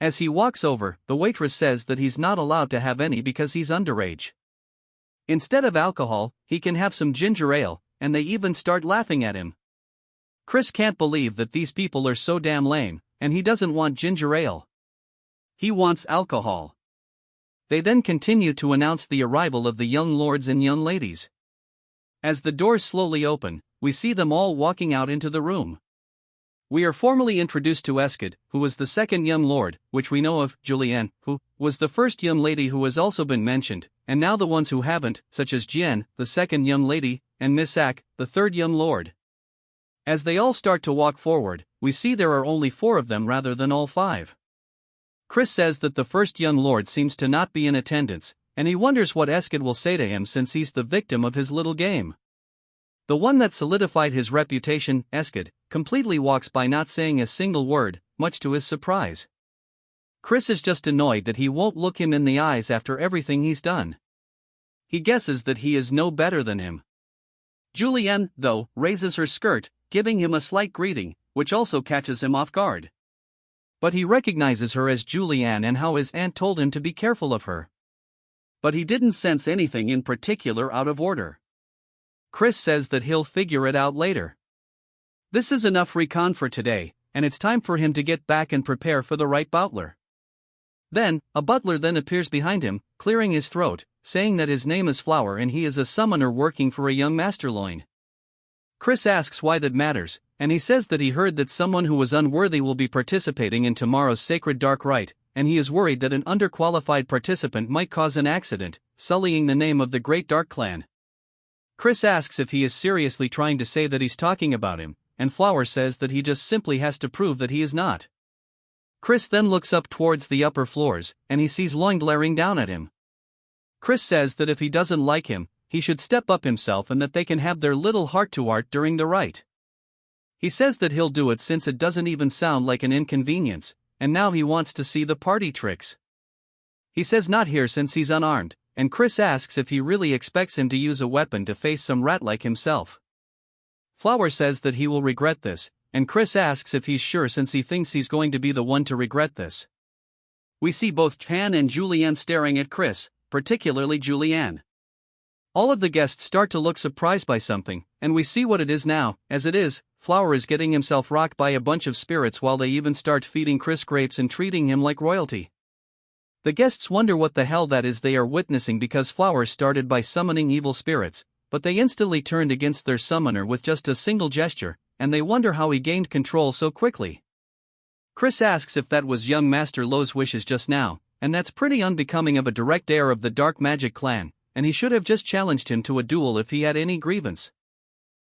As he walks over, the waitress says that he's not allowed to have any because he's underage. Instead of alcohol, he can have some ginger ale, and they even start laughing at him. Chris can't believe that these people are so damn lame, and he doesn't want ginger ale. He wants alcohol. They then continue to announce the arrival of the young lords and young ladies. As the doors slowly open, we see them all walking out into the room. We are formally introduced to Eskid, who was the second young lord, which we know of, Julienne, who was the first young lady who has also been mentioned, and now the ones who haven't, such as Jian, the second young lady, and Miss Ak, the third young lord. As they all start to walk forward, we see there are only 4 of them rather than all 5. Chris says that the first young lord seems to not be in attendance, and he wonders what Eskid will say to him since he's the victim of his little game. The one that solidified his reputation, Eskid, completely walks by not saying a single word, much to his surprise. Chris is just annoyed that he won't look him in the eyes after everything he's done. He guesses that he is no better than him. Julienne, though, raises her skirt, giving him a slight greeting, which also catches him off guard. But he recognizes her as Julianne and how his aunt told him to be careful of her. But he didn't sense anything in particular out of order. Chris says that he'll figure it out later. This is enough recon for today, and it's time for him to get back and prepare for the right butler. Then, a butler then appears behind him, clearing his throat, saying that his name is Flower and he is a summoner working for a young masterloin. Chris asks why that matters, and he says that he heard that someone who was unworthy will be participating in tomorrow's sacred dark rite, and he is worried that an underqualified participant might cause an accident, sullying the name of the Great Dark Clan. Chris asks if he is seriously trying to say that he's talking about him, and Flower says that he just simply has to prove that he is not. Chris then looks up towards the upper floors, and he sees Loin glaring down at him. Chris says that if he doesn't like him, he should step up himself and that they can have their little heart-to-heart during the rite. He says that he'll do it since it doesn't even sound like an inconvenience, and now he wants to see the party tricks. He says not here since he's unarmed, and Chris asks if he really expects him to use a weapon to face some rat like himself. Flower says that he will regret this, and Chris asks if he's sure since he thinks he's going to be the one to regret this. We see both Chan and Julianne staring at Chris, particularly Julianne. All of the guests start to look surprised by something, and we see what it is now. As it is, Flower is getting himself rocked by a bunch of spirits while they even start feeding Chris grapes and treating him like royalty. The guests wonder what the hell that is they are witnessing because Flower started by summoning evil spirits, but they instantly turned against their summoner with just a single gesture, and they wonder how he gained control so quickly. Chris asks if that was young Master Lo's wishes just now, and that's pretty unbecoming of a direct heir of the Dark Magic clan, and he should have just challenged him to a duel if he had any grievance.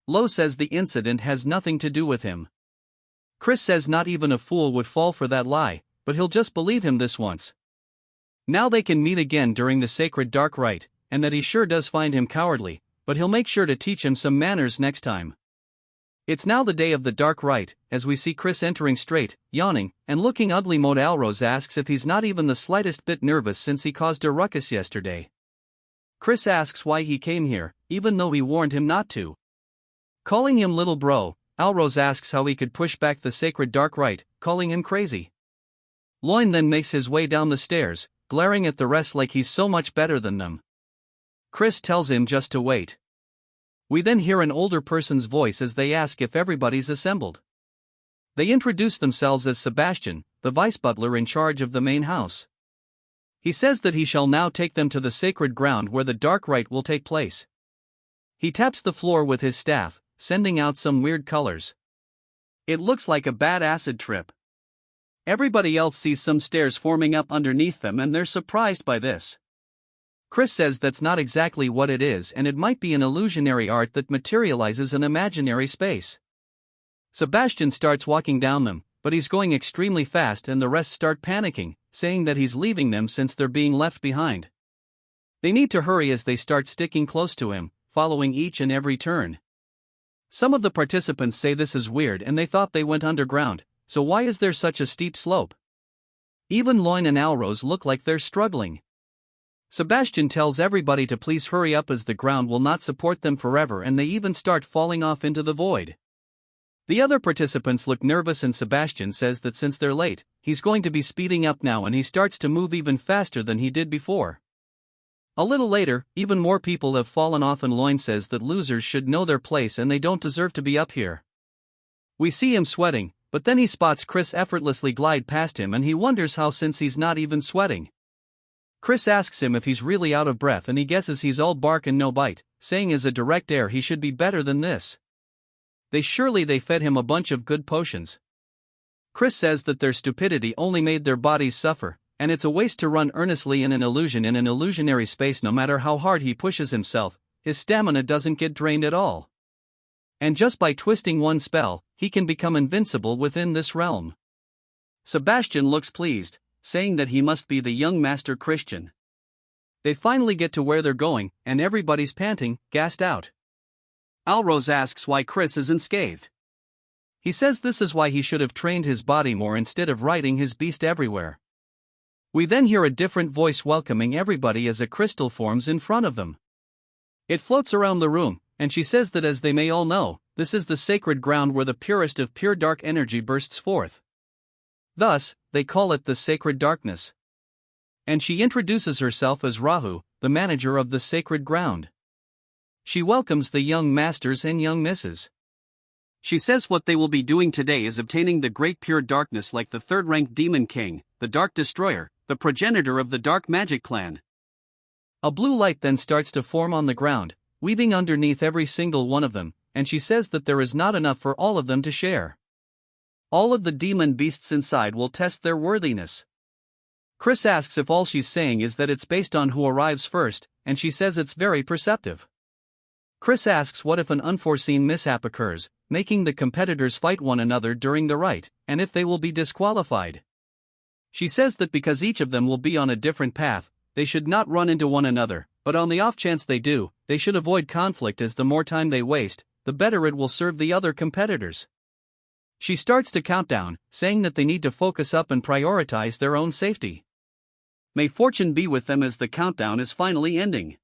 Lo says the incident has nothing to do with him. Chris says not even a fool would fall for that lie, but he'll just believe him this once. Now they can meet again during the sacred dark rite, and that he sure does find him cowardly, but he'll make sure to teach him some manners next time. It's now the day of the dark rite, as we see Chris entering straight, yawning, and looking ugly. Mode Alrose asks if he's not even the slightest bit nervous since he caused a ruckus yesterday. Chris asks why he came here, even though he warned him not to. Calling him little bro, Alrose asks how he could push back the sacred dark rite, calling him crazy. Loin then makes his way down the stairs, glaring at the rest like he's so much better than them. Chris tells him just to wait. We then hear an older person's voice as they ask if everybody's assembled. They introduce themselves as Sebastian, the vice butler in charge of the main house. He says that he shall now take them to the sacred ground where the dark rite will take place. He taps the floor with his staff, sending out some weird colors. It looks like a bad acid trip. Everybody else sees some stairs forming up underneath them and they're surprised by this. Chris says that's not exactly what it is and it might be an illusionary art that materializes an imaginary space. Sebastian starts walking down them, but he's going extremely fast and the rest start panicking, saying that he's leaving them since they're being left behind. They need to hurry as they start sticking close to him, following each and every turn. Some of the participants say this is weird and they thought they went underground, so why is there such a steep slope? Even Loin and Alrose look like they're struggling. Sebastian tells everybody to please hurry up as the ground will not support them forever and they even start falling off into the void. The other participants look nervous and Sebastian says that since they're late, he's going to be speeding up now and he starts to move even faster than he did before. A little later, even more people have fallen off and Loin says that losers should know their place and they don't deserve to be up here. We see him sweating, but then he spots Chris effortlessly glide past him and he wonders how since he's not even sweating. Chris asks him if he's really out of breath and he guesses he's all bark and no bite, saying as a direct heir he should be better than this. They fed him a bunch of good potions. Chris says that their stupidity only made their bodies suffer, and it's a waste to run earnestly in an illusion in an illusionary space. No matter how hard he pushes himself, his stamina doesn't get drained at all. And just by twisting one spell, he can become invincible within this realm. Sebastian looks pleased, saying that he must be the young Master Christian. They finally get to where they're going, and everybody's panting, gassed out. Alrose asks why Chris isn't scathed. He says this is why he should have trained his body more instead of riding his beast everywhere. We then hear a different voice welcoming everybody as a crystal forms in front of them. It floats around the room, and she says that as they may all know, this is the sacred ground where the purest of pure dark energy bursts forth. Thus, they call it the sacred darkness. And she introduces herself as Rahu, the manager of the sacred ground. She welcomes the young masters and young misses. She says what they will be doing today is obtaining the great pure darkness like the third-ranked demon king, the Dark Destroyer, the progenitor of the dark magic clan. A blue light then starts to form on the ground, weaving underneath every single one of them, and she says that there is not enough for all of them to share. All of the demon beasts inside will test their worthiness. Chris asks if all she's saying is that it's based on who arrives first, and she says it's very perceptive. Chris asks what if an unforeseen mishap occurs, making the competitors fight one another during the rite, and if they will be disqualified. She says that because each of them will be on a different path, they should not run into one another, but on the off chance they do, they should avoid conflict as the more time they waste, the better it will serve the other competitors. She starts to count down, saying that they need to focus up and prioritize their own safety. May fortune be with them as the countdown is finally ending.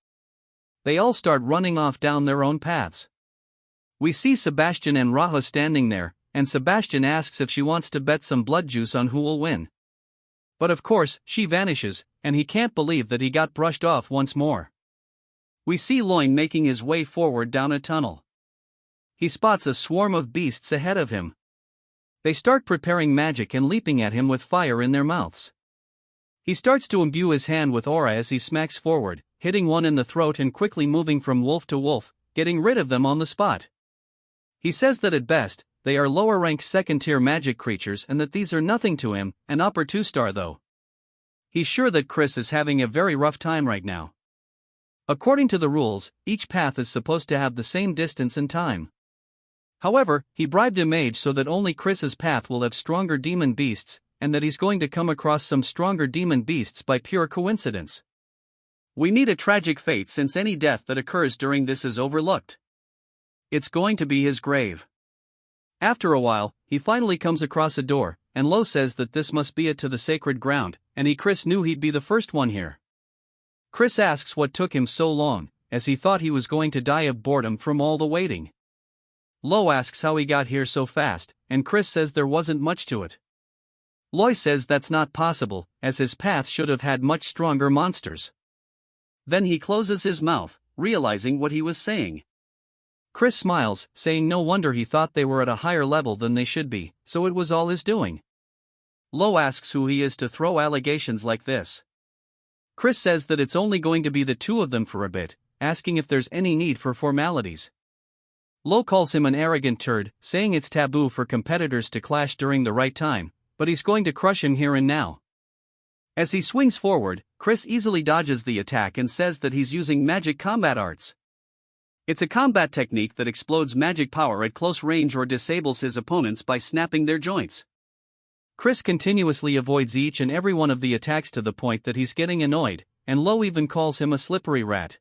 They all start running off down their own paths. We see Sebastian and Raha standing there, and Sebastian asks if she wants to bet some blood juice on who will win. But of course, she vanishes, and he can't believe that he got brushed off once more. We see Loin making his way forward down a tunnel. He spots a swarm of beasts ahead of him. They start preparing magic and leaping at him with fire in their mouths. He starts to imbue his hand with aura as he smacks forward, hitting one in the throat and quickly moving from wolf to wolf, getting rid of them on the spot. He says that at best, they are lower-ranked second-tier magic creatures and that these are nothing to him, an upper 2-star though. He's sure that Chris is having a very rough time right now. According to the rules, each path is supposed to have the same distance and time. However, he bribed a mage so that only Chris's path will have stronger demon beasts, and that he's going to come across some stronger demon beasts by pure coincidence. We need a tragic fate since any death that occurs during this is overlooked. It's going to be his grave. After a while, he finally comes across a door, and Lo says that this must be it to the sacred ground, and Chris knew he'd be the first one here. Chris asks what took him so long, as he thought he was going to die of boredom from all the waiting. Lo asks how he got here so fast, and Chris says there wasn't much to it. Loy says that's not possible, as his path should have had much stronger monsters. Then he closes his mouth, realizing what he was saying. Chris smiles, saying no wonder he thought they were at a higher level than they should be, so it was all his doing. Lo asks who he is to throw allegations like this. Chris says that it's only going to be the two of them for a bit, asking if there's any need for formalities. Lo calls him an arrogant turd, saying it's taboo for competitors to clash during the right time, but he's going to crush him here and now. As he swings forward, Chris easily dodges the attack and says that he's using magic combat arts. It's a combat technique that explodes magic power at close range or disables his opponents by snapping their joints. Chris continuously avoids each and every one of the attacks to the point that he's getting annoyed, and Lo even calls him a slippery rat.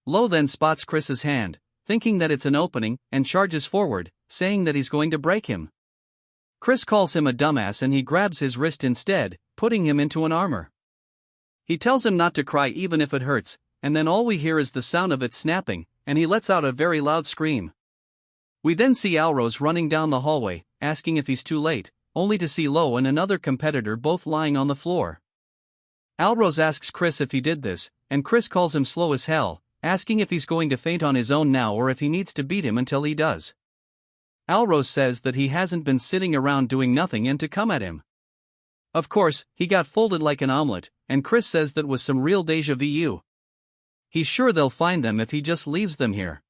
Lo then spots Chris's hand, thinking that it's an opening, and charges forward, saying that he's going to break him. Chris calls him a dumbass and he grabs his wrist instead, putting him into an armor. He tells him not to cry even if it hurts, and then all we hear is the sound of it snapping, and he lets out a very loud scream. We then see Alrose running down the hallway, asking if he's too late, only to see Lo and another competitor both lying on the floor. Alrose asks Chris if he did this, and Chris calls him slow as hell, asking if he's going to faint on his own now or if he needs to beat him until he does. Alrose says that he hasn't been sitting around doing nothing and to come at him. Of course, he got folded like an omelet, and Chris says that was some real deja vu. He's sure they'll find them if he just leaves them here.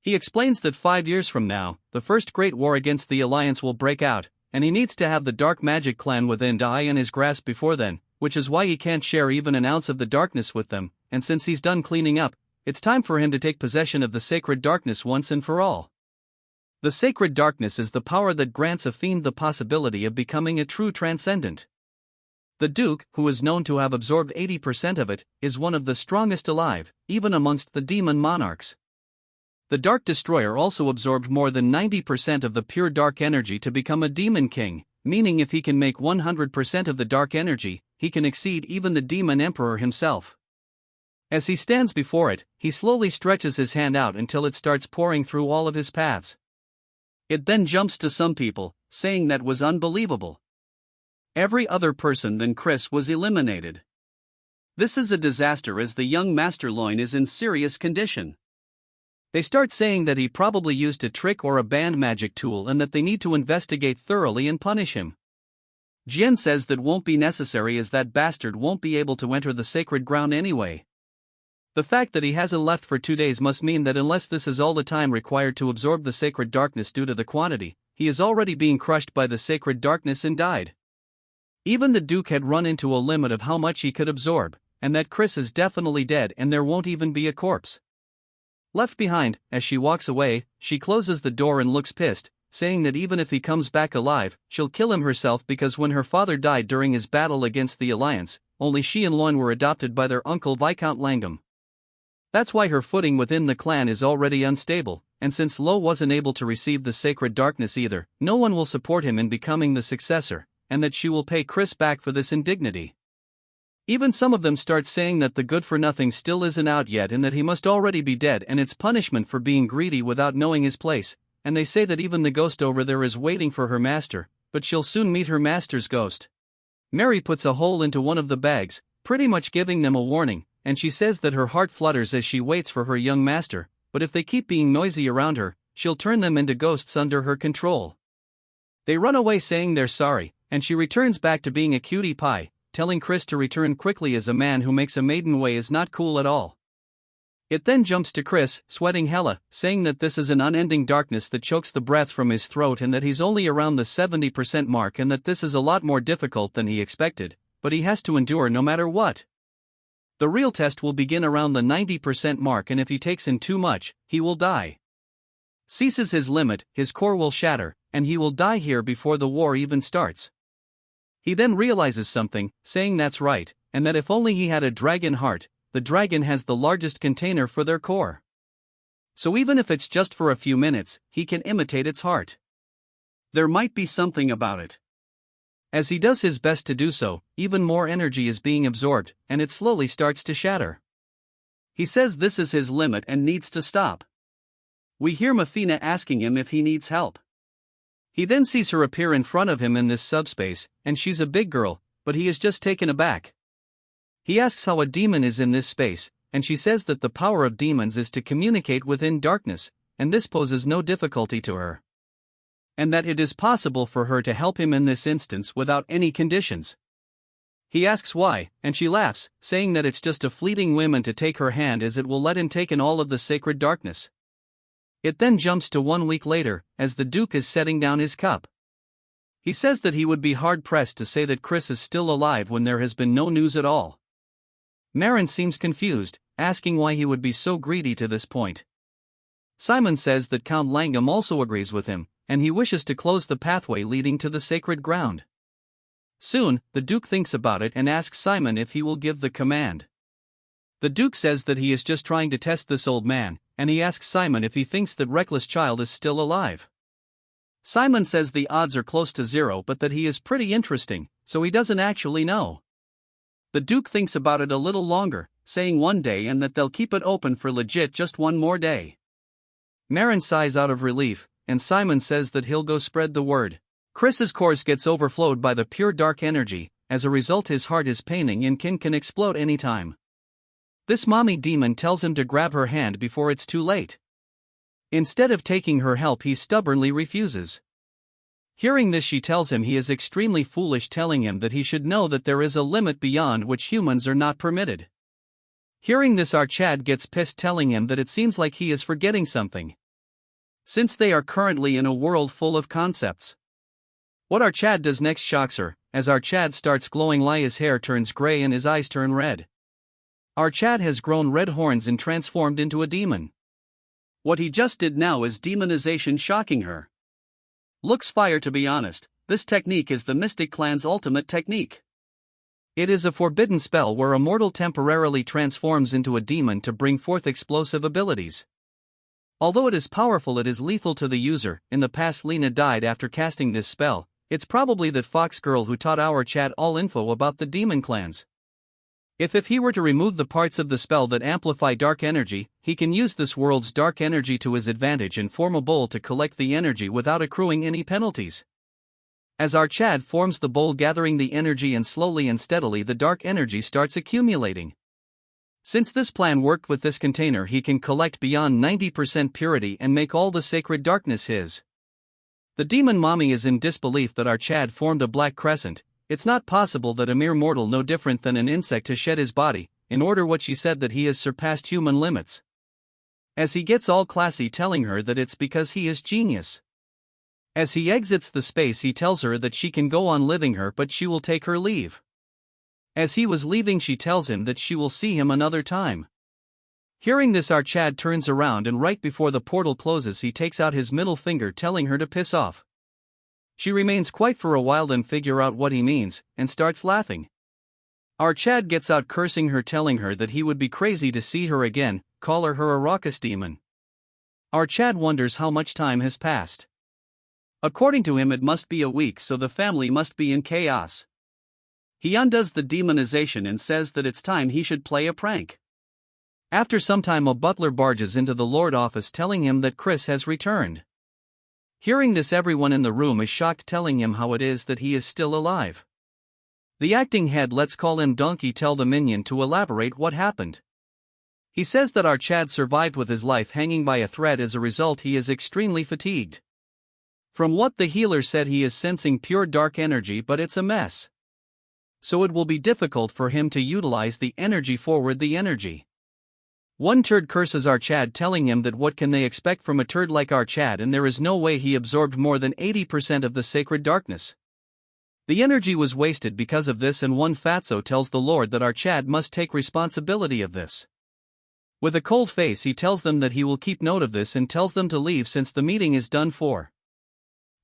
He explains that 5 years from now, the first great war against the Alliance will break out, and he needs to have the Dark Magic Clan within die in his grasp before then, which is why he can't share even an ounce of the darkness with them, and since he's done cleaning up, it's time for him to take possession of the sacred darkness once and for all. The sacred darkness is the power that grants a fiend the possibility of becoming a true transcendent. The Duke, who is known to have absorbed 80% of it, is one of the strongest alive, even amongst the demon monarchs. The Dark Destroyer also absorbed more than 90% of the pure dark energy to become a demon king, meaning if he can make 100% of the dark energy, he can exceed even the demon emperor himself. As he stands before it, he slowly stretches his hand out until it starts pouring through all of his paths. It then jumps to some people, saying that was unbelievable. Every other person than Chris was eliminated. This is a disaster as the young Master Loin is in serious condition. They start saying that he probably used a trick or a banned magic tool and that they need to investigate thoroughly and punish him. Jian says that won't be necessary as that bastard won't be able to enter the sacred ground anyway. The fact that he hasn't left for 2 days must mean that unless this is all the time required to absorb the sacred darkness due to the quantity, he is already being crushed by the sacred darkness and died. Even the Duke had run into a limit of how much he could absorb, and that Chris is definitely dead and there won't even be a corpse. Left behind, as she walks away, she closes the door and looks pissed, saying that even if he comes back alive, she'll kill him herself because when her father died during his battle against the Alliance, only she and Loin were adopted by their uncle Viscount Langham. That's why her footing within the clan is already unstable, and since Lo wasn't able to receive the sacred darkness either, no one will support him in becoming the successor, and that she will pay Chris back for this indignity. Even some of them start saying that the good-for-nothing still isn't out yet and that he must already be dead and it's punishment for being greedy without knowing his place, and they say that even the ghost over there is waiting for her master, but she'll soon meet her master's ghost. Mary puts a hole into one of the bags, pretty much giving them a warning, and she says that her heart flutters as she waits for her young master, but if they keep being noisy around her, she'll turn them into ghosts under her control. They run away saying they're sorry, and she returns back to being a cutie pie, telling Chris to return quickly as a man who makes a maiden way is not cool at all. It then jumps to Chris, sweating hella, saying that this is an unending darkness that chokes the breath from his throat and that he's only around the 70% mark and that this is a lot more difficult than he expected, but he has to endure no matter what. The real test will begin around the 90% mark and if he takes in too much, he will die. Ceases his limit, his core will shatter, and he will die here before the war even starts. He then realizes something, saying that's right, and that if only he had a dragon heart, the dragon has the largest container for their core. So even if it's just for a few minutes, he can imitate its heart. There might be something about it. As he does his best to do so, even more energy is being absorbed, and it slowly starts to shatter. He says this is his limit and needs to stop. We hear Mafina asking him if he needs help. He then sees her appear in front of him in this subspace, and she's a big girl, but he is just taken aback. He asks how a demon is in this space, and she says that the power of demons is to communicate within darkness, and this poses no difficulty to her. And that it is possible for her to help him in this instance without any conditions. He asks why, and she laughs, saying that it's just a fleeting whim to take her hand as it will let him take in all of the sacred darkness. It then jumps to 1 week later, as the Duke is setting down his cup. He says that he would be hard-pressed to say that Chris is still alive when there has been no news at all. Marin seems confused, asking why he would be so greedy to this point. Simon says that Count Langham also agrees with him, and he wishes to close the pathway leading to the sacred ground. Soon, the Duke thinks about it and asks Simon if he will give the command. The Duke says that he is just trying to test this old man, and he asks Simon if he thinks that Reckless Child is still alive. Simon says the odds are close to 0 but that he is pretty interesting, so he doesn't actually know. The Duke thinks about it a little longer, saying 1 day and that they'll keep it open for legit just 1 more day. Marin sighs out of relief, and Simon says that he'll go spread the word. Chris's course gets overflowed by the pure dark energy, as a result his heart is paining and can explode anytime. This mommy demon tells him to grab her hand before it's too late. Instead of taking her help he stubbornly refuses. Hearing this she tells him he is extremely foolish, telling him that he should know that there is a limit beyond which humans are not permitted. Hearing this Archad gets pissed, telling him that it seems like he is forgetting something. Since they are currently in a world full of concepts. What Archad does next shocks her, as Archad starts glowing, his hair turns gray and his eyes turn red. Archad has grown red horns and transformed into a demon. What he just did now is demonization, shocking her. Looks fire, to be honest. This technique is the Mystic Clan's ultimate technique. It is a forbidden spell where a mortal temporarily transforms into a demon to bring forth explosive abilities. Although it is powerful, it is lethal to the user. In the past Lena died after casting this spell. It's probably that Fox girl who taught our Chad all info about the demon clans. If he were to remove the parts of the spell that amplify dark energy, he can use this world's dark energy to his advantage and form a bowl to collect the energy without accruing any penalties. As our Chad forms the bowl gathering the energy and slowly and steadily the dark energy starts accumulating. Since this plan worked with this container, he can collect beyond 90% purity and make all the sacred darkness his. The demon mommy is in disbelief that our Chad formed a black crescent. It's not possible that a mere mortal no different than an insect has shed his body, in order what she said that he has surpassed human limits. As he gets all classy telling her that it's because he is genius. As he exits the space he tells her that she can go on living her but she will take her leave. As he was leaving she tells him that she will see him another time. Hearing this our Chad turns around and right before the portal closes he takes out his middle finger telling her to piss off. She remains quiet for a while then figure out what he means, and starts laughing. Our Chad gets out cursing her telling her that he would be crazy to see her again, call her a raucous demon. Our Chad wonders how much time has passed. According to him it must be a week so the family must be in chaos. He undoes the demonization and says that it's time he should play a prank. After some time a butler barges into the Lord office telling him that Chris has returned. Hearing this everyone in the room is shocked telling him how it is that he is still alive. The acting head let's call him Donkey tell the minion to elaborate what happened. He says that our Chad survived with his life hanging by a thread as a result he is extremely fatigued. From what the healer said he is sensing pure dark energy but it's a mess. So it will be difficult for him to utilize the energy forward the energy. One turd curses our Chad telling him that what can they expect from a turd like our Chad and there is no way he absorbed more than 80% of the sacred darkness. The energy was wasted because of this and one fatso tells the Lord that our Chad must take responsibility of this. With a cold face he tells them that he will keep note of this and tells them to leave since the meeting is done for.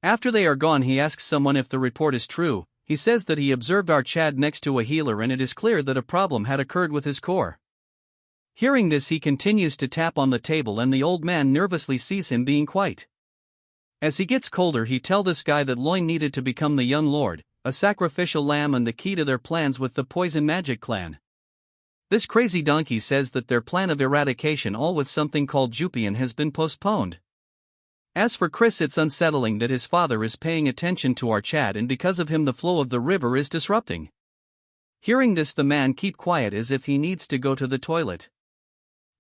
After they are gone he asks someone if the report is true. He says that he observed our Chad next to a healer and it is clear that a problem had occurred with his core. Hearing this he continues to tap on the table and the old man nervously sees him being quiet. As he gets colder he tells this guy that Loin needed to become the young lord, a sacrificial lamb and the key to their plans with the poison magic clan. This crazy donkey says that their plan of eradication all with something called Jupian has been postponed. As for Chris it's unsettling that his father is paying attention to our Chad and because of him the flow of the river is disrupting. Hearing this the man keep quiet as if he needs to go to the toilet.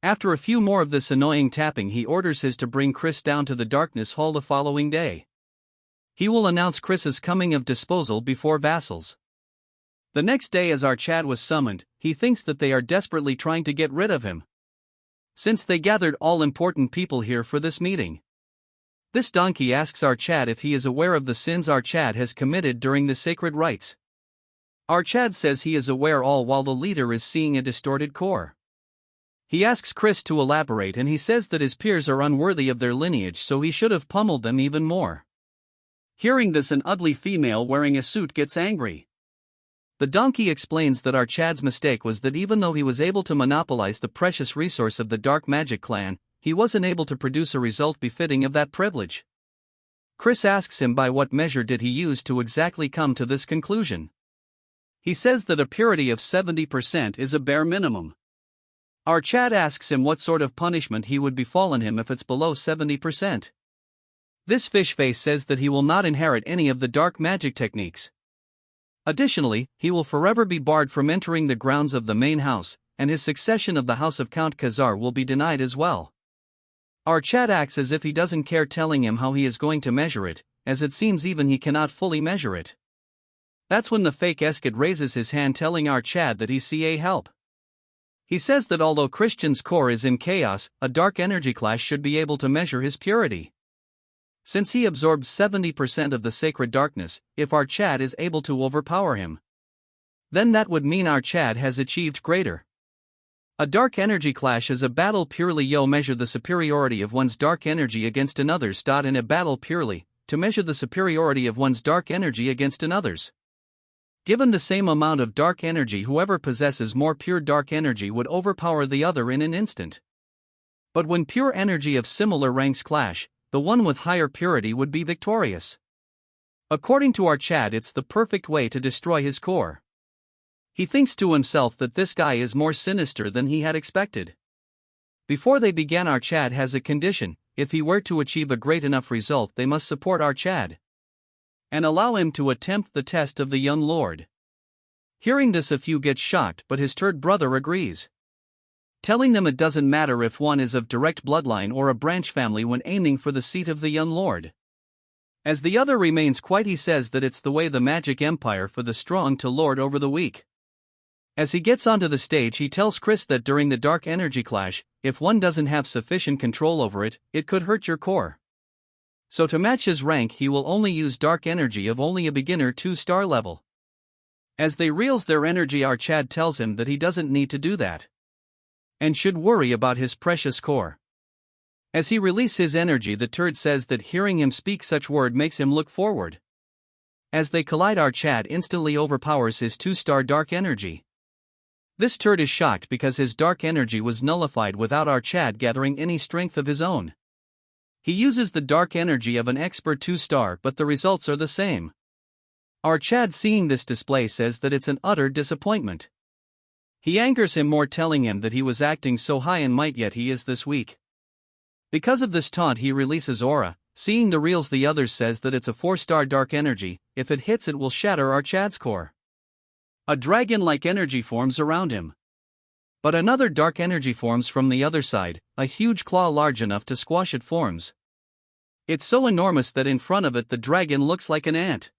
After a few more of this annoying tapping he orders his to bring Chris down to the darkness hall the following day. He will announce Chris's coming of disposal before vassals. The next day as our Chad was summoned, he thinks that they are desperately trying to get rid of him. Since they gathered all important people here for this meeting. This donkey asks our Chad if he is aware of the sins our Chad has committed during the sacred rites. Our Chad says he is aware all while the leader is seeing a distorted core. He asks Chris to elaborate and he says that his peers are unworthy of their lineage so he should have pummeled them even more. Hearing this an ugly female wearing a suit gets angry. The donkey explains that our Chad's mistake was that even though he was able to monopolize the precious resource of the dark magic clan, he wasn't able to produce a result befitting of that privilege. Chris asks him by what measure did he use to exactly come to this conclusion. He says that a purity of 70% is a bare minimum. Our Chad asks him what sort of punishment he would befallen him if it's below 70%. This fish face says that he will not inherit any of the dark magic techniques. Additionally, he will forever be barred from entering the grounds of the main house, and his succession of the house of Count Khazar will be denied as well. Our Chad acts as if he doesn't care telling him how he is going to measure it, as it seems even he cannot fully measure it. That's when the fake Eskid raises his hand telling our Chad that he's CA help. He says that although Christian's core is in chaos, a dark energy clash should be able to measure his purity. Since he absorbs 70% of the sacred darkness, if our Chad is able to overpower him, then that would mean our Chad has achieved greater. A dark energy clash is a battle purely measure the superiority of one's dark energy against another's. In a battle purely, to measure the superiority of one's dark energy against another's. Given the same amount of dark energy, whoever possesses more pure dark energy would overpower the other in an instant. But when pure energy of similar ranks clash, the one with higher purity would be victorious. According to our Chad, it's the perfect way to destroy his core. He thinks to himself that this guy is more sinister than he had expected. Before they began, our Chad has a condition: if he were to achieve a great enough result, they must support our Chad and allow him to attempt the test of the young lord. Hearing this, a few get shocked, but his third brother agrees, telling them it doesn't matter if one is of direct bloodline or a branch family when aiming for the seat of the young lord. As the other remains quiet, he says that it's the way the magic empire for the strong to lord over the weak. As he gets onto the stage, he tells Chris that during the dark energy clash, if one doesn't have sufficient control over it, it could hurt your core. So to match his rank, he will only use dark energy of only a beginner 2-star level. As they reels their energy, our Chad tells him that he doesn't need to do that and should worry about his precious core. As he releases his energy, the turd says that hearing him speak such word makes him look forward. As they collide, our Chad instantly overpowers his 2-star dark energy. This turd is shocked because his dark energy was nullified without our Chad gathering any strength of his own. He uses the dark energy of an expert 2-star, but the results are the same. Our Chad, seeing this display, says that it's an utter disappointment. He angers him more, telling him that he was acting so high in might yet he is this weak. Because of this taunt, he releases aura. Seeing the reels, the others says that it's a 4-star dark energy. If it hits, it will shatter our Chad's core. A dragon-like energy forms around him. But another dark energy forms from the other side. A huge claw large enough to squash it forms. It's so enormous that in front of it the dragon looks like an ant.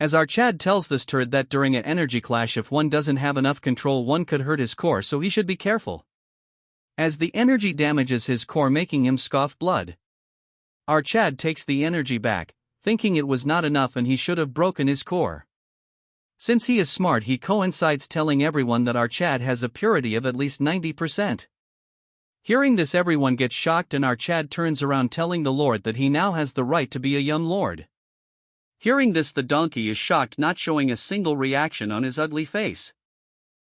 As our Chad tells this turd that during an energy clash, if one doesn't have enough control, one could hurt his core, so he should be careful, as the energy damages his core, making him scoff blood. Our Chad takes the energy back, thinking it was not enough and he should have broken his core. Since he is smart, he coincides telling everyone that our Chad has a purity of at least 90%. Hearing this, everyone gets shocked and our Chad turns around, telling the Lord that he now has the right to be a young lord. Hearing this, the donkey is shocked, not showing a single reaction on his ugly face.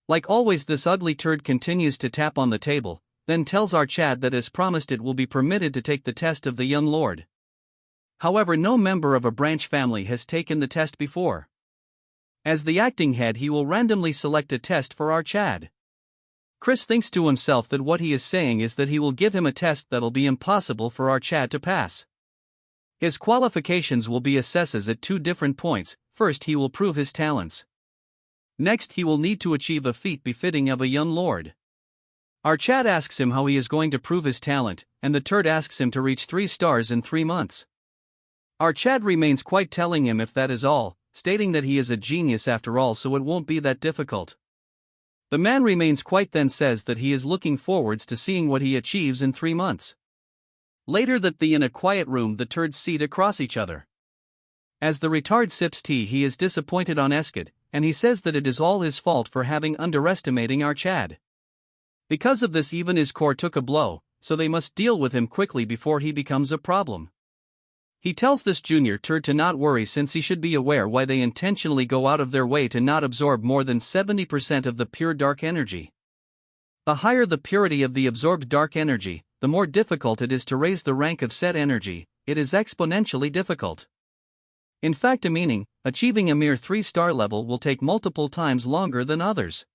Like always, this ugly turd continues to tap on the table, then tells our Chad that as promised it will be permitted to take the test of the young lord. However, no member of a branch family has taken the test before. As the acting head, he will randomly select a test for our Chad. Chris thinks to himself that what he is saying is that he will give him a test that'll be impossible for our Chad to pass. His qualifications will be assesses at 2 different points. First, he will prove his talents. Next, he will need to achieve a feat befitting of a young lord. Our Chad asks him how he is going to prove his talent, and the turd asks him to reach 3 stars in 3 months. Our Chad remains quiet, telling him if that is all, stating that he is a genius after all, so it won't be that difficult. The man remains quiet, then says that he is looking forwards to seeing what he achieves in 3 months. Later that in a quiet room, the turds sit across each other. As the retard sips tea, he is disappointed on Eskid, and he says that it is all his fault for having underestimating our Chad. Because of this, even his core took a blow, so they must deal with him quickly before he becomes a problem. He tells this junior turd to not worry, since he should be aware why they intentionally go out of their way to not absorb more than 70% of the pure dark energy. The higher the purity of the absorbed dark energy, the more difficult it is to raise the rank of said energy. It is exponentially difficult. In fact, achieving a mere 3-star level will take multiple times longer than others.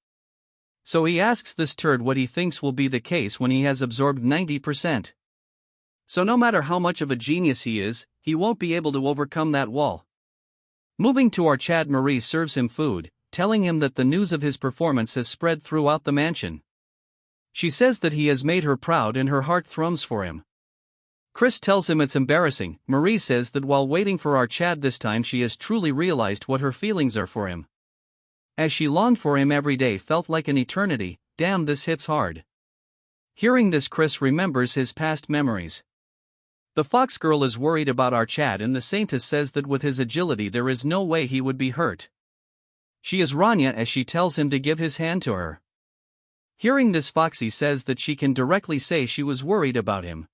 So he asks this turd what he thinks will be the case when he has absorbed 90%. So no matter how much of a genius he is, he won't be able to overcome that wall. Moving to our Chad, Marie serves him food, telling him that the news of his performance has spread throughout the mansion. She says that he has made her proud and her heart thrums for him. Chris tells him it's embarrassing. Marie says that while waiting for our Chad this time, she has truly realized what her feelings are for him. As she longed for him every day felt like an eternity. Damn, this hits hard. Hearing this, Chris remembers his past memories. The fox girl is worried about our Chad, and the saintess says that with his agility there is no way he would be hurt. She is Rania, as she tells him to give his hand to her. Hearing this, Foxy says that she can directly say she was worried about him.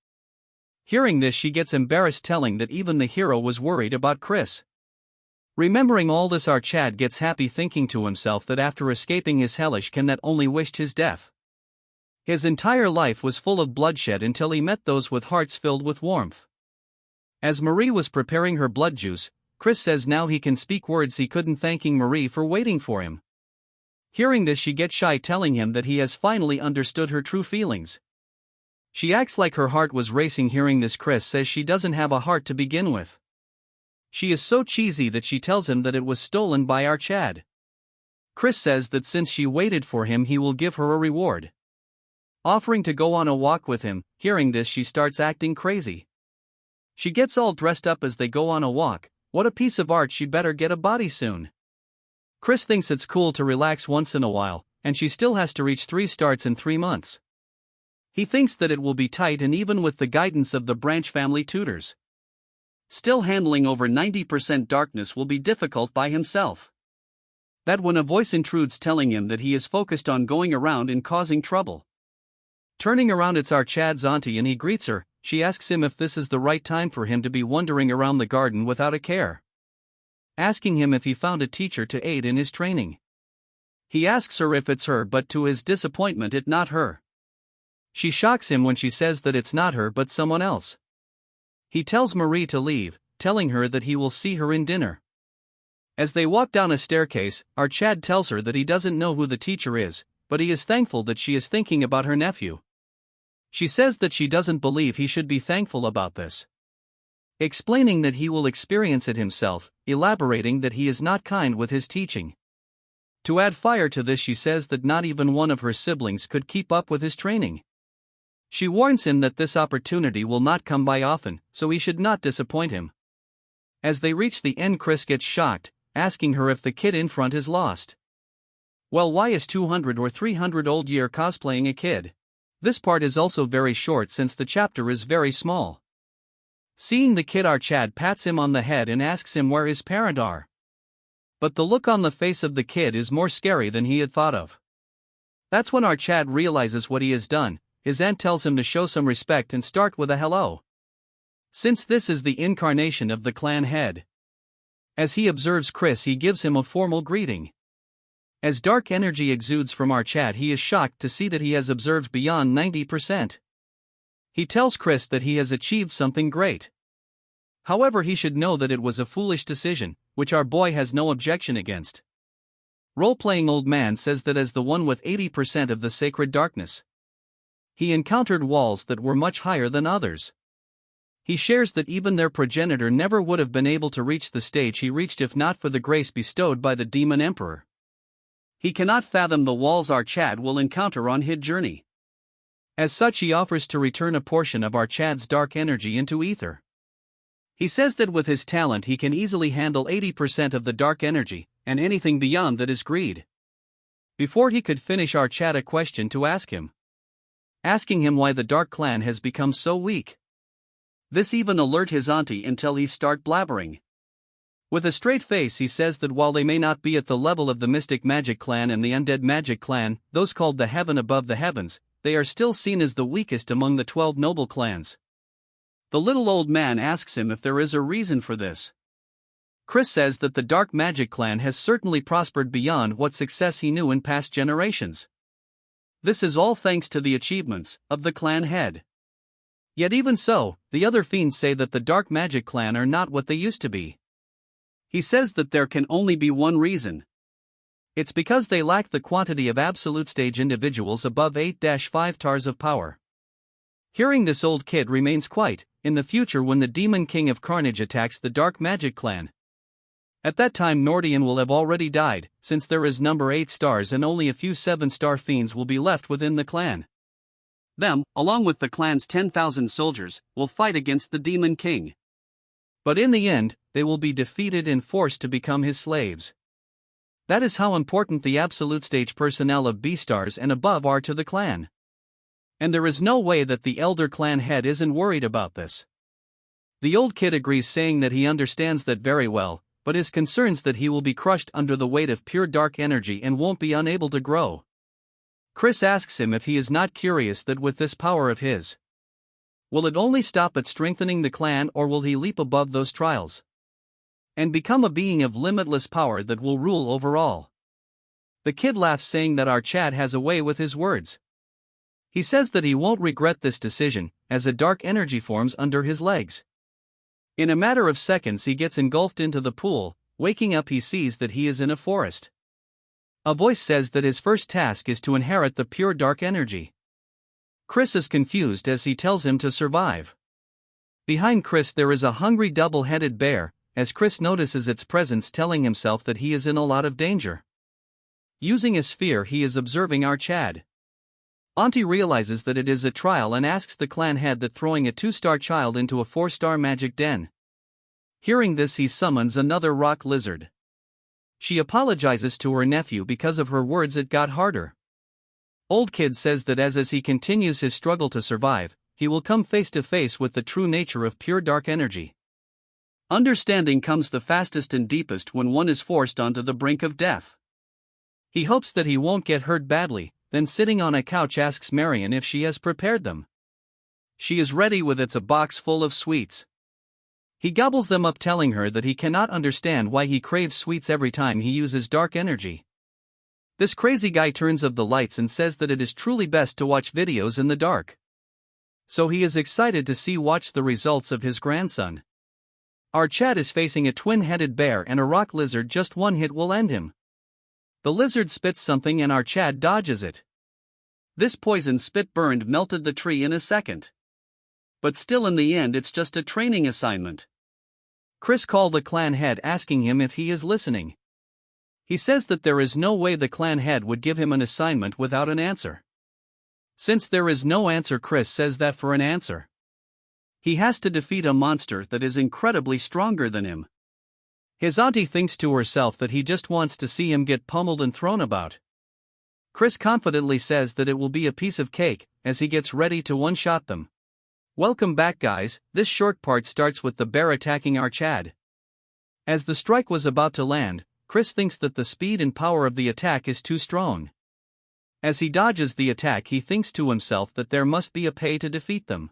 Hearing this, she gets embarrassed, telling that even the hero was worried about Chris. Remembering all this, our Chad gets happy, thinking to himself that after escaping his hellish can that only wished his death. His entire life was full of bloodshed until he met those with hearts filled with warmth. As Marie was preparing her blood juice, Chris says now he can speak words he couldn't, thanking Marie for waiting for him. Hearing this, she gets shy, telling him that he has finally understood her true feelings. She acts like her heart was racing. Hearing this, Chris says she doesn't have a heart to begin with. She is so cheesy that she tells him that it was stolen by our Chad. Chris says that since she waited for him, he will give her a reward, offering to go on a walk with him. Hearing this, she starts acting crazy. She gets all dressed up as they go on a walk. What a piece of art, she better get a body soon. Chris thinks it's cool to relax once in a while, and she still has to reach 3 stars in 3 months. He thinks that it will be tight, and even with the guidance of the branch family tutors, still handling over 90% darkness will be difficult by himself. That when a voice intrudes telling him that he is focused on going around and causing trouble. Turning around, it's our Chad's auntie, and he greets her. She asks him if this is the right time for him to be wandering around the garden without a care, asking him if he found a teacher to aid in his training. He asks her if it's her, but to his disappointment, it's not her. She shocks him when she says that it's not her but someone else. He tells Marie to leave, telling her that he will see her in dinner. As they walk down a staircase, our Chad tells her that he doesn't know who the teacher is, but he is thankful that she is thinking about her nephew. She says that she doesn't believe he should be thankful about this, explaining that he will experience it himself, elaborating that he is not kind with his teaching. To add fire to this, she says that not even one of her siblings could keep up with his training. She warns him that this opportunity will not come by often, so he should not disappoint him. As they reach the end, Chris gets shocked, asking her if the kid in front is lost. Well, why is 200 or 300 old year cosplaying a kid? This part is also very short since the chapter is very small. Seeing the kid, our Chad pats him on the head and asks him where his parents are. But the look on the face of the kid is more scary than he had thought of. That's when our Chad realizes what he has done. His aunt tells him to show some respect and start with a hello, since this is the incarnation of the clan head. As he observes Chris, he gives him a formal greeting. As dark energy exudes from our Chad, he is shocked to see that he has observed beyond 90%. He tells Chris that he has achieved something great. However, he should know that it was a foolish decision, which our boy has no objection against. Role-playing old man says that as the one with 80% of the sacred darkness, he encountered walls that were much higher than others. He shares that even their progenitor never would have been able to reach the stage he reached if not for the grace bestowed by the demon emperor. He cannot fathom the walls our Chad will encounter on his journey. As such, he offers to return a portion of our Chad's dark energy into ether. He says that with his talent he can easily handle 80% of the dark energy, and anything beyond that is greed. Before he could finish, our Chad a question to ask him, asking him why the Dark Clan has become so weak. This even alert his auntie until he start blabbering. With a straight face, he says that while they may not be at the level of the Mystic Magic Clan and the Undead Magic Clan, those called the Heaven Above the Heavens, they are still seen as the weakest among the 12 noble clans. The little old man asks him if there is a reason for this. Chris says that the Dark Magic Clan has certainly prospered beyond what success he knew in past generations. This is all thanks to the achievements of the clan head. Yet even so, the other fiends say that the Dark Magic Clan are not what they used to be. He says that there can only be one reason. It's because they lack the quantity of absolute stage individuals above 8-5 stars of power. Hearing this, old kid remains quiet. In the future, when the Demon King of Carnage attacks the Dark Magic Clan, at that time Nordian will have already died, since there is number 8 stars and only a few 7-star fiends will be left within the clan. Them, along with the clan's 10,000 soldiers, will fight against the Demon King. But in the end, they will be defeated and forced to become his slaves. That is how important the absolute stage personnel of B stars and above are to the clan. And there is no way that the elder clan head isn't worried about this. The old kid agrees, saying that he understands that very well, but is concerned that he will be crushed under the weight of pure dark energy and won't be unable to grow. Chris asks him if he is not curious that with this power of his, will it only stop at strengthening the clan, or will he leap above those trials and become a being of limitless power that will rule over all? The kid laughs, saying that our Chad has a way with his words. He says that he won't regret this decision, as a dark energy forms under his legs. In a matter of seconds he gets engulfed into the pool. Waking up, he sees that he is in a forest. A voice says that his first task is to inherit the pure dark energy. Chris is confused as he tells him to survive. Behind Chris there is a hungry double-headed bear, as Chris notices its presence, telling himself that he is in a lot of danger. Using his sphere, he is observing our Chad. Auntie realizes that it is a trial and asks the clan head that throwing a 2-star child into a 4-star magic den. Hearing this, he summons another rock lizard. She apologizes to her nephew because of her words it got harder. Old Kid says that as he continues his struggle to survive, he will come face to face with the true nature of pure dark energy. Understanding comes the fastest and deepest when one is forced onto the brink of death. He hopes that he won't get hurt badly, then sitting on a couch asks Marion if she has prepared them. She is ready with a box full of sweets. He gobbles them up, telling her that he cannot understand why he craves sweets every time he uses dark energy. This crazy guy turns off the lights and says that it is truly best to watch videos in the dark. So he is excited to watch the results of his grandson. Our Chad is facing a twin-headed bear and a rock lizard. Just one hit will end him. The lizard spits something and our Chad dodges it. This poison spit melted the tree in a second. But still, in the end, it's just a training assignment. Chris calls the clan head, asking him if he is listening. He says that there is no way the clan head would give him an assignment without an answer. Since there is no answer, Chris says that for an answer, he has to defeat a monster that is incredibly stronger than him. His auntie thinks to herself that he just wants to see him get pummeled and thrown about. Chris confidently says that it will be a piece of cake, as he gets ready to one-shot them. Welcome back, guys. This short part starts with the bear attacking our Chad. As the strike was about to land, Chris thinks that the speed and power of the attack is too strong. As he dodges the attack, he thinks to himself that there must be a pay to defeat them.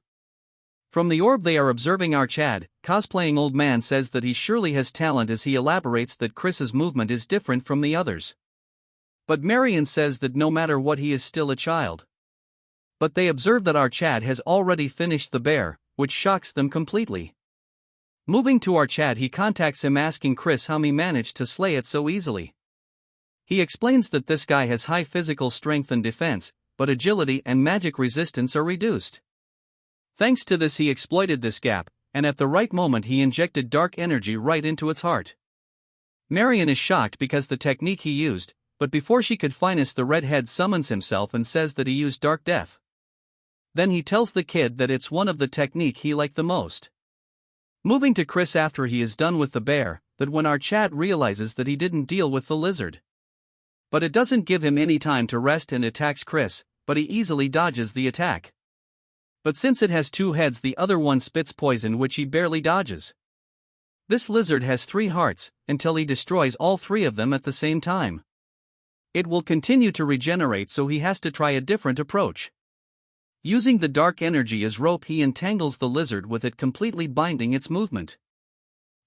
From the orb they are observing our Chad, cosplaying Old Man says that he surely has talent as he elaborates that Chris's movement is different from the others. But Marion says that no matter what, he is still a child. But they observe that our Chad has already finished the bear, which shocks them completely. Moving to our Chad, he contacts him asking Chris how he managed to slay it so easily. He explains that this guy has high physical strength and defense, but agility and magic resistance are reduced. Thanks to this, he exploited this gap, and at the right moment he injected dark energy right into its heart. Marion is shocked because the technique he used, but before she could finish, the redhead summons himself and says that he used dark death. Then he tells the kid that it's one of the technique he liked the most. Moving to Chris after he is done with the bear, that when our Chad realizes that he didn't deal with the lizard. But it doesn't give him any time to rest and attacks Chris, but he easily dodges the attack. But since it has 2 heads, the other one spits poison which he barely dodges. This lizard has 3 hearts, until he destroys all 3 of them at the same time. It will continue to regenerate, so he has to try a different approach. Using the dark energy as rope, he entangles the lizard with it, completely binding its movement.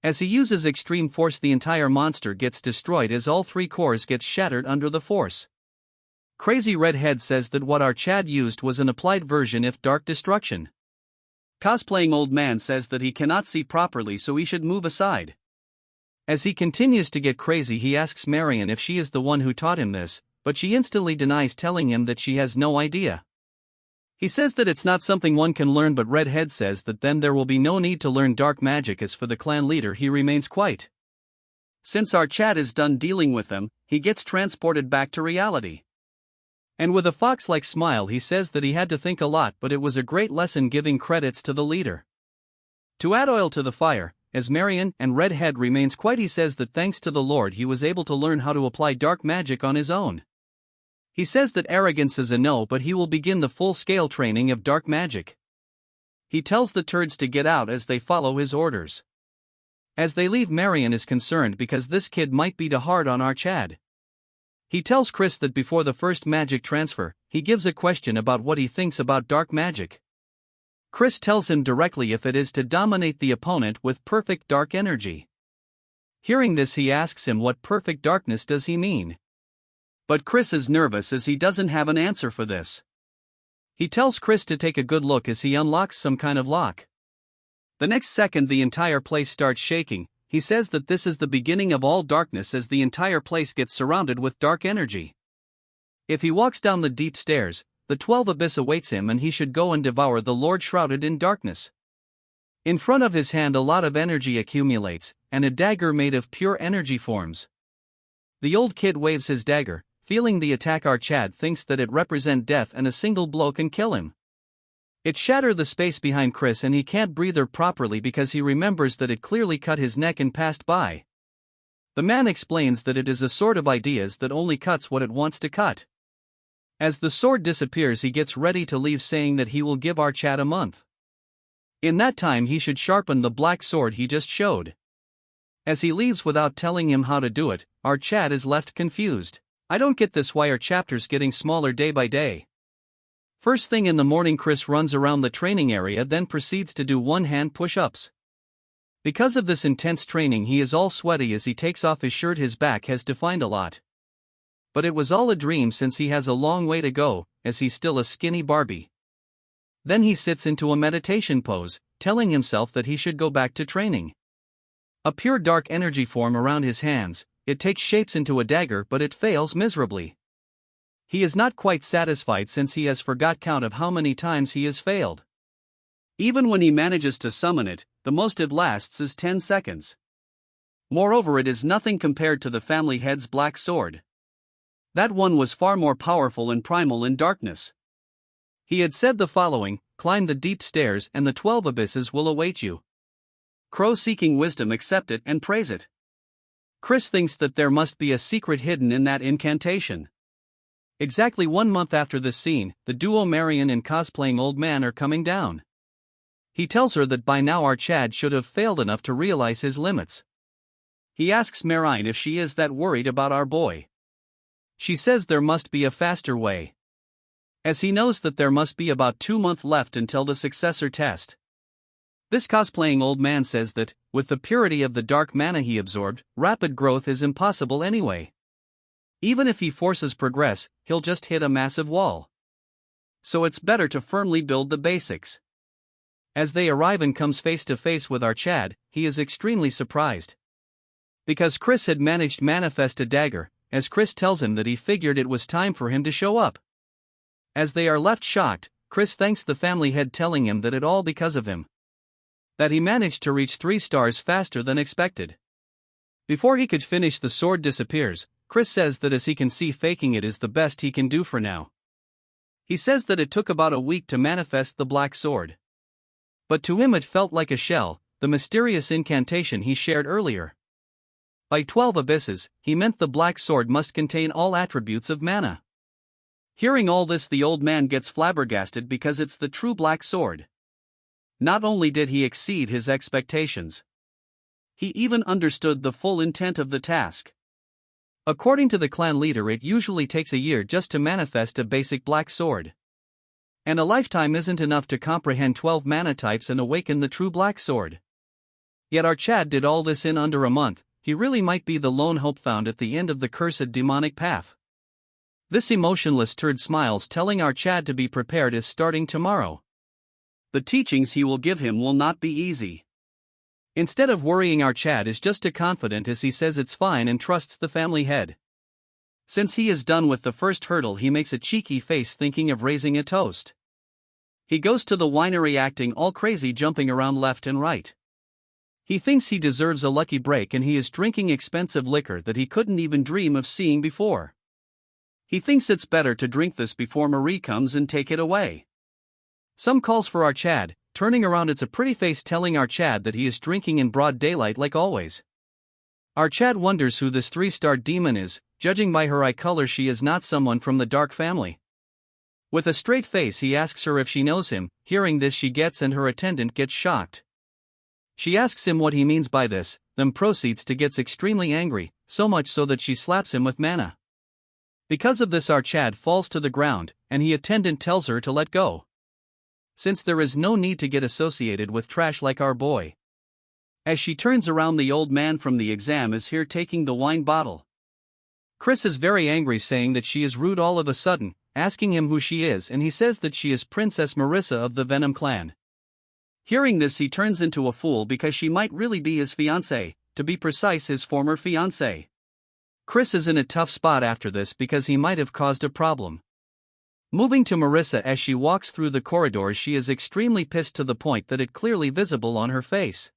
As he uses extreme force, the entire monster gets destroyed as all 3 cores get shattered under the force. Crazy Redhead says that what our Chad used was an applied version of dark destruction. Cosplaying Old Man says that he cannot see properly, so he should move aside. As he continues to get crazy, he asks Marion if she is the one who taught him this, but she instantly denies, telling him that she has no idea. He says that it's not something one can learn, but Redhead says that then there will be no need to learn dark magic. As for the clan leader, he remains quiet. Since our Chad is done dealing with them, he gets transported back to reality. And with a fox-like smile, he says that he had to think a lot, but it was a great lesson, giving credits to the leader. To add oil to the fire, as Marion and Redhead remains quiet, he says that thanks to the Lord he was able to learn how to apply dark magic on his own. He says that arrogance is a no, but he will begin the full-scale training of dark magic. He tells the turds to get out as they follow his orders. As they leave, Marion is concerned because this kid might be too hard on our Chad. He tells Chris that before the first magic transfer, he gives a question about what he thinks about dark magic. Chris tells him directly if it is to dominate the opponent with perfect dark energy. Hearing this, he asks him what perfect darkness does he mean. But Chris is nervous as he doesn't have an answer for this. He tells Chris to take a good look as he unlocks some kind of lock. The next second, the entire place starts shaking. He says that this is the beginning of all darkness as the entire place gets surrounded with dark energy. If he walks down the deep stairs, the 12 abyss awaits him and he should go and devour the Lord shrouded in darkness. In front of his hand a lot of energy accumulates, and a dagger made of pure energy forms. The old kid waves his dagger, feeling the attack. Our Chad thinks that it represents death and a single blow can kill him. It shatters the space behind Chris and he can't breathe properly because he remembers that it clearly cut his neck and passed by. The man explains that it is a sword of ideas that only cuts what it wants to cut. As the sword disappears he gets ready to leave, saying that he will give our Chad a month. In that time he should sharpen the black sword he just showed. As he leaves without telling him how to do it, our Chad is left confused. I don't get this, why are chapters getting smaller day by day? First thing in the morning Chris runs around the training area, then proceeds to do one-hand push-ups. Because of this intense training he is all sweaty as he takes off his shirt. His back has defined a lot. But it was all a dream since he has a long way to go, as he's still a skinny Barbie. Then he sits into a meditation pose, telling himself that he should go back to training. A pure dark energy form around his hands, it takes shapes into a dagger but it fails miserably. He is not quite satisfied since he has forgot count of how many times he has failed. Even when he manages to summon it, the most it lasts is 10 seconds. Moreover, it is nothing compared to the family head's black sword. That one was far more powerful and primal in darkness. He had said the following: climb the deep stairs and the 12 abysses will await you. Crow seeking wisdom accept it and praise it. Chris thinks that there must be a secret hidden in that incantation. Exactly 1 month after this scene, the duo Marion and cosplaying old man are coming down. He tells her that by now our Chad should have failed enough to realize his limits. He asks Marion if she is that worried about our boy. She says there must be a faster way, as he knows that there must be about 2 months left until the successor test. This cosplaying old man says that, with the purity of the dark mana he absorbed, rapid growth is impossible anyway. Even if he forces progress, he'll just hit a massive wall. So it's better to firmly build the basics. As they arrive and comes face to face with our Chad, he is extremely surprised. Because Chris had managed to manifest a dagger, as Chris tells him that he figured it was time for him to show up. As they are left shocked, Chris thanks the family head, telling him that it all because of him. That he managed to reach 3 stars faster than expected. Before he could finish, the sword disappears. Chris says that as he can see, faking it is the best he can do for now. He says that it took about a week to manifest the black sword. But to him it felt like a shell, the mysterious incantation he shared earlier. By 12 abysses, he meant the black sword must contain all attributes of mana. Hearing all this, the old man gets flabbergasted because it's the true black sword. Not only did he exceed his expectations, he even understood the full intent of the task. According to the clan leader, it usually takes a year just to manifest a basic black sword. And a lifetime isn't enough to comprehend 12 mana types and awaken the true black sword. Yet our Chad did all this in under a month. He really might be the lone hope found at the end of the cursed demonic path. This emotionless turd smiles, telling our Chad to be prepared, is starting tomorrow. The teachings he will give him will not be easy. Instead of worrying, our Chad is just as confident as he says it's fine and trusts the family head. Since he is done with the first hurdle, he makes a cheeky face, thinking of raising a toast. He goes to the winery acting all crazy, jumping around left and right. He thinks he deserves a lucky break and he is drinking expensive liquor that he couldn't even dream of seeing before. He thinks it's better to drink this before Marie comes and take it away. Some calls for our Chad. Turning around, it's a pretty face telling our Chad that he is drinking in broad daylight like always. Our Chad wonders who this 3-star demon is. Judging by her eye color, she is not someone from the dark family. With a straight face, he asks her if she knows him. Hearing this, she gets and her attendant gets shocked. She asks him what he means by this, then proceeds to get extremely angry, so much so that she slaps him with mana. Because of this, our Chad falls to the ground, and the attendant tells her to let go, since there is no need to get associated with trash like our boy. As she turns around, the old man from the exam is here taking the wine bottle. Chris is very angry, saying that she is rude all of a sudden, asking him who she is, and he says that she is Princess Marissa of the Venom clan. Hearing this, he turns into a fool because she might really be his fiancée, to be precise his former fiancée. Chris is in a tough spot after this because he might have caused a problem. Moving to Marissa, as she walks through the corridors, she is extremely pissed to the point that it clearly visible on her face.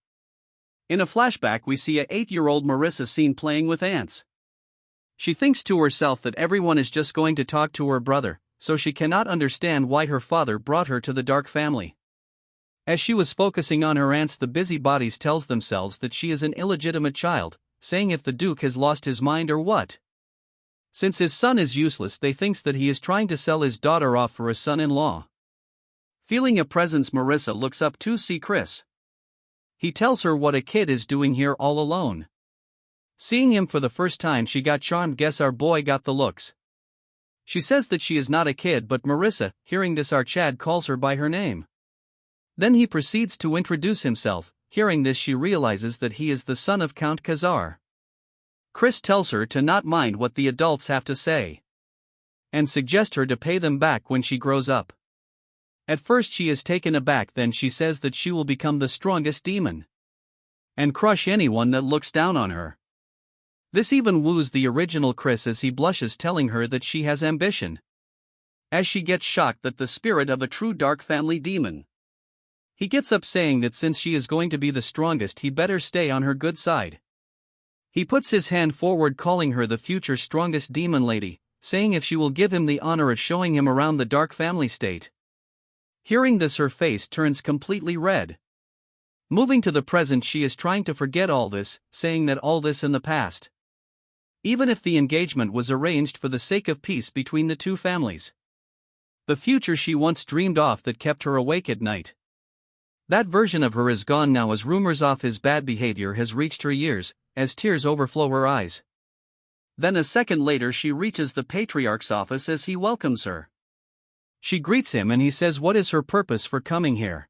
In a flashback we see a 8-year-old Marissa seen playing with ants. She thinks to herself that everyone is just going to talk to her brother, so she cannot understand why her father brought her to the dark family. As she was focusing on her ants, the busybodies tells themselves that she is an illegitimate child, saying if the Duke has lost his mind or what. Since his son is useless, they thinks that he is trying to sell his daughter off for a son-in-law. Feeling a presence, Marissa looks up to see Chris. He tells her what a kid is doing here all alone. Seeing him for the first time, she got charmed. Guess our boy got the looks. She says that she is not a kid, but Marissa, hearing this, our Chad calls her by her name. Then he proceeds to introduce himself. Hearing this, she realizes that he is the son of Count Khazar. Chris tells her to not mind what the adults have to say, and suggest her to pay them back when she grows up. At first she is taken aback, then she says that she will become the strongest demon and crush anyone that looks down on her. This even woos the original Chris as he blushes, telling her that she has ambition, as she gets shocked that the spirit of a true dark family demon. He gets up, saying that since she is going to be the strongest, he better stay on her good side. He puts his hand forward, calling her the future strongest demon lady, saying if she will give him the honor of showing him around the dark family state. Hearing this, her face turns completely red. Moving to the present, she is trying to forget all this, saying that all this in the past. Even if the engagement was arranged for the sake of peace between the two families, the future she once dreamed of that kept her awake at night, that version of her is gone now, as rumors of his bad behavior has reached her ears, as tears overflow her eyes. Then a second later she reaches the Patriarch's office as he welcomes her. She greets him and he says what is her purpose for coming here.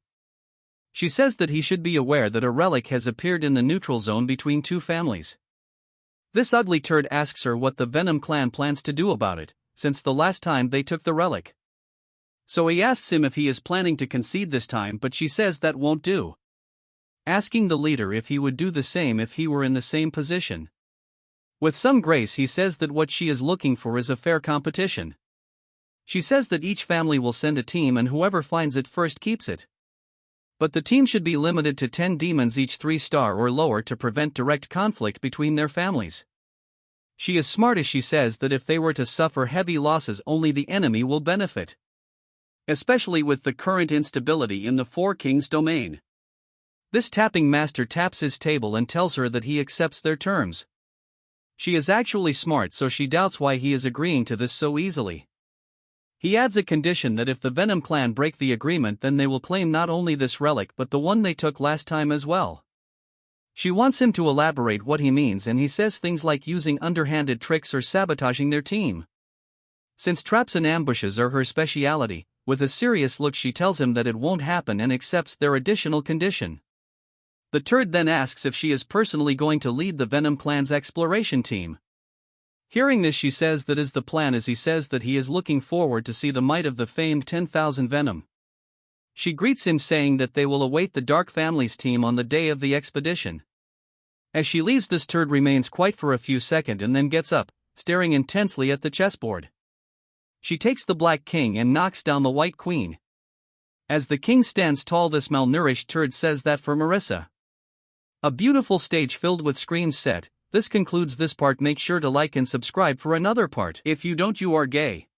She says that he should be aware that a relic has appeared in the neutral zone between two families. This ugly turd asks her what the Venom clan plans to do about it, since the last time they took the relic. So he asks him if he is planning to concede this time, but she says that won't do, asking the leader if he would do the same if he were in the same position. With some grace he says that what she is looking for is a fair competition. She says that each family will send a team and whoever finds it first keeps it. But the team should be limited to 10 demons, each 3-star or lower, to prevent direct conflict between their families. She is smart as she says that if they were to suffer heavy losses, only the enemy will benefit, especially with the current instability in the Four Kings domain. This tapping master taps his table and tells her that he accepts their terms. She is actually smart, so she doubts why he is agreeing to this so easily. He adds a condition that if the Venom clan break the agreement, then they will claim not only this relic but the one they took last time as well. She wants him to elaborate what he means, and he says things like using underhanded tricks or sabotaging their team, since traps and ambushes are her speciality. With a serious look she tells him that it won't happen and accepts their additional condition. The turd then asks if she is personally going to lead the Venom clan's exploration team. Hearing this, she says that is the plan, as he says that he is looking forward to see the might of the famed 10,000 Venom. She greets him, saying that they will await the Dark Family's team on the day of the expedition. As she leaves, this turd remains quiet for a few seconds and then gets up, staring intensely at the chessboard. She takes the Black King and knocks down the White Queen. As the king stands tall, this malnourished turd says that for Marissa. A beautiful stage filled with screams set. This concludes this part. Make sure to like and subscribe for another part. If you don't, you are gay.